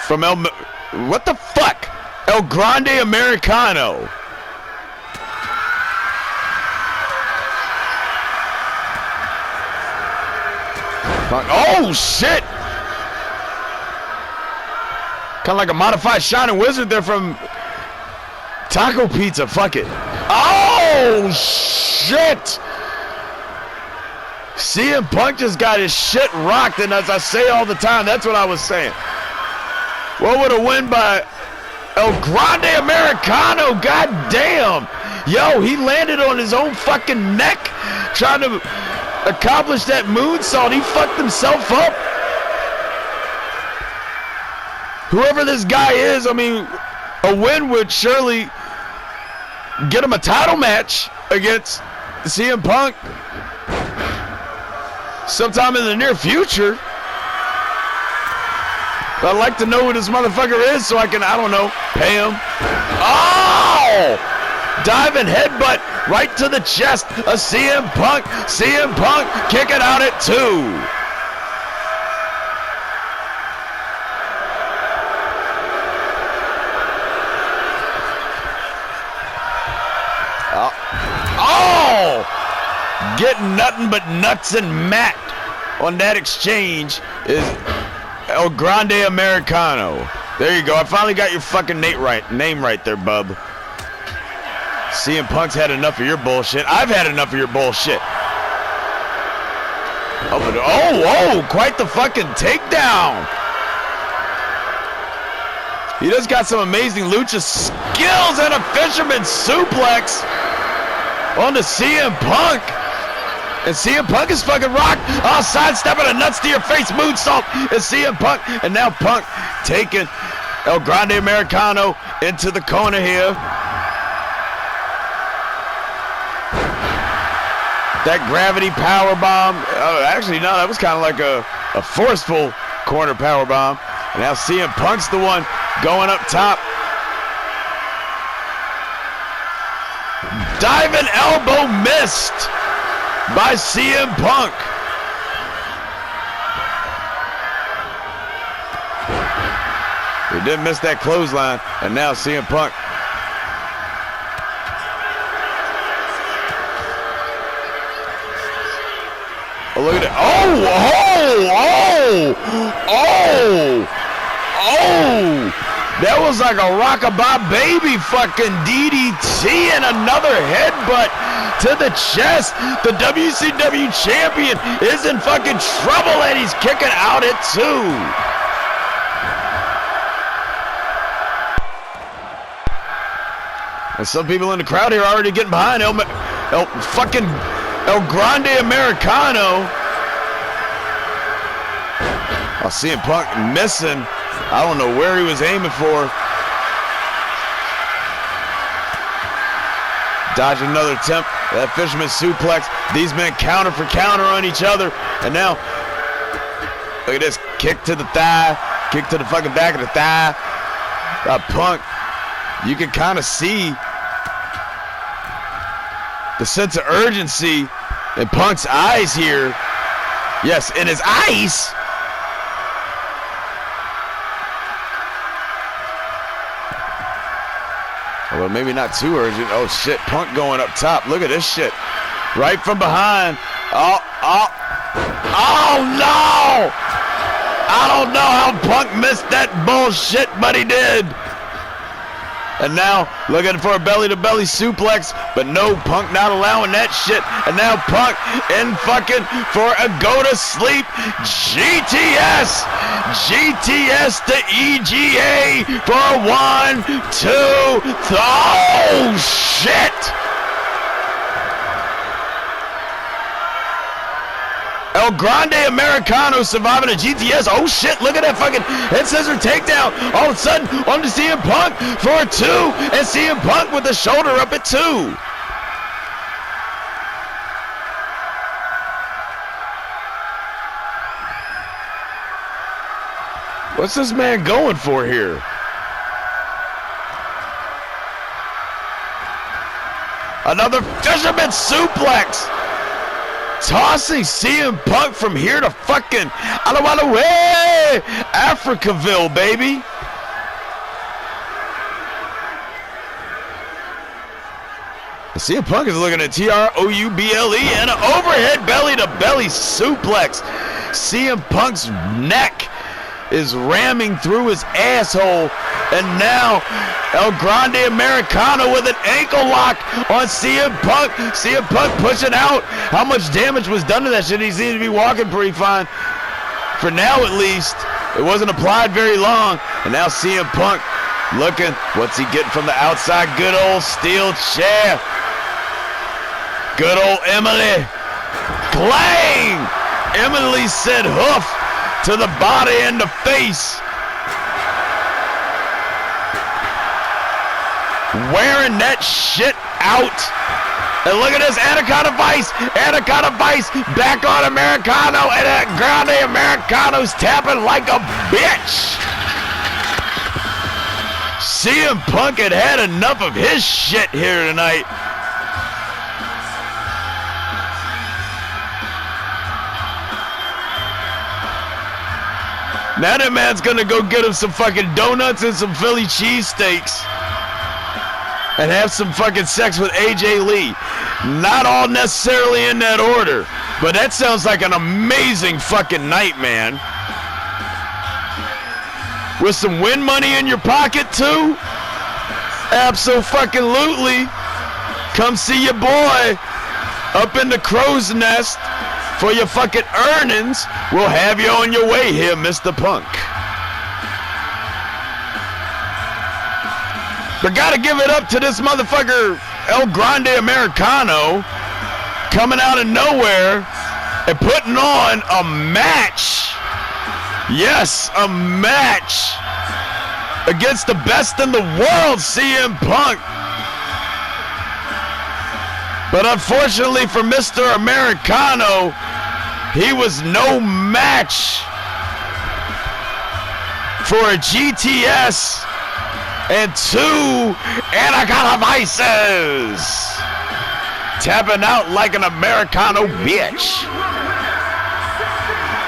from what the fuck? El Grande Americano. Oh shit! Kind of like a modified Shining Wizard there from Taco Pizza. Fuck it. Oh shit! CM Punk just got his shit rocked, and as I say all the time, that's what I was saying. What would a win by El Grande Americano? God damn! Yo, he landed on his own fucking neck trying to accomplish that moonsault. He fucked himself up. Whoever this guy is, I mean, a win would surely get him a title match against CM Punk sometime in the near future. But I'd like to know who this motherfucker is so I can, I don't know, pay him. Oh! Diving headbutt right to the chest of CM Punk. CM Punk kicking out at 2. Getting nothing but nuts and mat on that exchange is El Grande Americano. There you go. I finally got your fucking name right there, bub. CM Punk's had enough of your bullshit. I've had enough of your bullshit. Oh, quite the fucking takedown. He just got some amazing lucha skills and a fisherman suplex on the CM Punk. And CM Punk is fucking rocked. Oh, sidestepping a nuts to your face moonsault. And CM Punk. And now Punk taking El Grande Americano into the corner here. That gravity power bomb. Oh, actually, no, that was kind of like a forceful corner power bomb. And now CM Punk's the one going up top. Diving elbow missed by CM Punk. He did miss that clothesline, and now CM Punk. Oh, look at it. Oh! That was like a rockabye baby fucking DDT and another headbutt to the chest. The WCW champion is in fucking trouble and he's kicking out at 2. And some people in the crowd here are already getting behind El Grande Americano. I see him Punk missing. I don't know where he was aiming for. Dodging another attempt. That fisherman suplex. These men counter for counter on each other. And now, look at this. Kick to the thigh. Kick to the fucking back of the thigh. Punk. You can kind of see the sense of urgency in Punk's eyes here. Yes, in his eyes. Well, maybe not too urgent. Oh, shit. Punk going up top. Look at this shit. Right from behind. Oh, no! I don't know how Punk missed that bullshit, but he did. And now looking for a belly-to-belly suplex, but no, Punk not allowing that shit. And now Punk in fucking for a go-to-sleep GTS. GTS to EGA for a 1, 2, oh shit! El Grande Americano surviving a GTS. Oh shit, look at that fucking head scissor takedown. All of a sudden, on to CM Punk for a 2, and CM Punk with the shoulder up at 2. What's this man going for here? Another fisherman suplex. Tossing CM Punk from here to fucking way, Africaville, baby. CM Punk is looking at TROUBLE and an overhead belly-to-belly suplex. CM Punk's neck is ramming through his asshole, and now El Grande Americano with an ankle lock on CM Punk. CM Punk pushing out. How much damage was done to that shit? He seemed to be walking pretty fine. For now, at least. It wasn't applied very long. And now CM Punk looking. What's he getting from the outside? Good old steel chair. Good old Emily. Clang! Emily said hoof to the body and the face. Wearing that shit out. And look at this, Anaconda Vice back on Americano, and that Grande Americano's tapping like a bitch. CM Punk had enough of his shit here tonight. Now that man's gonna go get him some fucking donuts and some Philly cheesesteaks and have some fucking sex with AJ Lee. Not all necessarily in that order, but that sounds like an amazing fucking night, man. With some win money in your pocket too? Abso-fucking-lutely. Come see your boy up in the crow's nest for your fucking earnings. We'll have you on your way here, Mr. Punk. But gotta give it up to this motherfucker, El Grande Americano, coming out of nowhere and putting on a match. Yes, a match against the best in the world, CM Punk. But unfortunately for Mr. Americano, he was no match for a GTS and 2 Anaconda Vices. Tapping out like an Americano bitch.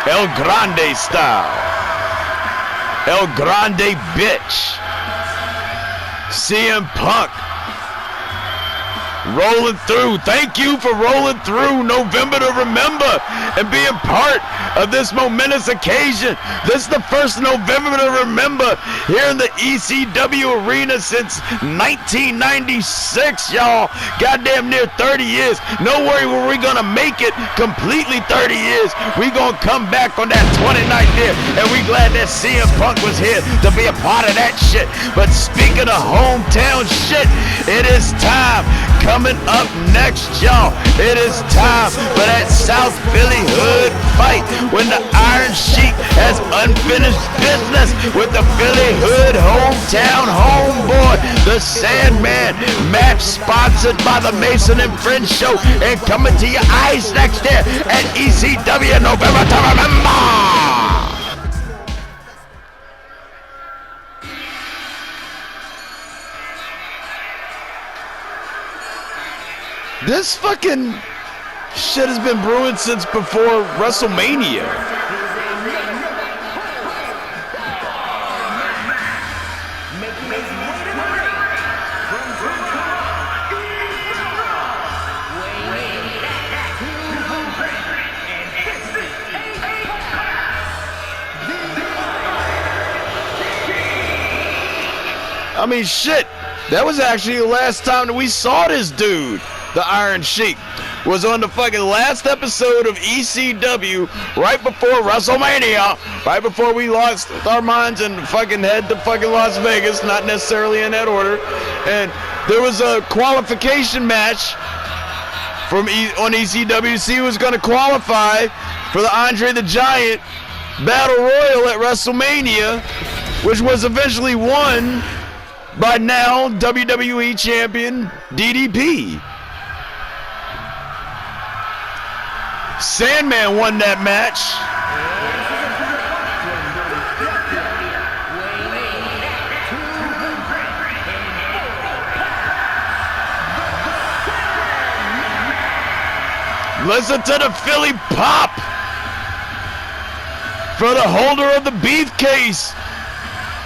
El Grande style. El Grande bitch. CM Punk rolling through. Thank you for rolling through November to remember and being part of this momentous occasion. This is the first November to remember here in the ECW arena since 1996, y'all. Goddamn near 30 years. No worry, we're gonna make it completely 30 years. We gonna come back on that 29th year, and we glad that CM Punk was here to be a part of that shit. But speaking of hometown shit, it is time. Coming up next, y'all, it is time for that South Philly hood fight when the Iron Sheik has unfinished business with the Philly hood hometown homeboy, the Sandman. Match sponsored by the Mason and Friends Show and coming to your eyes next year at ECW November to remember. This fucking shit has been brewing since before WrestleMania. I mean, shit. That was actually the last time that we saw this dude, the Iron Sheik, was on the fucking last episode of ECW right before WrestleMania, right before we lost our minds and fucking head to fucking Las Vegas, not necessarily in that order. And there was a qualification match from on ECW. He was going to qualify for the Andre the Giant Battle Royal at WrestleMania, which was eventually won by now WWE Champion DDP. Sandman won that match. Listen to the Philly pop for the holder of the briefcase.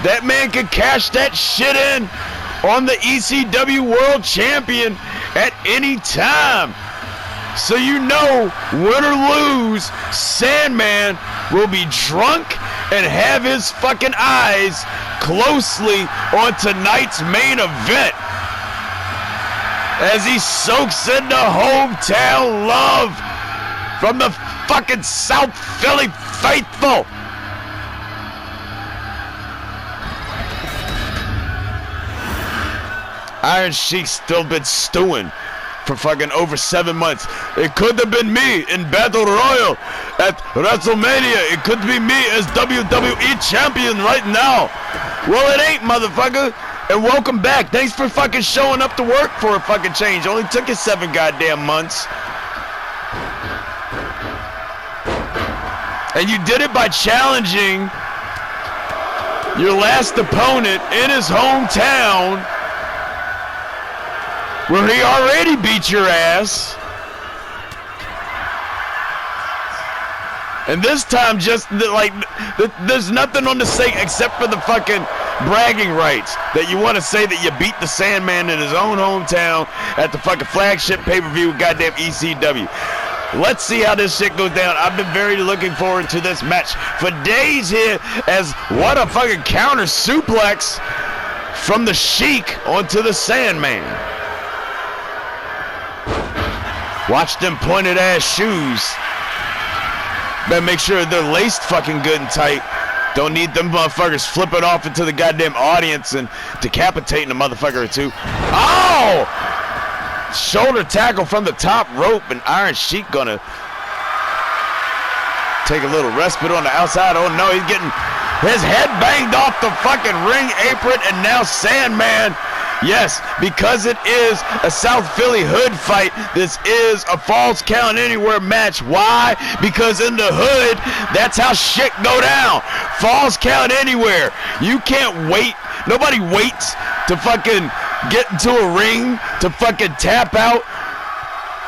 That man can cash that shit in on the ECW World Champion at any time. So you know, win or lose, Sandman will be drunk and have his fucking eyes closely on tonight's main event as he soaks in the hometown love from the fucking South Philly faithful. Iron Sheik's still been stewing for fucking over 7 months. It could have been me in Battle Royal at WrestleMania. It could be me as WWE Champion right now. Well, it ain't, motherfucker. And welcome back. Thanks for fucking showing up to work for a fucking change. Only took you 7 goddamn months. And you did it by challenging your last opponent in his hometown, where he already beat your ass. And this time, just like, there's nothing on the sake except for the fucking bragging rights that you want to say that you beat the Sandman in his own hometown at the fucking flagship pay-per-view goddamn ECW. Let's see how this shit goes down. I've been very looking forward to this match for days here, as what a fucking counter suplex from the Sheik onto the Sandman. Watch them pointed ass shoes. Better make sure they're laced fucking good and tight. Don't need them motherfuckers flipping off into the goddamn audience and decapitating a motherfucker or two. Oh! Shoulder tackle from the top rope, and Iron Sheik gonna take a little respite on the outside. Oh no, he's getting his head banged off the fucking ring apron, and now Sandman. Yes, because it is a South Philly hood fight, this is a Falls Count Anywhere match. Why? Because in the hood, that's how shit go down. Falls Count Anywhere. You can't wait. Nobody waits to fucking get into a ring to fucking tap out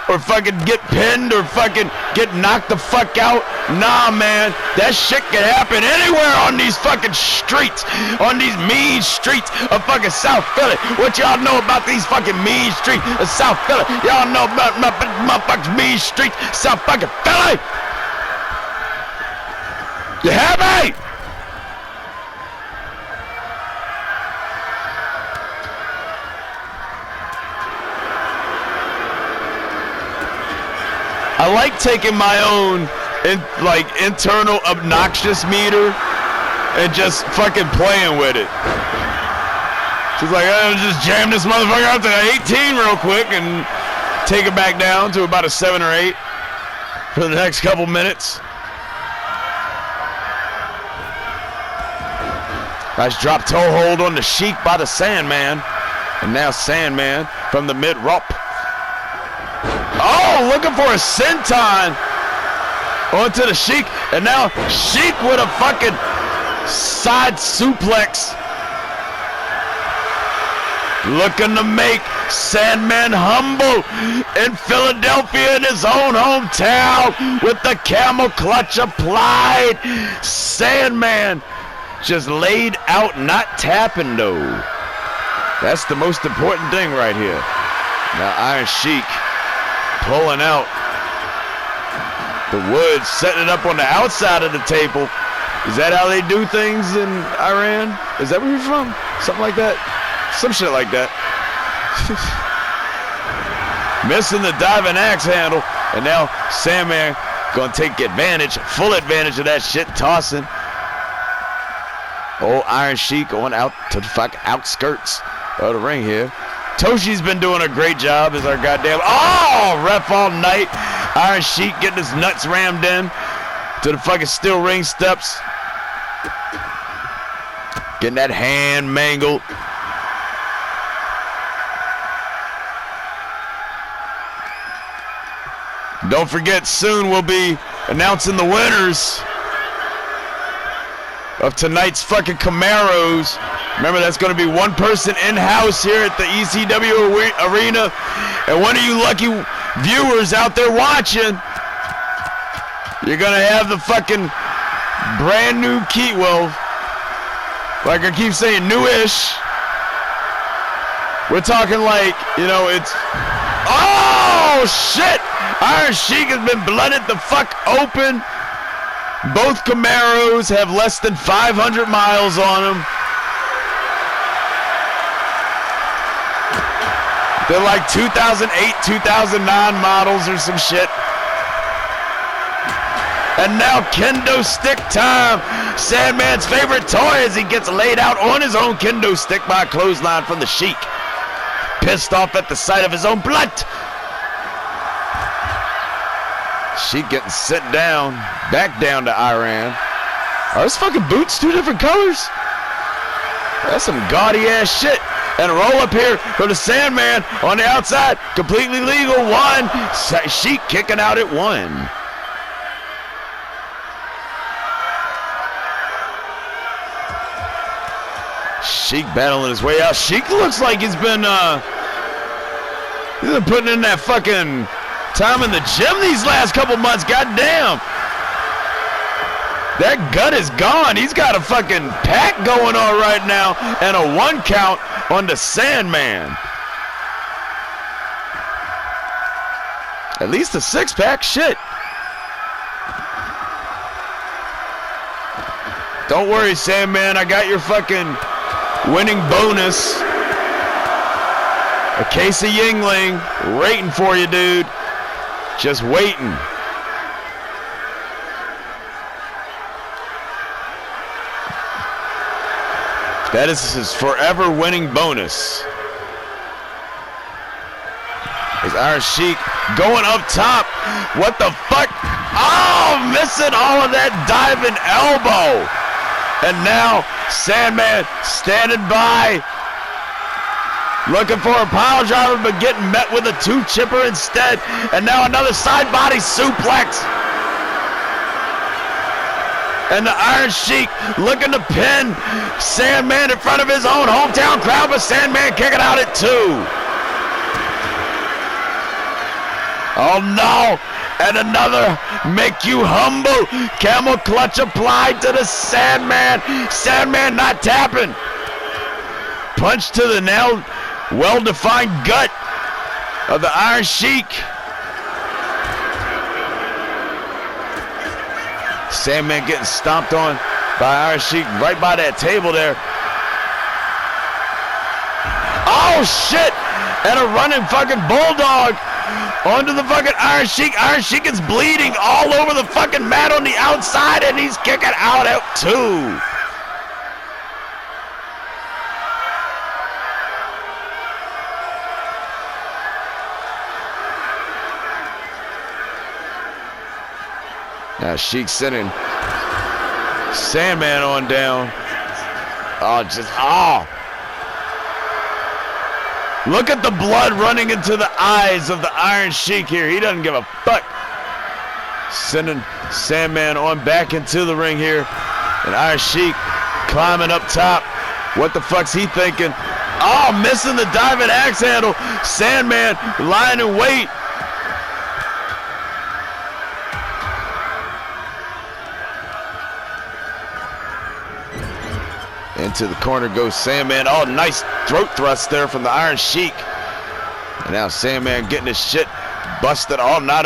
or fucking get pinned or fucking get knocked the fuck out. Nah, man, that shit can happen anywhere on these fucking streets, on these mean streets of fucking South Philly. What y'all know about these fucking mean streets of South Philly? Y'all know about motherfucking mean streets, South fucking Philly? You have me? I like taking my own internal obnoxious meter and just fucking playing with it. She's like, I'll just jam this motherfucker out to 18 real quick and take it back down to about a 7 or 8 for the next couple minutes. Nice drop toe hold on the Sheik by the Sandman. And now Sandman from the mid-rope. Oh, looking for a senton onto the Sheik, and now Sheik with a fucking side suplex. Looking to make Sandman humble in Philadelphia in his own hometown with the camel clutch applied. Sandman just laid out, not tapping though. That's the most important thing right here. Now Iron Sheik pulling out the wood, setting it up on the outside of the table. Is that how they do things in Iran? Is that where you're from? Something like that? Some shit like that. Missing the diving axe handle. And now Sandman gonna take advantage, full advantage of that shit, tossing. Oh, Iron Sheik going out to the fucking outskirts of the ring here. Toshi's been doing a great job as our goddamn, oh, ref all night. Iron Sheik getting his nuts rammed in to the fucking steel ring steps. Getting that hand mangled. Don't forget, soon we'll be announcing the winners of tonight's fucking Camaros. Remember, that's going to be one person in-house here at the ECW arena. And one of you lucky viewers out there watching, you're going to have the fucking brand new key. Well, like I keep saying, newish. We're talking like, you know, it's... Oh, shit! Iron Sheik has been blooded the fuck open. Both Camaros have less than 500 miles on them. They're like 2008, 2009 models or some shit. And now kendo stick time. Sandman's favorite toy as he gets laid out on his own kendo stick by a clothesline from the Sheik. Pissed off at the sight of his own blood. Sheik getting sent down, back down to Iran. Are his fucking boots two different colors? That's some gaudy ass shit. And a roll up here for the Sandman on the outside. Completely legal. One. Sheik kicking out at one. Sheik battling his way out. Sheik looks like he's been putting in that fucking time in the gym these last couple months. Goddamn. That gut is gone. He's got a fucking pack going on right now and a 1 count on the Sandman. At least a 6-pack. Shit. Don't worry, Sandman. I got your fucking winning bonus. A case of Yingling waiting for you, dude. Just waiting. That is his forever winning bonus. Is Iron Sheik going up top? What the fuck? Oh, missing all of that diving elbow. And now Sandman standing by, looking for a pile driver, but getting met with a 2 chipper instead. And now another side body suplex. And the Iron Sheik looking to pin Sandman in front of his own hometown crowd, but Sandman kicking out at 2. Oh no, and another make you humble. Camel clutch applied to the Sandman. Sandman not tapping. Punch to the now well-defined gut of the Iron Sheik. Sandman getting stomped on by Iron Sheik right by that table there. Oh shit! And a running fucking bulldog onto the fucking Iron Sheik. Iron Sheik is bleeding all over the fucking mat on the outside, and he's kicking out at 2. Now Sheik sending Sandman on down. Oh. Look at the blood running into the eyes of the Iron Sheik here. He doesn't give a fuck. Sending Sandman on back into the ring here. And Iron Sheik climbing up top. What the fuck's he thinking? Oh, missing the diving axe handle. Sandman lying in wait. Into the corner goes Sandman. Oh, nice throat thrust there from the Iron Sheik. And now Sandman getting his shit busted. Oh, not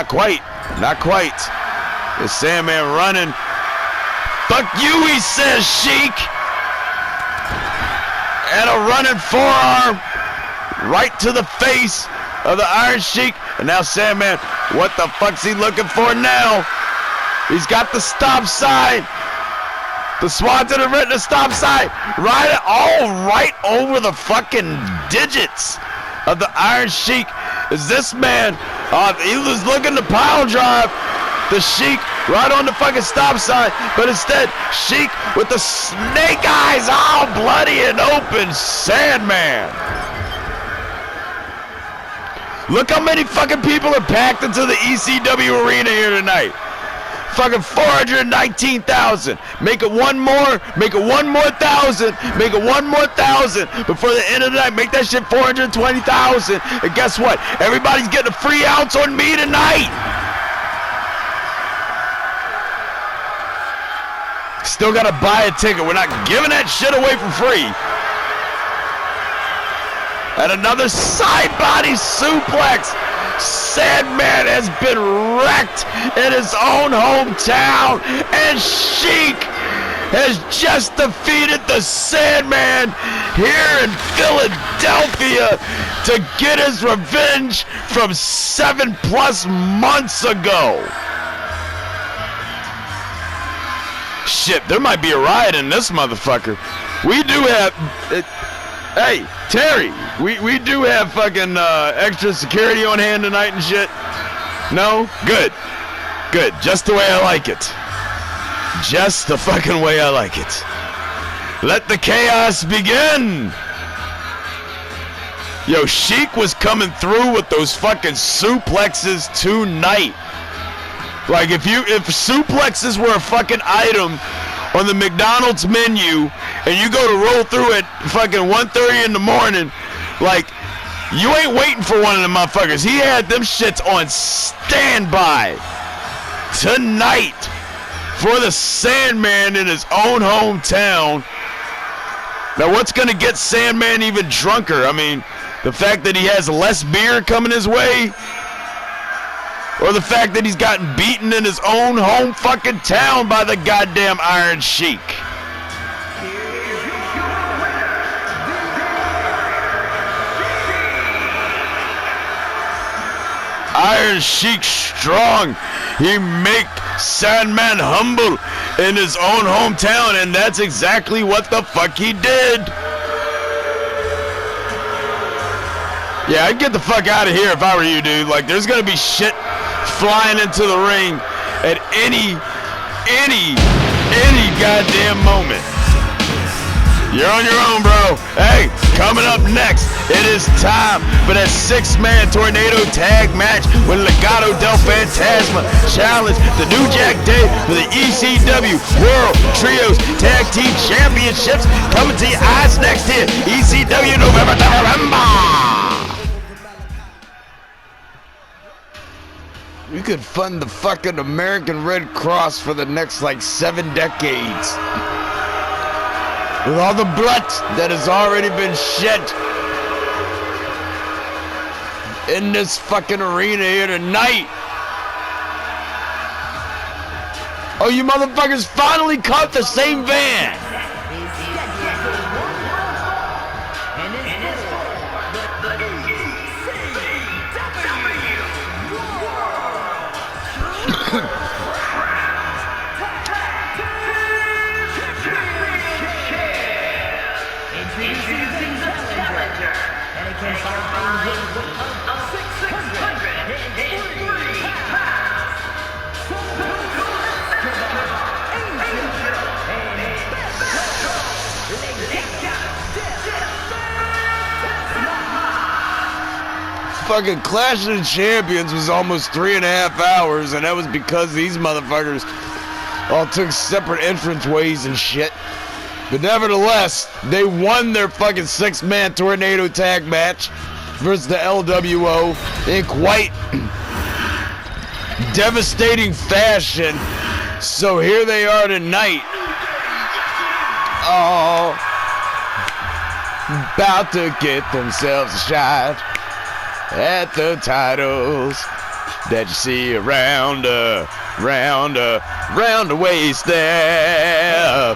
quite. Is Sandman running? Fuck you, he says, Sheik. And a running forearm right to the face of the Iron Sheik. And now Sandman, what the fuck's he looking for now? He's got the stop sign. The Swanton have written a stop sign right over the fucking digits of the Iron Sheik. Is this man, he was looking to pile drive the Sheik right on the fucking stop sign, but instead, Sheik with the snake eyes all bloody and open. Sandman. Look how many fucking people are packed into the ECW arena here tonight. Fucking 419,000. Make it one more. Make it one more thousand. Make it one more thousand before the end of the night. Make that shit 420,000. And guess what? Everybody's getting a free ounce on me tonight. Still gotta buy a ticket. We're not giving that shit away for free. And another side body suplex. Sandman has been wrecked in his own hometown, and Sheik has just defeated the Sandman here in Philadelphia to get his revenge from 7+ months ago. Shit, there might be a riot in this motherfucker. We do have... Hey, Terry, we do have fucking extra security on hand tonight and shit. No? Good. Good. Just the way I like it. Just the fucking way I like it. Let the chaos begin. Yo, Sheik was coming through with those fucking suplexes tonight. Like if suplexes were a fucking item on the McDonald's menu and you go to roll through at fucking 1:30 in the morning, like, you ain't waiting for one of them motherfuckers. He had them shits on standby tonight for the Sandman in his own hometown. Now what's gonna get Sandman even drunker? I mean, the fact that he has less beer coming his way, or the fact that he's gotten beaten in his own home fucking town by the goddamn Iron Sheik. Iron Sheik strong. He make Sandman humble in his own hometown, and that's exactly what the fuck he did. Yeah, I'd get the fuck out of here if I were you, dude. Like, there's gonna be shit flying into the ring at any goddamn moment. You're on your own, bro. Hey, coming up next, it is time for that 6-man tornado tag match when Legado del Fantasma challenge the New Jack Day for the ECW World Trios Tag Team Championships. Coming to your eyes next here, ECW November to Remember. We could fund the fucking American Red Cross for the next, like, 7 decades. With all the blood that has already been shed in this fucking arena here tonight. Oh, you motherfuckers finally caught the same van. Fucking Clash of the Champions was almost 3.5 hours, and that was because these motherfuckers all took separate entrance ways and shit. But nevertheless, they won their fucking 6-man tornado tag match versus the LWO in quite devastating fashion. So here they are tonight. Oh, about to get themselves a shot at the titles that you see around the waist there.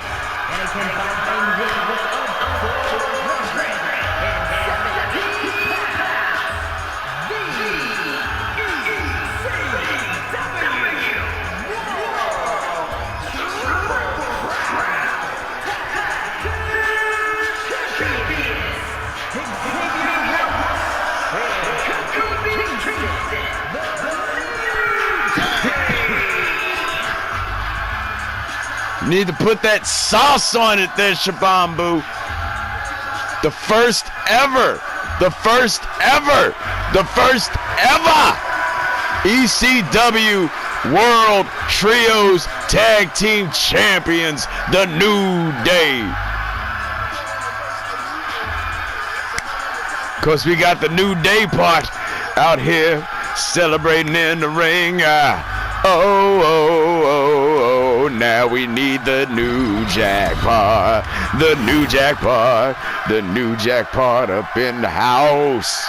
Need to put that sauce on it there, SHABOMBOO. The first ever ECW World Trios Tag Team Champions, The New Day. Of course, we got the New Day part out here celebrating in the ring. Now we need the New Jack part. The New Jack part. The New Jack part up in the house.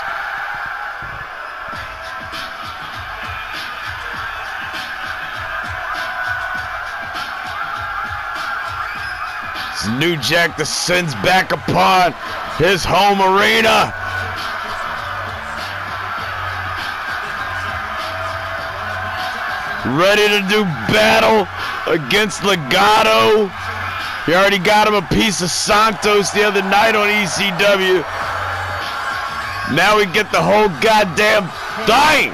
It's New Jack descends back upon his home arena. Ready to do battle against Legado. He already got him a piece of Santos the other night on ECW. Now we get the whole goddamn thing.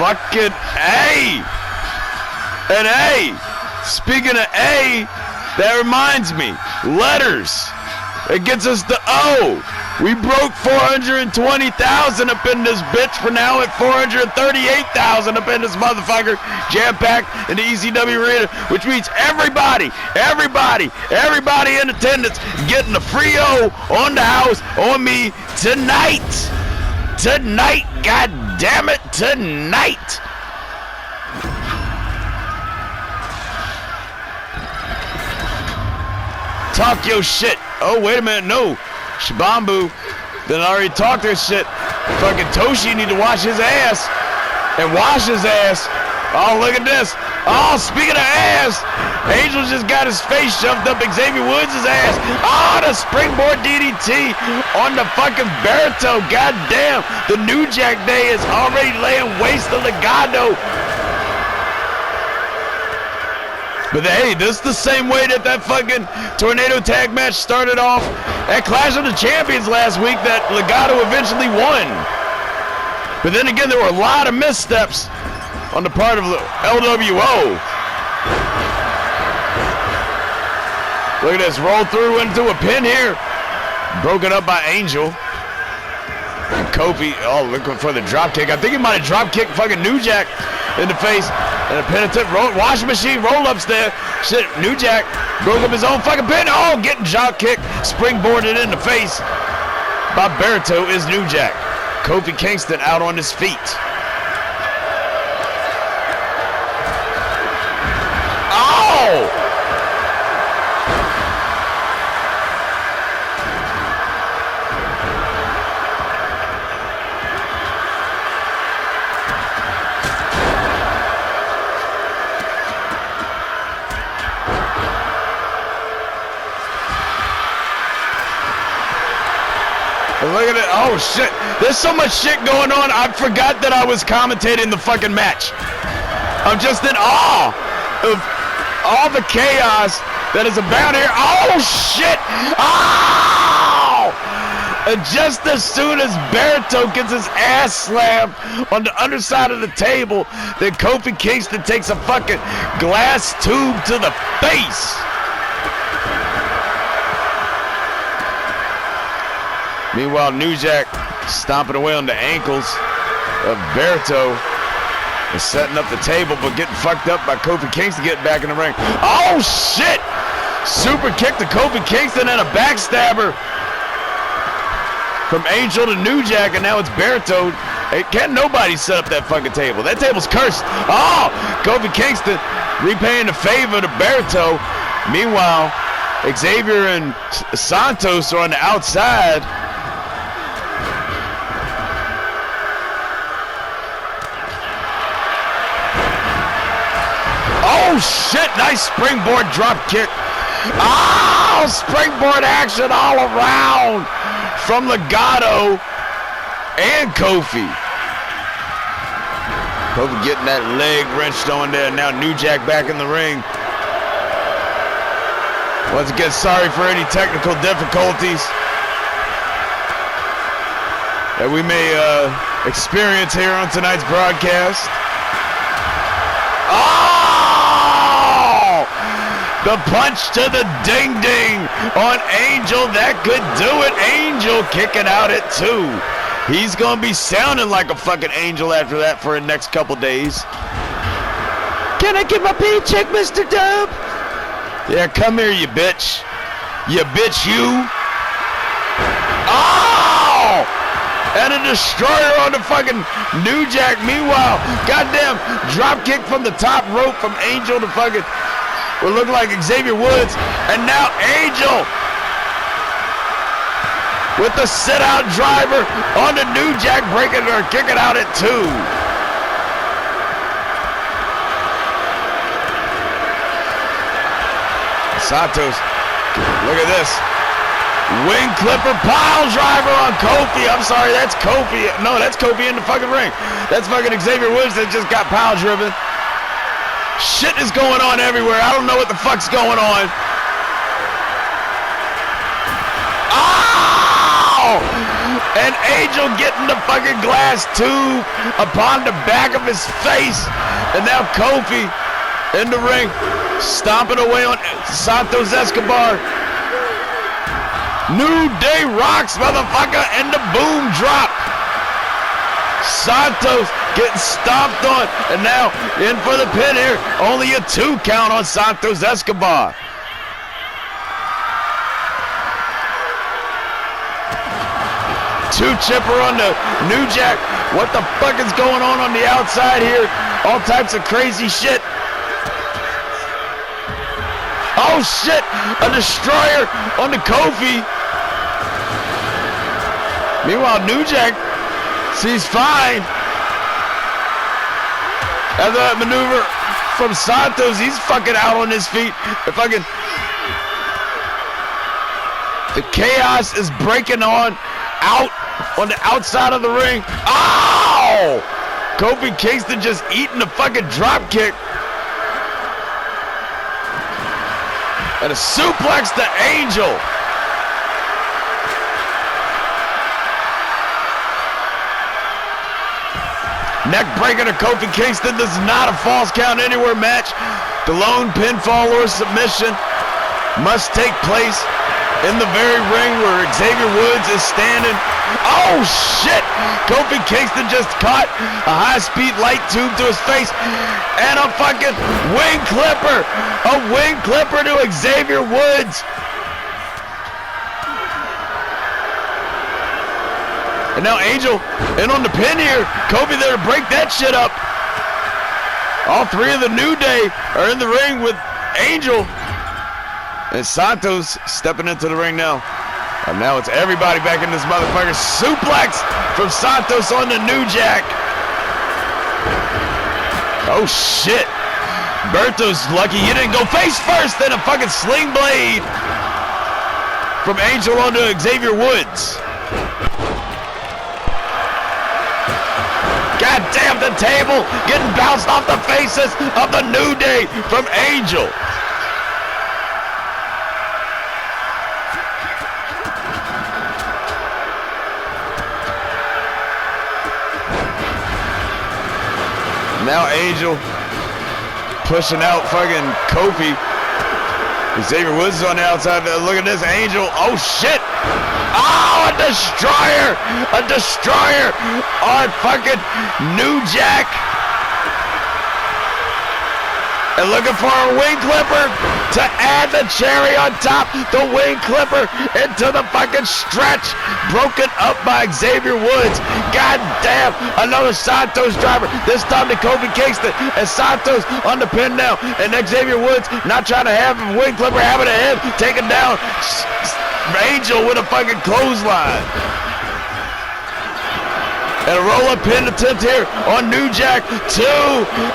Fucking A! And A! Speaking of A, that reminds me, letters. It gets us to O. We broke 420,000 up in this bitch. For now at 438,000 up in this motherfucker. Jam-packed in the ECW arena, which means everybody in attendance getting the free O on the house on me tonight. Tonight, god damn it, tonight. Talk your shit. Oh, wait a minute, no. SHABOMBOO then already talked their shit. Fucking Toshi need to wash his ass. And wash his ass. Oh, look at this. Oh, speaking of ass, Angel just got his face shoved up Xavier Woods' ass. Oh, the springboard DDT on the fucking Berto. God damn. The New Jack Day is already laying waste to Legado. But hey, this is the same way that fucking tornado tag match started off at Clash of the Champions last week that Legado eventually won. But then again, there were a lot of missteps on the part of LWO. Look at this, roll through into a pin here. Broken up by Angel. And Kofi, oh, looking for the drop kick. I think he might have drop kicked fucking New Jack in the face. And a penitent washing machine roll-ups there. Shit, New Jack broke up his own fucking pin. Oh, getting drop kicked, springboarded in the face by Berto is New Jack. Kofi Kingston out on his feet. Oh! Look at it. Oh, shit. There's so much shit going on, I forgot that I was commentating the fucking match. I'm just in awe of all the chaos that is about here. Oh, shit. Oh! And just as soon as Berto gets his ass slammed on the underside of the table, then Kofi Kingston takes a fucking glass tube to the face. Meanwhile, New Jack stomping away on the ankles of Berto and setting up the table, but getting fucked up by Kofi Kingston getting back in the ring. Oh, shit! Super kick to Kofi Kingston and a backstabber from Angel to New Jack, and now it's Berto. Hey, can't nobody set up that fucking table. That table's cursed. Oh! Kofi Kingston repaying the favor to Berto. Meanwhile, Xavier and Santos are on the outside. Oh shit, nice springboard drop kick. Oh, springboard action all around from Legado. and Kofi. Kofi getting that leg wrenched on there. Now New Jack back in the ring. Once again, sorry for any technical difficulties that we may experience here on tonight's broadcast. Oh! The punch to the ding-ding on Angel. That could do it. Angel kicking out at 2. He's going to be sounding like a fucking angel after that for the next couple days. Can I get my paycheck, Mr. Dub? Yeah, come here, you bitch. You bitch, you. Oh! And a destroyer on the fucking New Jack. Meanwhile, goddamn drop kick from the top rope from Angel to fucking what looked like Xavier Woods. And now Angel with the sit-out driver on the New Jack, breaking or kicking out at 2. Santos, look at this. Wing Clipper pile driver on Kofi. I'm sorry, that's Kofi. No, that's Kofi in the fucking ring. That's fucking Xavier Woods that just got pile driven. Shit is going on everywhere. I don't know what the fuck's going on. Oh! And Angel getting the fucking glass tube upon the back of his face. And now Kofi in the ring, stomping away on Santos Escobar. New Day rocks, motherfucker, and the boom drop. Santos getting stomped on, and now in for the pin here. Only a 2 count on Santos Escobar. Two chipper on the New Jack. What the fuck is going on the outside here? All types of crazy shit. Oh shit, a destroyer on the Kofi. Meanwhile, New Jack sees fine. After that maneuver from Santos, he's fucking out on his feet. The chaos is breaking out on the outside of the ring. Oh! Kofi Kingston just eating the fucking drop kick. And a suplex to Angel. Neck breaker to Kofi Kingston. This is not a false count anywhere match. The lone pinfall or submission must take place in the very ring where Xavier Woods is standing. Oh shit! Kofi Kingston just caught a high-speed light tube to his face and a fucking wing clipper! A wing clipper to Xavier Woods! And now Angel in on the pin here. Kofi there to break that shit up. All 3 of the New Day are in the ring with Angel. And Santos stepping into the ring now. And now it's everybody back in this motherfucker. Suplex from Santos on the New Jack. Oh shit. Berto's lucky you didn't go face first. Then a fucking sling blade from Angel onto Xavier Woods. God damn, the table getting bounced off the faces of the New Day from Angel. Now Angel pushing out fucking Kofi. Xavier Woods is on the outside. Look at this Angel. Oh shit. Oh, a destroyer. A destroyer on fucking New Jack. And looking for a wing clipper to add the cherry on top. The wing clipper into the fucking stretch. Broken up by Xavier Woods. God damn, another Santos driver. This time to Kofi Kingston. And Santos on the pin now. And Xavier Woods not trying to have a wing clipper, having a him taken down. Angel with a fucking clothesline. And a roll-up pin attempt here on New Jack 2.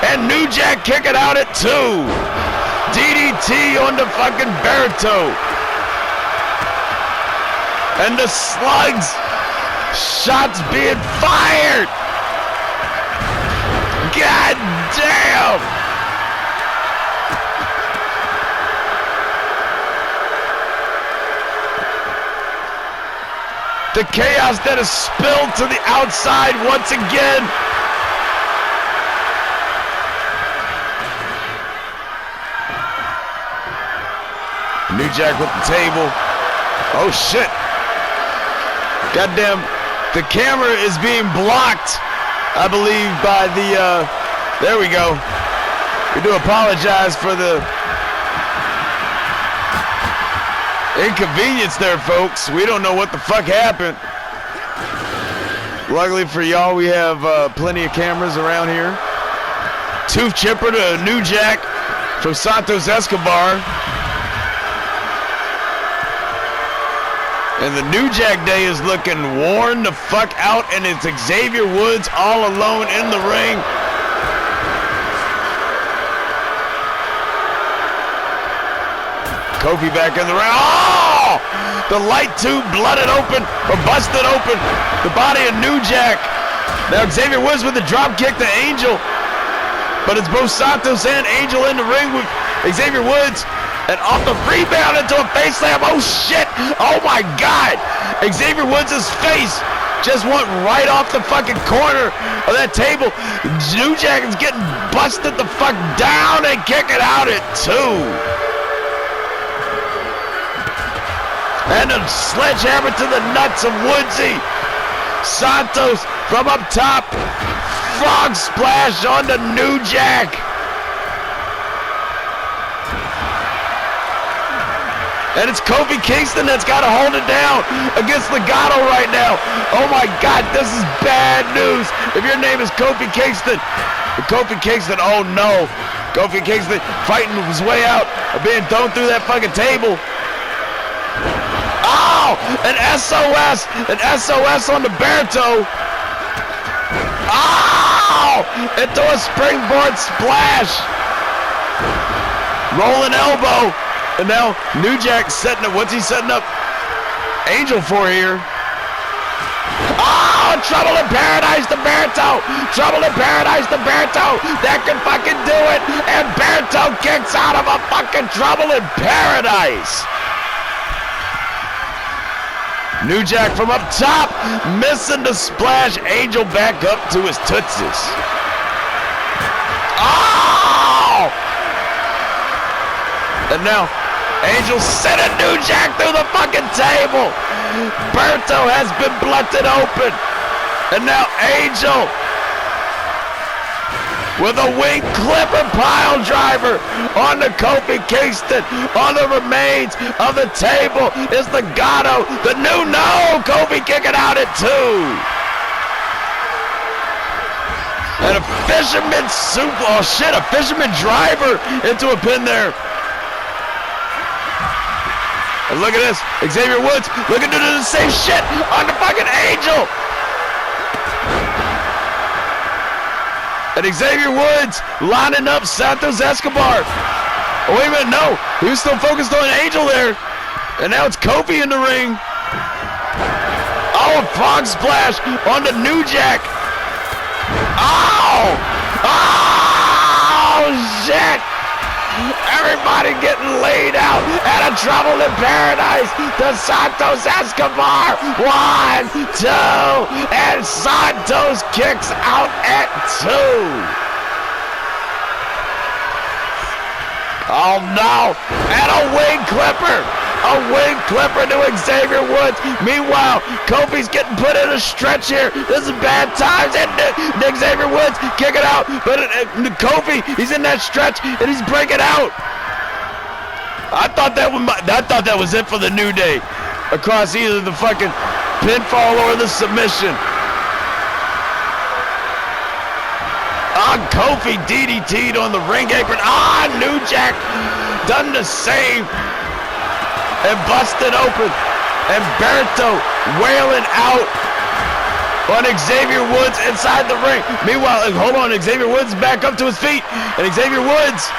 And New Jack kicking out at 2. DDT on the fucking Berto. And the slugs Shots being fired. God damn. The chaos that is spilled to the outside once again. New Jack with the table. Oh shit. Goddamn, the camera is being blocked, I believe, by the, there we go. We do apologize for the inconvenience there, folks. We don't know what the fuck happened. Luckily for y'all, we have plenty of cameras around here. Tooth chipper to New Jack from Santos Escobar. And the New Jack Day is looking worn the fuck out, and it's Xavier Woods all alone in the ring. Kofi back in the ring. Oh! The light tube blooded open, or busted open. The body of New Jack. Now Xavier Woods with the drop kick to Angel. But it's both Santos and Angel in the ring with Xavier Woods. And off the rebound into a face slam. Oh shit! Oh my god! Xavier Woods' face just went right off the fucking corner of that table. New Jack is getting busted the fuck down and kicking out at 2. And a sledgehammer to the nuts of Woodsy. Santos from up top. Frog splash on the New Jack. And it's Kofi Kingston that's got to hold it down against Legato right now. Oh my God, this is bad news. If your name is Kofi Kingston, oh no. Kofi Kingston fighting his way out of being thrown through that fucking table. Oh, an SOS on the Berto. Oh, into a springboard splash. Rolling elbow. And now New Jack setting up, what's he setting up Angel for here? Oh, Trouble in Paradise to Berto. Trouble in Paradise to Berto. That can fucking do it. And Berto kicks out of a fucking Trouble in Paradise. New Jack from up top, missing the splash. Angel back up to his tootsies. Oh! And now Angel sent a New Jack through the fucking table. Berto has been blunted open. And now Angel with a wing clipper pile driver on the Kofi Kingston. On the remains of the table is the Gato. The new no. Kofi kicking out at 2. And a fisherman super. Oh shit, a fisherman driver into a pin there. And look at this, Xavier Woods looking to do the same shit on the fucking Angel. And Xavier Woods lining up Santos Escobar. Oh, wait a minute, no. He was still focused on Angel there. And now it's Kofi in the ring. Oh, a frog splash on the New Jack. Oh! Oh, shit! Everybody getting laid out at a Trouble in Paradise to Santos Escobar. 1, 2, and Santos kicks out at 2. Oh no, and a wing clipper. A wing clipper to Xavier Woods. Meanwhile, Kofi's getting put in a stretch here. This is bad times. And Xavier Woods kicking out. But Kofi, he's in that stretch and he's breaking out. I thought that was it for the New Day. Across either the fucking pinfall or the submission. Kofi DDT'd on the ring apron. New Jack done the same. And busted open, and Berto wailing out on Xavier Woods inside the ring. Meanwhile, hold on, Xavier Woods back up to his feet, and Xavier Woods,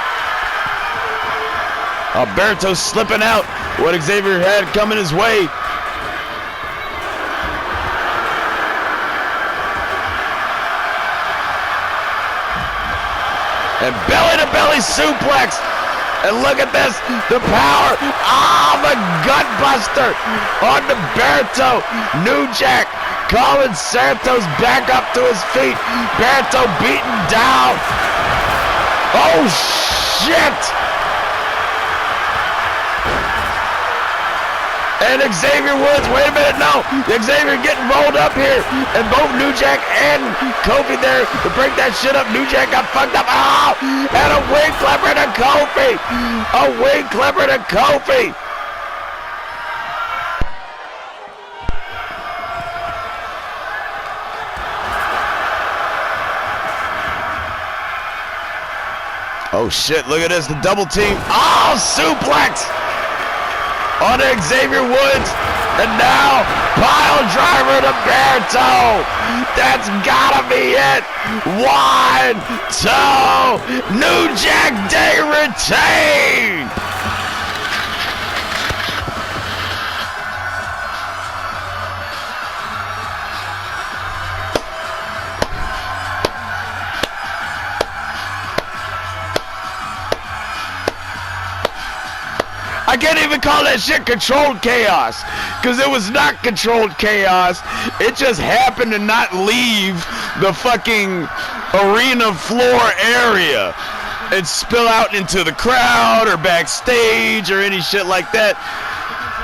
Berto slipping out what Xavier had coming his way. And belly-to-belly suplex. And look at this, the power. Oh, the gut buster on the Berto. New Jack calling Santos back up to his feet. Berto beaten down. Oh, shit. And Xavier Woods, wait a minute, no. Xavier getting rolled up here. And both New Jack and Kofi there to break that shit up. New Jack got fucked up. Oh, and a wing clipper to Kofi. A wing clipper to Kofi. Oh shit, look at this, the double team. Oh, suplex on Xavier Woods, and now pile driver to Berto. That's gotta be it. 1, 2, New Jack Day retained. I can't even call that shit controlled chaos, because it was not controlled chaos. It just happened to not leave the fucking arena floor area and spill out into the crowd or backstage or any shit like that.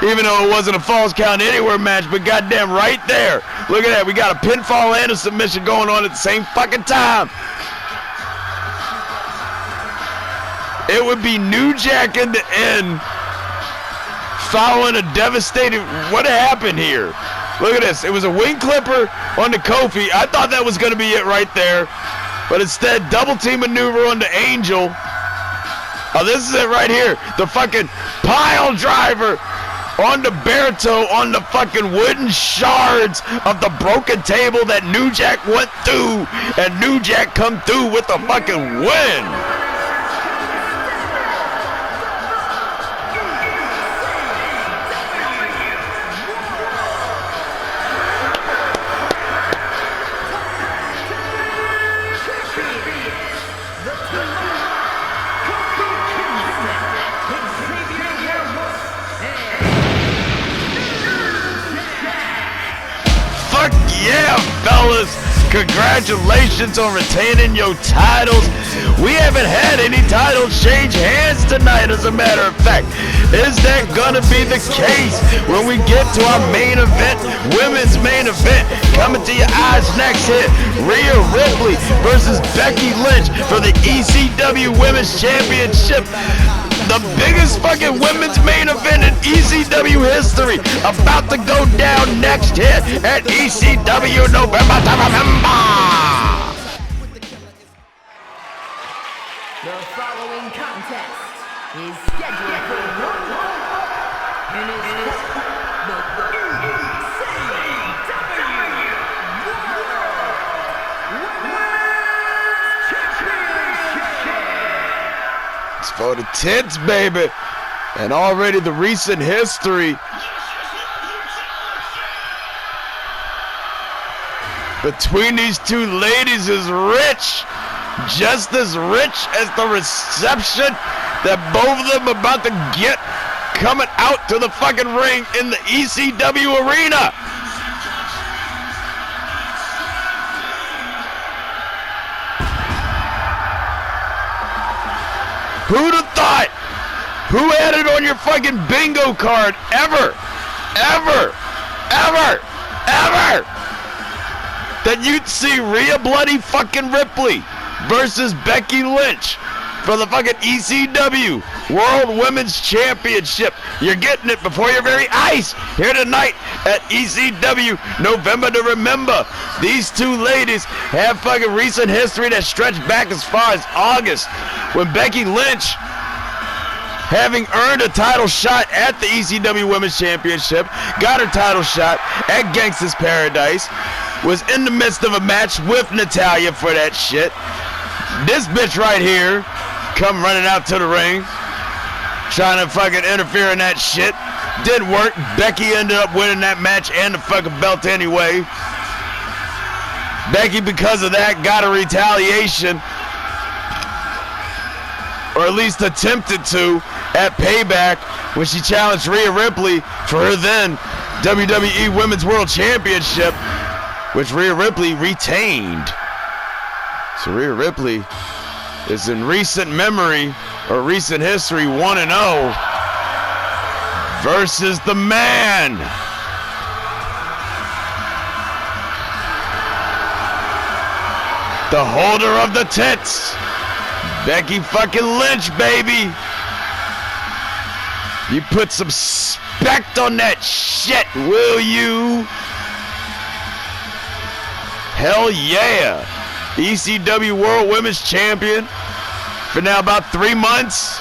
Even though it wasn't a Falls Count Anywhere match, but goddamn right there. Look at that, we got a pinfall and a submission going on at the same fucking time. It would be New Jack in the end, following a devastating, what happened here? Look at this, it was a wing clipper on the Kofi. I thought that was gonna be it right there, but instead, double team maneuver on the Angel. Oh, this is it right here. The fucking pile driver on the Berto on the fucking wooden shards of the broken table that New Jack went through, and New Jack come through with a fucking win. Yeah, fellas, congratulations on retaining your titles. We haven't had any titles change hands tonight, as a matter of fact. Is that gonna be the case when we get to our main event, women's main event? Coming to your eyes next hit, Rhea Ripley versus Becky Lynch for the ECW Women's Championship. The biggest fucking women's main event in ECW history, about to go down next hit at ECW November to Remember. The following contest is scheduled for one fall and is for the ECW Women's Championship. It's for the tits, baby. And already the recent history between these two ladies is rich. Just as rich as the reception that both of them about to get coming out to the fucking ring in the ECW arena. Who'd have thought? Who had it on your fucking bingo card ever that you'd see Rhea Bloody fucking Ripley versus Becky Lynch for the fucking ECW World Women's Championship? You're getting it before your very eyes here tonight at ECW November to Remember. These two ladies have fucking recent history that stretched back as far as August, when Becky Lynch, having earned a title shot at the ECW Women's Championship, got her title shot at Gangsta's Paradise, was in the midst of a match with Natalya for that shit. This bitch right here come running out to the ring, trying to fucking interfere in that shit. Didn't work. Becky ended up winning that match and the fucking belt anyway. Becky, because of that, got a retaliation or at least attempted to, at Payback when she challenged Rhea Ripley for her then WWE Women's World Championship, which Rhea Ripley retained. So Rhea Ripley is in recent memory or recent history 1-0 versus the man. The holder of the tits, Becky fucking Lynch, baby. You put some respect on that shit, will you? Hell yeah. ECW World Women's Champion for now about 3 months.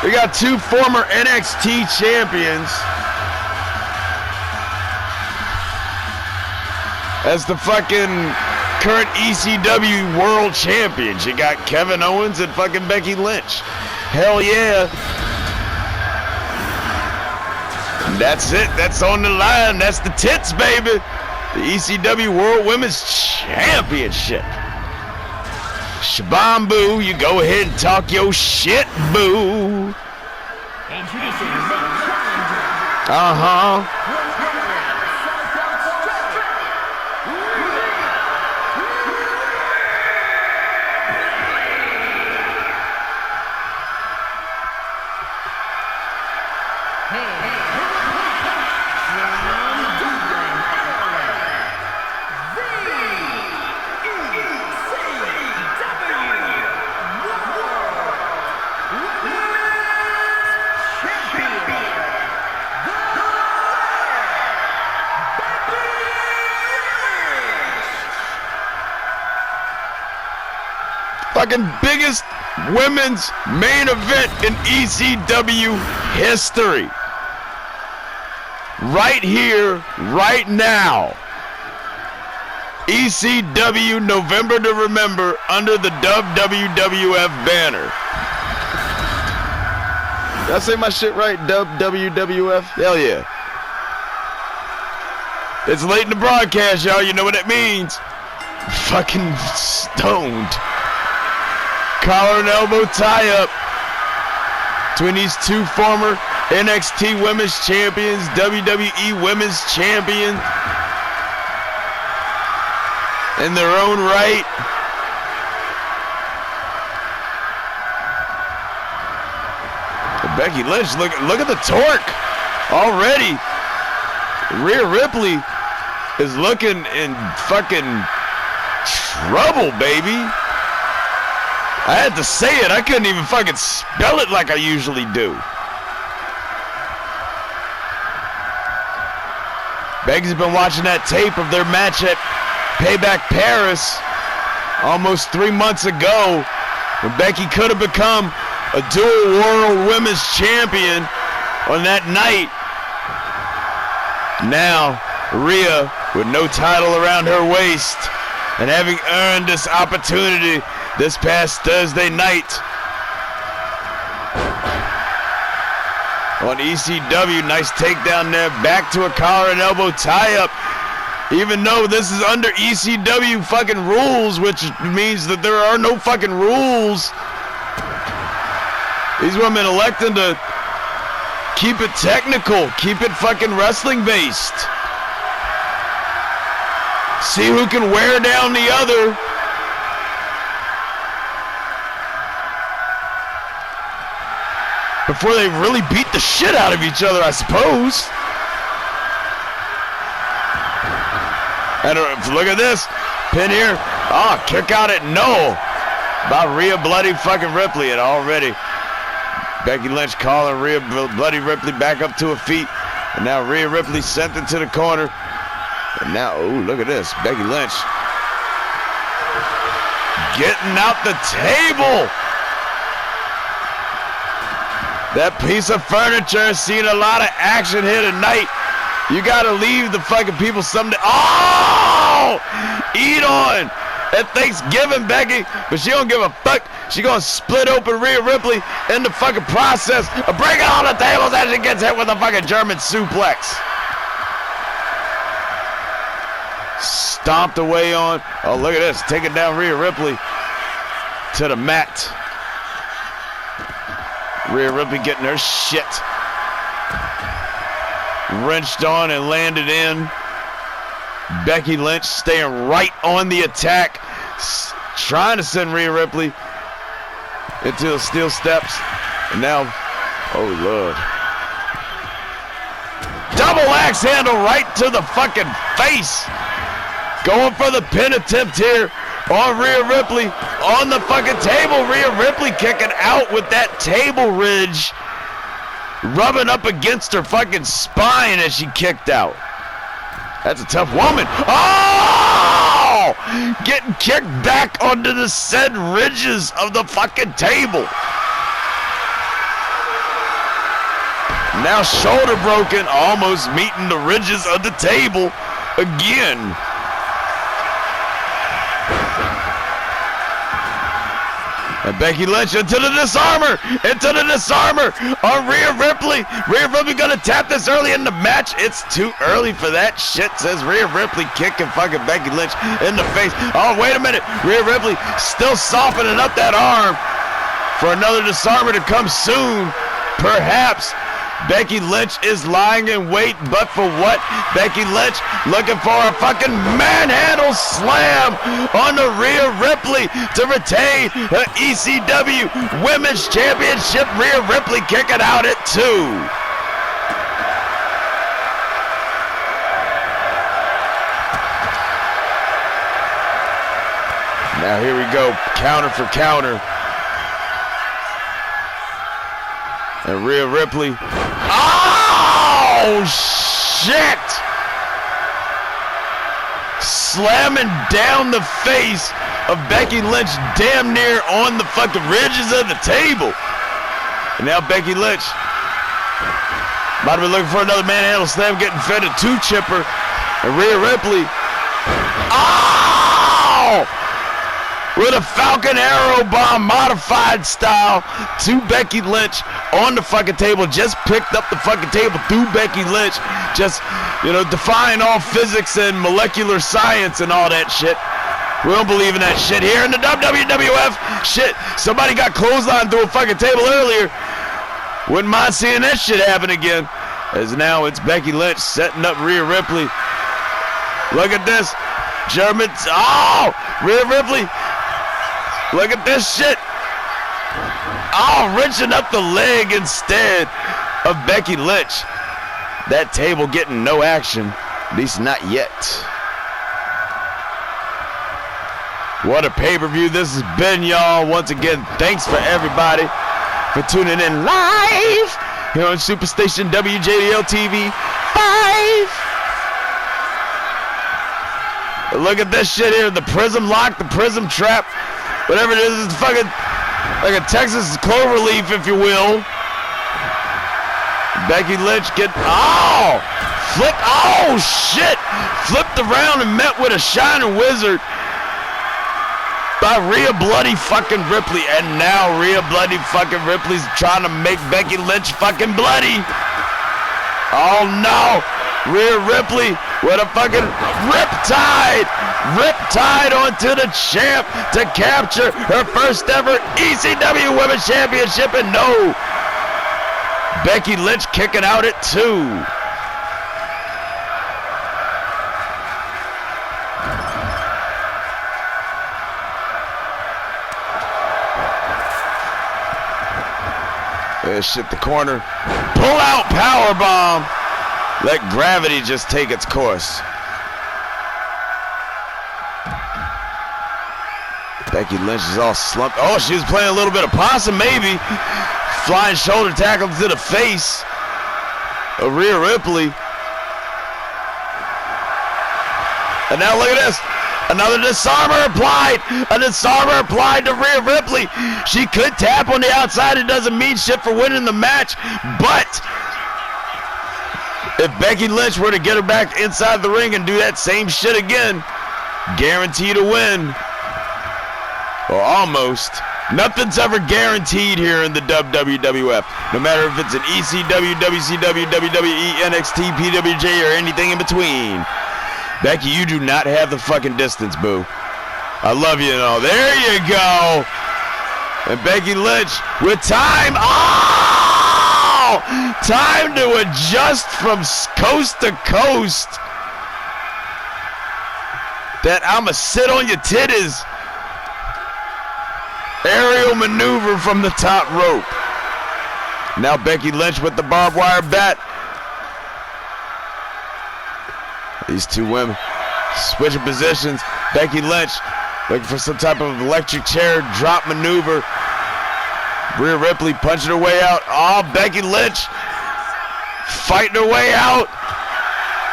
We got 2 former NXT champions as the fucking current ECW World Champions. You got Kevin Owens and fucking Becky Lynch. Hell yeah. And that's it. That's on the line. That's the tits, baby. The ECW World Women's Championship. SHABOMBOO, you go ahead and talk your shit, boo. Introducing the challenger. Uh-huh. Fucking biggest women's main event in ECW history. Right here, right now. ECW November to Remember under the WWF banner. Did I say my shit right? WWF? Hell yeah. It's late in the broadcast, y'all. You know what it means. Fucking stoned. Collar and elbow tie-up between these 2 former NXT Women's Champions, WWE Women's Champion in their own right. Becky Lynch, look at the torque already. Rhea Ripley is looking in fucking trouble, baby. I had to say it. I couldn't even fucking spell it like I usually do. Becky's been watching that tape of their match at Payback Paris almost 3 months ago when Becky could have become a dual world women's champion on that night. Now, Rhea, with no title around her waist and having earned this opportunity this past Thursday night on ECW. Nice takedown there. Back to a collar and elbow tie-up. Even though this is under ECW fucking rules, which means that there are no fucking rules. These women electing to keep it technical, keep it fucking wrestling based. See who can wear down the other. Before they really beat the shit out of each other, I suppose. And look at this. Pin here. Oh, kick out at no. By Rhea Bloody fucking Ripley. And already Becky Lynch calling Rhea Bloody Ripley back up to her feet. And now Rhea Ripley sent into the corner. And now, oh, look at this. Becky Lynch getting out the table. That piece of furniture has seen a lot of action here tonight. You gotta leave the fucking people someday. Oh! Eat on! At Thanksgiving, Becky, but she don't give a fuck. She gonna split open Rhea Ripley in the fucking process of breaking all the tables as she gets hit with a fucking German suplex. stomped away on. Oh, look at this. Taking down Rhea Ripley to the mat. Rhea Ripley getting her shit wrenched on and landed in. Becky Lynch staying right on the attack, trying to send Rhea Ripley into the steel steps. And now, oh Lord. Double axe handle right to the fucking face. Going for the pin attempt here on Rhea Ripley on the fucking table. Rhea Ripley kicking out with that table ridge rubbing up against her fucking spine as she kicked out. That's a tough woman. Oh! Getting kicked back onto the said ridges of the fucking table. Now shoulder broken, almost meeting the ridges of the table again. And Becky Lynch into the disarmer on Rhea Ripley. Rhea Ripley gonna tap this early in the match. It's too early for that shit, says Rhea Ripley, kicking fucking Becky Lynch in the face. Oh, wait a minute. Rhea Ripley still softening up that arm for another disarmer to come soon. Perhaps Becky Lynch is lying in wait, but for what? Becky Lynch looking for a fucking manhandle slam on the Rhea Ripley to retain the ECW Women's Championship. Rhea Ripley kicking out at 2. Now here we go, counter for counter. And Rhea Ripley, oh shit! Slamming down the face of Becky Lynch damn near on the fucking ridges of the table. And now Becky Lynch might have been looking for another manhandle slam, getting fed a 2 chipper. And Rhea Ripley, oh! With a Falcon Arrow Bomb modified style to Becky Lynch on the fucking table. Just picked up the fucking table through Becky Lynch. Just, you know, defying all physics and molecular science and all that shit. We don't believe in that shit here in the WWF. Shit, somebody got clotheslined through a fucking table earlier. Wouldn't mind seeing that shit happen again. As now it's Becky Lynch setting up Rhea Ripley. Look at this. German, oh! Rhea Ripley. Look at this shit. Oh, wrenching up the leg instead of Becky Lynch. That table getting no action, at least not yet. What a pay-per-view this has been, y'all. Once again, thanks for everybody for tuning in live here on SuperStation WJDL-TV 5. Look at this shit here, the prism lock, the prism trap. Whatever it is, it's fucking like a Texas cloverleaf, if you will. Becky Lynch oh! Flipped, oh shit! Flipped around and met with a shining wizard by Rhea Bloody fucking Ripley. And now Rhea Bloody fucking Ripley's trying to make Becky Lynch fucking bloody. Oh no! Rhea Ripley with a fucking riptide onto the champ to capture her first ever ECW Women's Championship. And no, Becky Lynch kicking out at 2. There's shit the corner. Pull out powerbomb. Let gravity just take its course. Becky Lynch is all slumped. Oh, she was playing a little bit of possum, maybe. Flying shoulder tackle to the face of Rhea Ripley. And now look at this. Another disarmer applied. A disarmer applied to Rhea Ripley. She could tap on the outside. It doesn't mean shit for winning the match. But if Becky Lynch were to get her back inside the ring and do that same shit again, guaranteed to win. Or almost. Nothing's ever guaranteed here in the WWF. No matter if it's an ECW, WCW, WWE, NXT, PWJ, or anything in between. Becky, you do not have the fucking distance, boo. I love you and all. There you go. And Becky Lynch with time. Oh! Time to adjust from coast to coast. That I'ma sit on your titties. Aerial maneuver from the top rope. Now Becky Lynch with the barbed wire bat. These two women switching positions. Becky Lynch looking for some type of electric chair drop maneuver. Rhea Ripley punching her way out. Oh, Becky Lynch fighting her way out.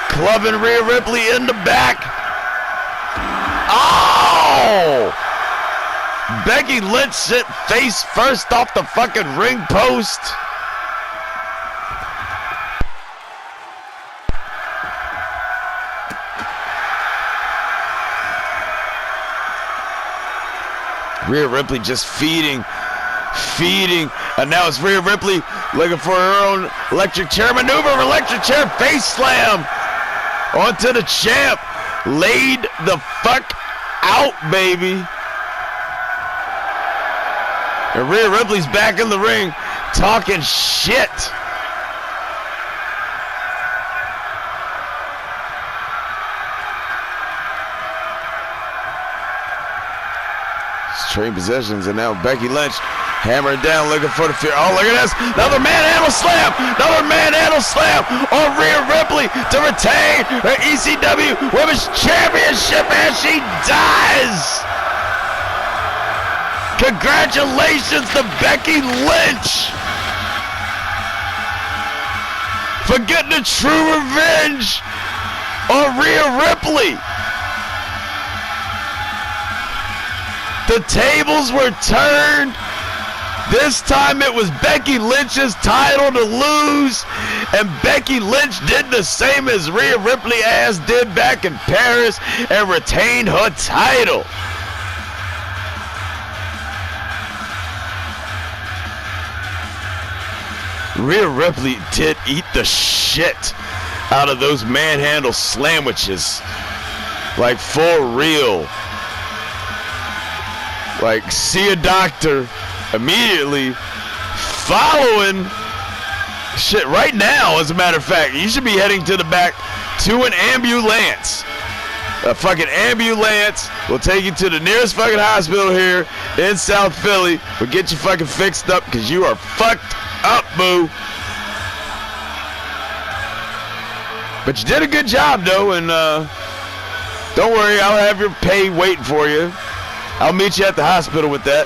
Clubbing Rhea Ripley in the back. Oh! Becky Lynch sit face first off the fucking ring post. Rhea Ripley just feeding. And now it's Rhea Ripley looking for her own electric chair maneuver. Electric chair face slam onto the champ. Laid the fuck out, baby. And Rhea Ripley's back in the ring talking shit. Trading positions, and now Becky Lynch hammering down, looking for the fear. Oh, look at this. Another manhandle slam. Another manhandle slam on Rhea Ripley to retain her ECW Women's Championship, and she does. Congratulations to Becky Lynch for getting a true revenge on Rhea Ripley. The tables were turned. This time it was Becky Lynch's title to lose, and Becky Lynch did the same as Rhea Ripley did back in Paris and retained her title. Rhea Ripley did eat the shit out of those manhandle sandwiches. Like, for real. Like, see a doctor immediately, following shit right now, as a matter of fact. You should be heading to the back to an ambulance. A fucking ambulance will take you to the nearest fucking hospital here in South Philly. Will get you fucking fixed up because you are fucked up, boo. But you did a good job, though, and don't worry, I'll have your pay waiting for you. I'll meet you at the hospital with that.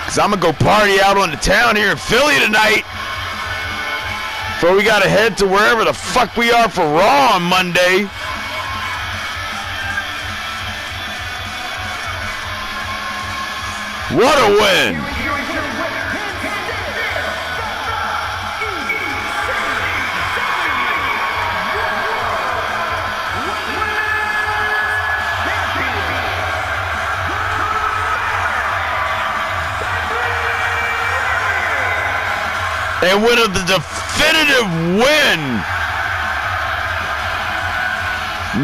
Because I'm going to go party out on the town here in Philly tonight. Before we got to head to wherever the fuck we are for Raw on Monday. What a win. And with a definitive win.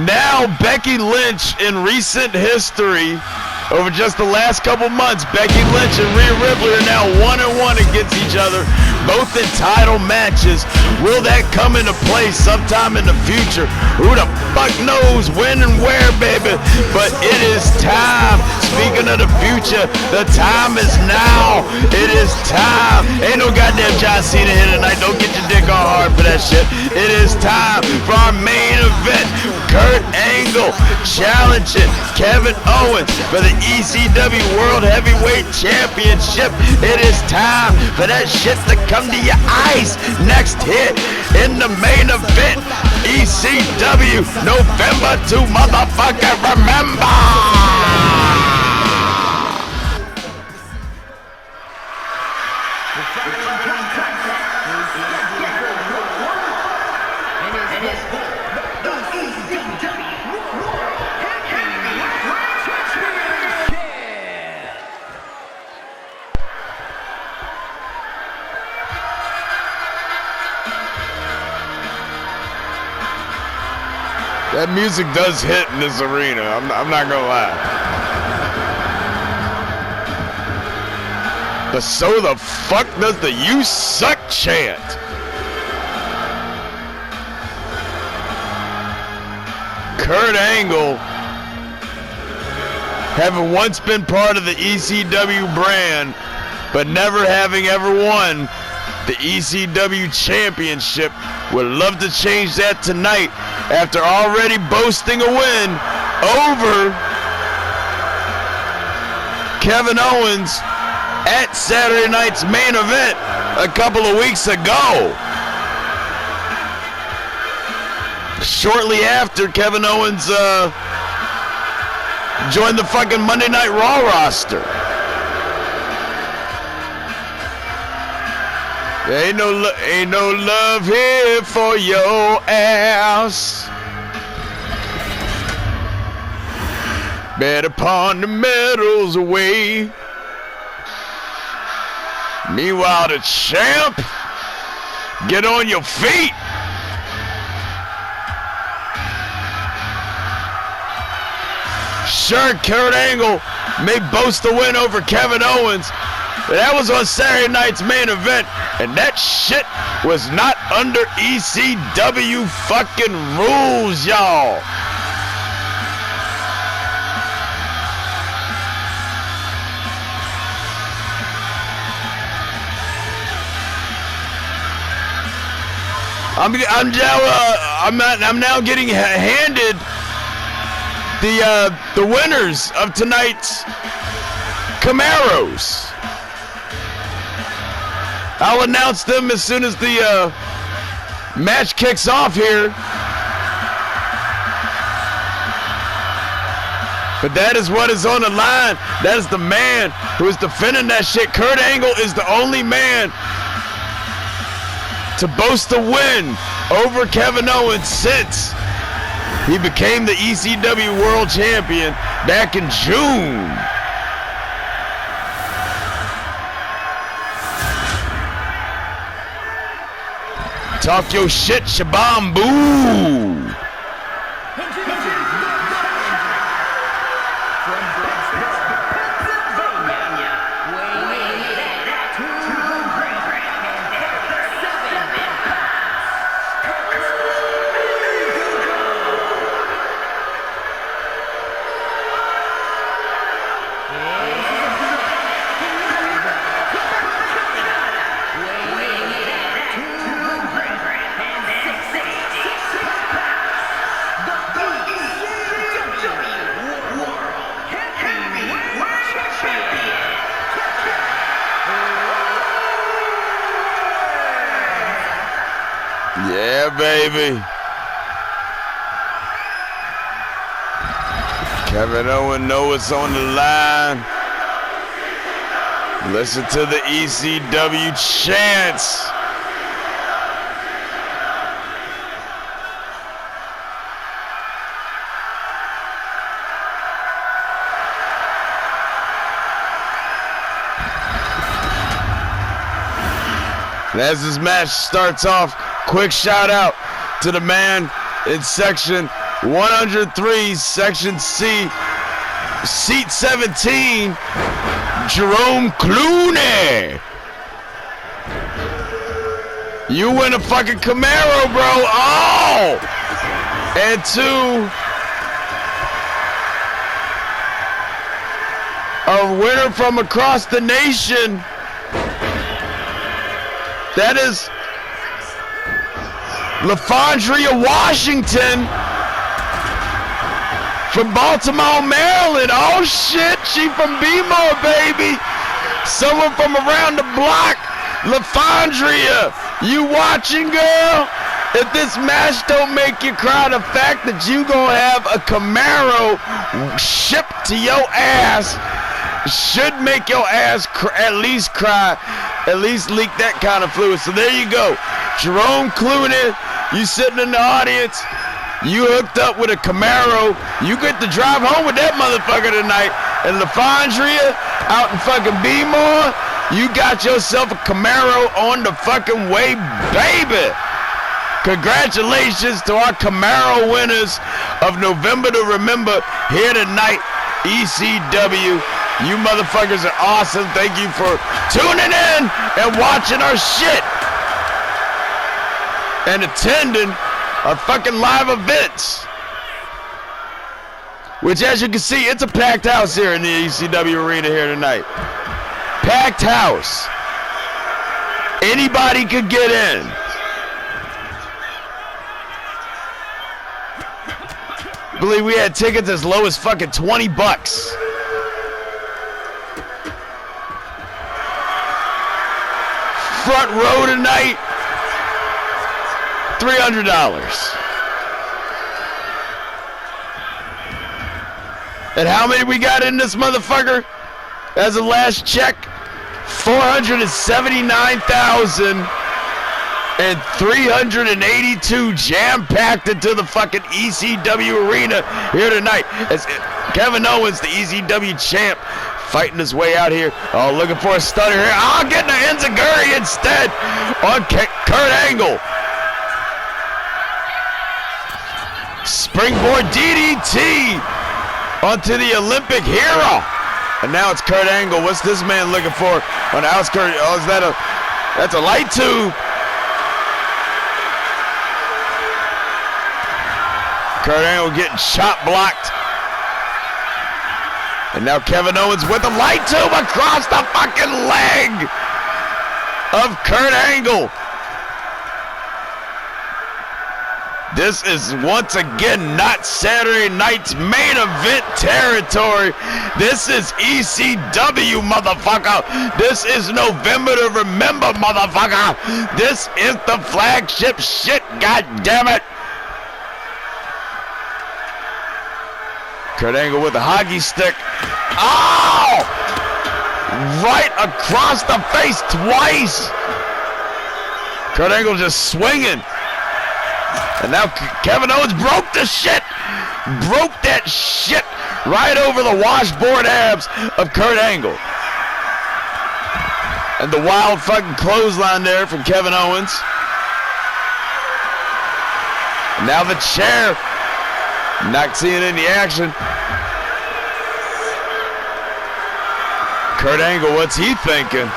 Now Becky Lynch, in recent history, over just the last couple months, Becky Lynch and Rhea Ripley are now 1-1 against each other, both in title matches. Will that come into play sometime in the future? Who the fuck knows when and where, baby? But it is time. Speaking of the future, the time is now. It is time. Ain't no goddamn Jacy here tonight. Don't get your dick all hard for that shit. It is time for our main event. Kurt Angle challenging Kevin Owens for the ECW World Heavyweight Championship. It is time for that shit to come to your eyes. Next hit in the main event, ECW November to motherfucking Remember. That music does hit in this arena. I'm not gonna lie. But so the fuck does the "You Suck" chant. Kurt Angle, having once been part of the ECW brand, but never having ever won the ECW Championship, would love to change that tonight after already boasting a win over Kevin Owens at Saturday night's main event a couple of weeks ago. Shortly after Kevin Owens joined the fucking Monday Night Raw roster. Ain't no love here for your ass. Better pawn the medals away. Meanwhile, the champ, get on your feet. Sure, Kurt Angle may boast a win over Kevin Owens, but that was on Saturday night's main event, and that shit was not under ECW fucking rules, y'all. I'm now getting handed the winners of tonight's Camaros. I'll announce them as soon as the match kicks off here. But that is what is on the line. That is the man who is defending that shit. Kurt Angle is the only man to boast a win over Kevin Owens since he became the ECW World Champion back in June. Talk your shit, SHABOMBOO. Yeah, baby. Kevin Owens knows what's on the line. Listen to the ECW chants. And as this match starts off, quick shout out to the man in section 103, section C, seat 17, Jerome Clooney. You win a fucking Camaro, bro. Oh! And two, a winner from across the nation. That is LaFondria Washington from Baltimore, Maryland. Oh shit, she from B-More, baby. Someone from around the block. LaFondria, you watching, girl? If this match don't make you cry, the fact that you gonna have a Camaro shipped to your ass should make your ass at least cry, at least leak that kind of fluid. So there you go. Jerome Clooney, you sitting in the audience, you hooked up with a Camaro, you get to drive home with that motherfucker tonight. And LaFondria out in fucking B-More, you got yourself a Camaro on the fucking way, baby. Congratulations to our Camaro winners of November to Remember here tonight. ECW, you motherfuckers are awesome. Thank you for tuning in and watching our shit and attending our fucking live events. Which, as you can see, it's a packed house here in the ECW arena here tonight. Packed house. Anybody could get in. I believe we had tickets as low as fucking $20. Front row tonight, $300. And how many we got in this motherfucker? As of last check, 479,382 jam-packed into the fucking ECW arena here tonight. As Kevin Owens, the ECW champ, fighting his way out here. Oh, looking for a stunner here. Oh, getting an enziguri instead on Kurt Angle. Springboard DDT onto the Olympic hero. And now it's Kurt Angle. What's this man looking for on the outskirts? Oh, is that that's a light tube. Kurt Angle getting shot blocked. And now Kevin Owens with a light tube across the fucking leg of Kurt Angle. This is once again not Saturday night's main event territory. This is ECW, motherfucker. This is November to Remember, motherfucker. This is the flagship shit, goddammit. Kurt Angle with a hockey stick. Oh! Right across the face twice. Kurt Angle just swinging. And now Kevin Owens broke the shit. Broke that shit right over the washboard abs of Kurt Angle. And the wild fucking clothesline there from Kevin Owens. And now the chair. Not seeing any action. Kurt Angle, what's he thinking?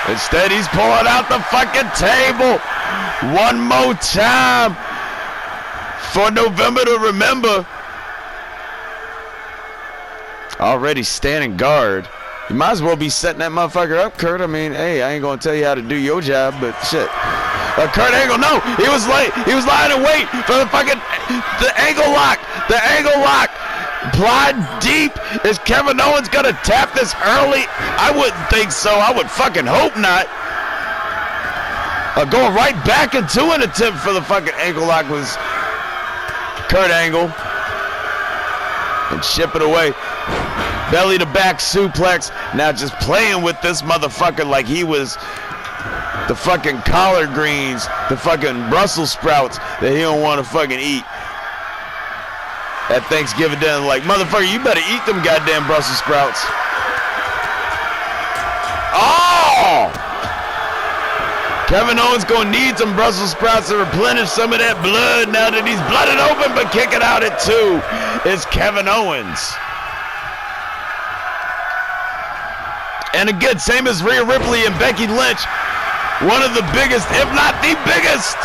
Instead, he's pulling out the fucking table. One more time for November to Remember. Already standing guard. You might as well be setting that motherfucker up, Kurt. I mean, hey, I ain't gonna tell you how to do your job, but shit. Kurt Angle, no, he was late. He was lying in wait for the fucking ankle lock. The ankle lock. Applied deep. Is Kevin Owens gonna tap this early? I wouldn't think so. I would fucking hope not. Going right back into an attempt for the fucking ankle lock was Kurt Angle. And ship it away. Belly to back suplex. Now just playing with this motherfucker like he was the fucking collard greens, the fucking Brussels sprouts that he don't want to fucking eat at Thanksgiving dinner. Like, motherfucker, you better eat them goddamn Brussels sprouts. Oh! Kevin Owens gonna need some Brussels sprouts to replenish some of that blood now that he's blooded open, but kicking out at 2 is Kevin Owens. And again, same as Rhea Ripley and Becky Lynch, one of the biggest, if not the biggest,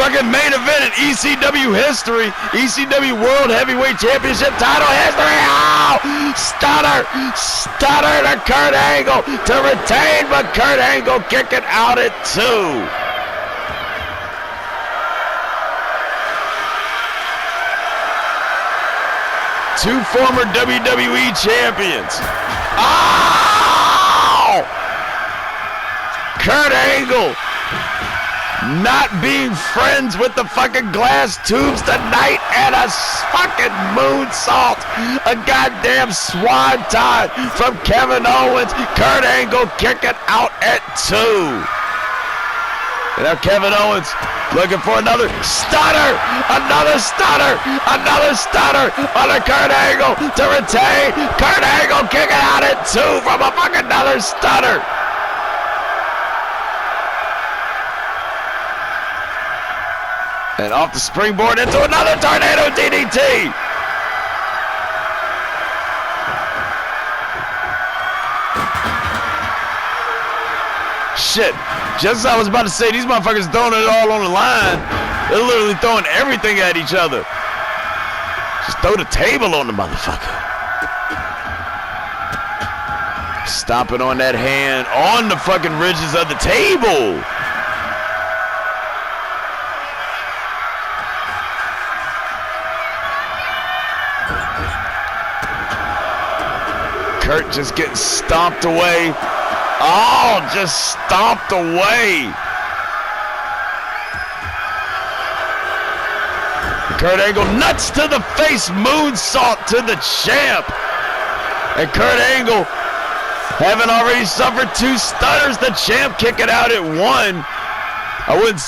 fucking main event in ECW history. ECW World Heavyweight Championship title history. Oh! Stunner to Kurt Angle to retain, but Kurt Angle kicking out at 2. Two former WWE champions. Oh! Kurt Angle not being friends with the fucking glass tubes tonight, and a fucking moonsault, a goddamn swanton from Kevin Owens. Kurt Angle kicking out at 2. And now Kevin Owens looking for another stunner on a Kurt Angle to retain. Kurt Angle kicking out at 2 from a fucking another stunner. And off the springboard into another tornado DDT. Shit, just as I was about to say, these motherfuckers throwing it all on the line. They're literally throwing everything at each other. Just throw the table on the motherfucker. Stomping on that hand on the fucking ridges of the table. Kurt just getting stomped away. Oh, just stomped away. Kurt Angle nuts to the face, moonsault to the champ. And Kurt Angle, having already suffered 2 stunners, the champ kicking out at 1. I wouldn't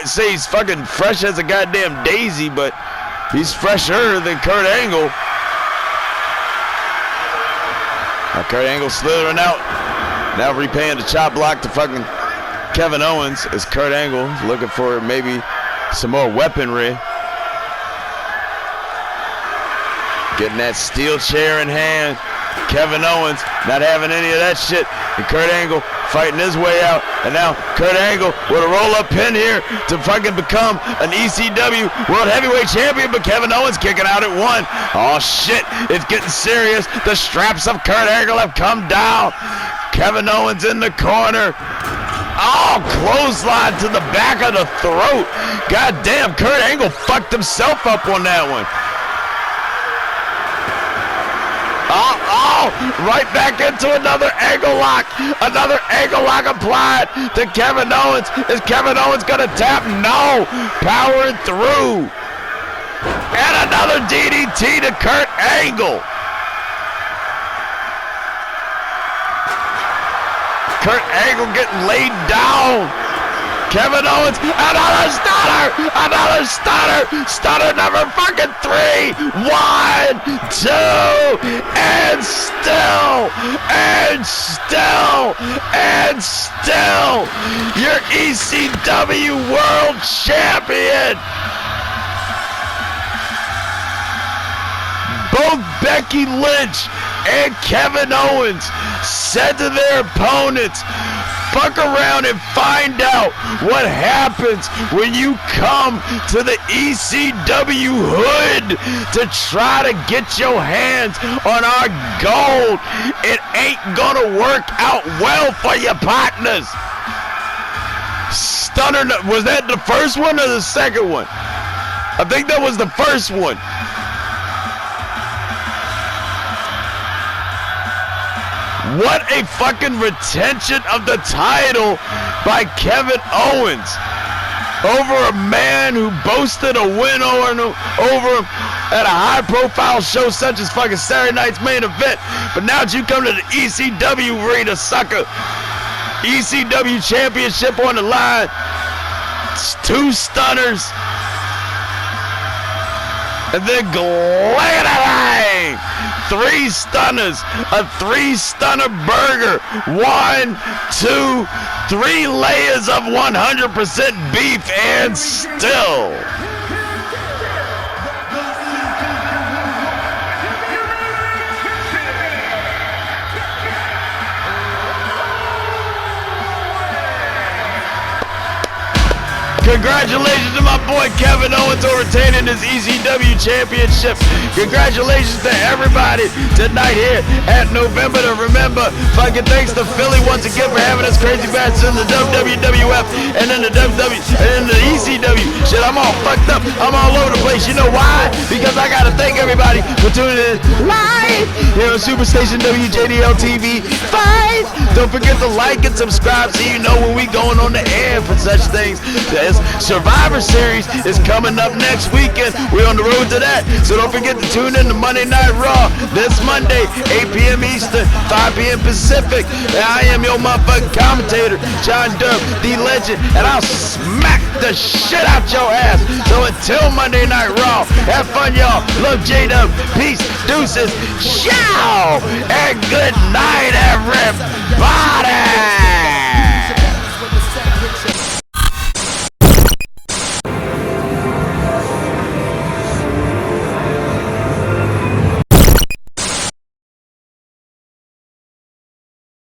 say he's fucking fresh as a goddamn daisy, but he's fresher than Kurt Angle. Now Kurt Angle slithering out. Now repaying the chop block to fucking Kevin Owens as Kurt Angle looking for maybe some more weaponry. Getting that steel chair in hand. Kevin Owens not having any of that shit. And Kurt Angle fighting his way out. And now Kurt Angle with a roll-up pin here to fucking become an ECW World Heavyweight Champion. But Kevin Owens kicking out at 1. Oh shit, it's getting serious. The straps of Kurt Angle have come down. Kevin Owens in the corner. Oh, clothesline to the back of the throat. God damn, Kurt Angle fucked himself up on that one. Oh, right back into another angle lock. Another angle lock applied to Kevin Owens. Is Kevin Owens gonna tap? No. Powering through. And another DDT to Kurt Angle. Kurt Angle getting laid down. Kevin Owens, another stunner, stunner number fucking 3, 1, 2, and still, your ECW World Champion. Both Becky Lynch and Kevin Owens said to their opponents, fuck around and find out what happens when you come to the ECW hood to try to get your hands on our gold. It ain't gonna work out well for your partners. Stunner, was that the first one or the second one? I think that was the first one. What a fucking retention of the title by Kevin Owens over a man who boasted a win over him at a high-profile show such as fucking Saturday Night's Main Event. But now that you come to the ECW arena, sucker, ECW Championship on the line, it's 2 stunners, and then gladang, 3 stunners, a 3-stunner burger, 1, 2, 3 layers of 100% beef, and still. Congratulations to my boy Kevin Owens on retaining his ECW Championship. Congratulations to everybody tonight here at November to Remember. Fucking thanks to Philly once again for having us crazy matches in the WWF and in the WW and in the ECW. Shit, I'm all fucked up. I'm all over the place. You know why? Because I gotta thank everybody for tuning in live here on SuperStation WJDL-TV 5. Don't forget to like and subscribe so you know when we going on the air for such things as Survivor Series is coming up next weekend. We're on the road to that, so don't forget to tune in to Monday Night Raw this Monday, 8 p.m. Eastern, 5 p.m. Pacific. And I am your motherfucking commentator, John Dub, the legend, and I'll smack the shit out your ass. So until Monday Night Raw, have fun, y'all. Love J-Dub. Peace, deuces, ciao, and good night, everybody.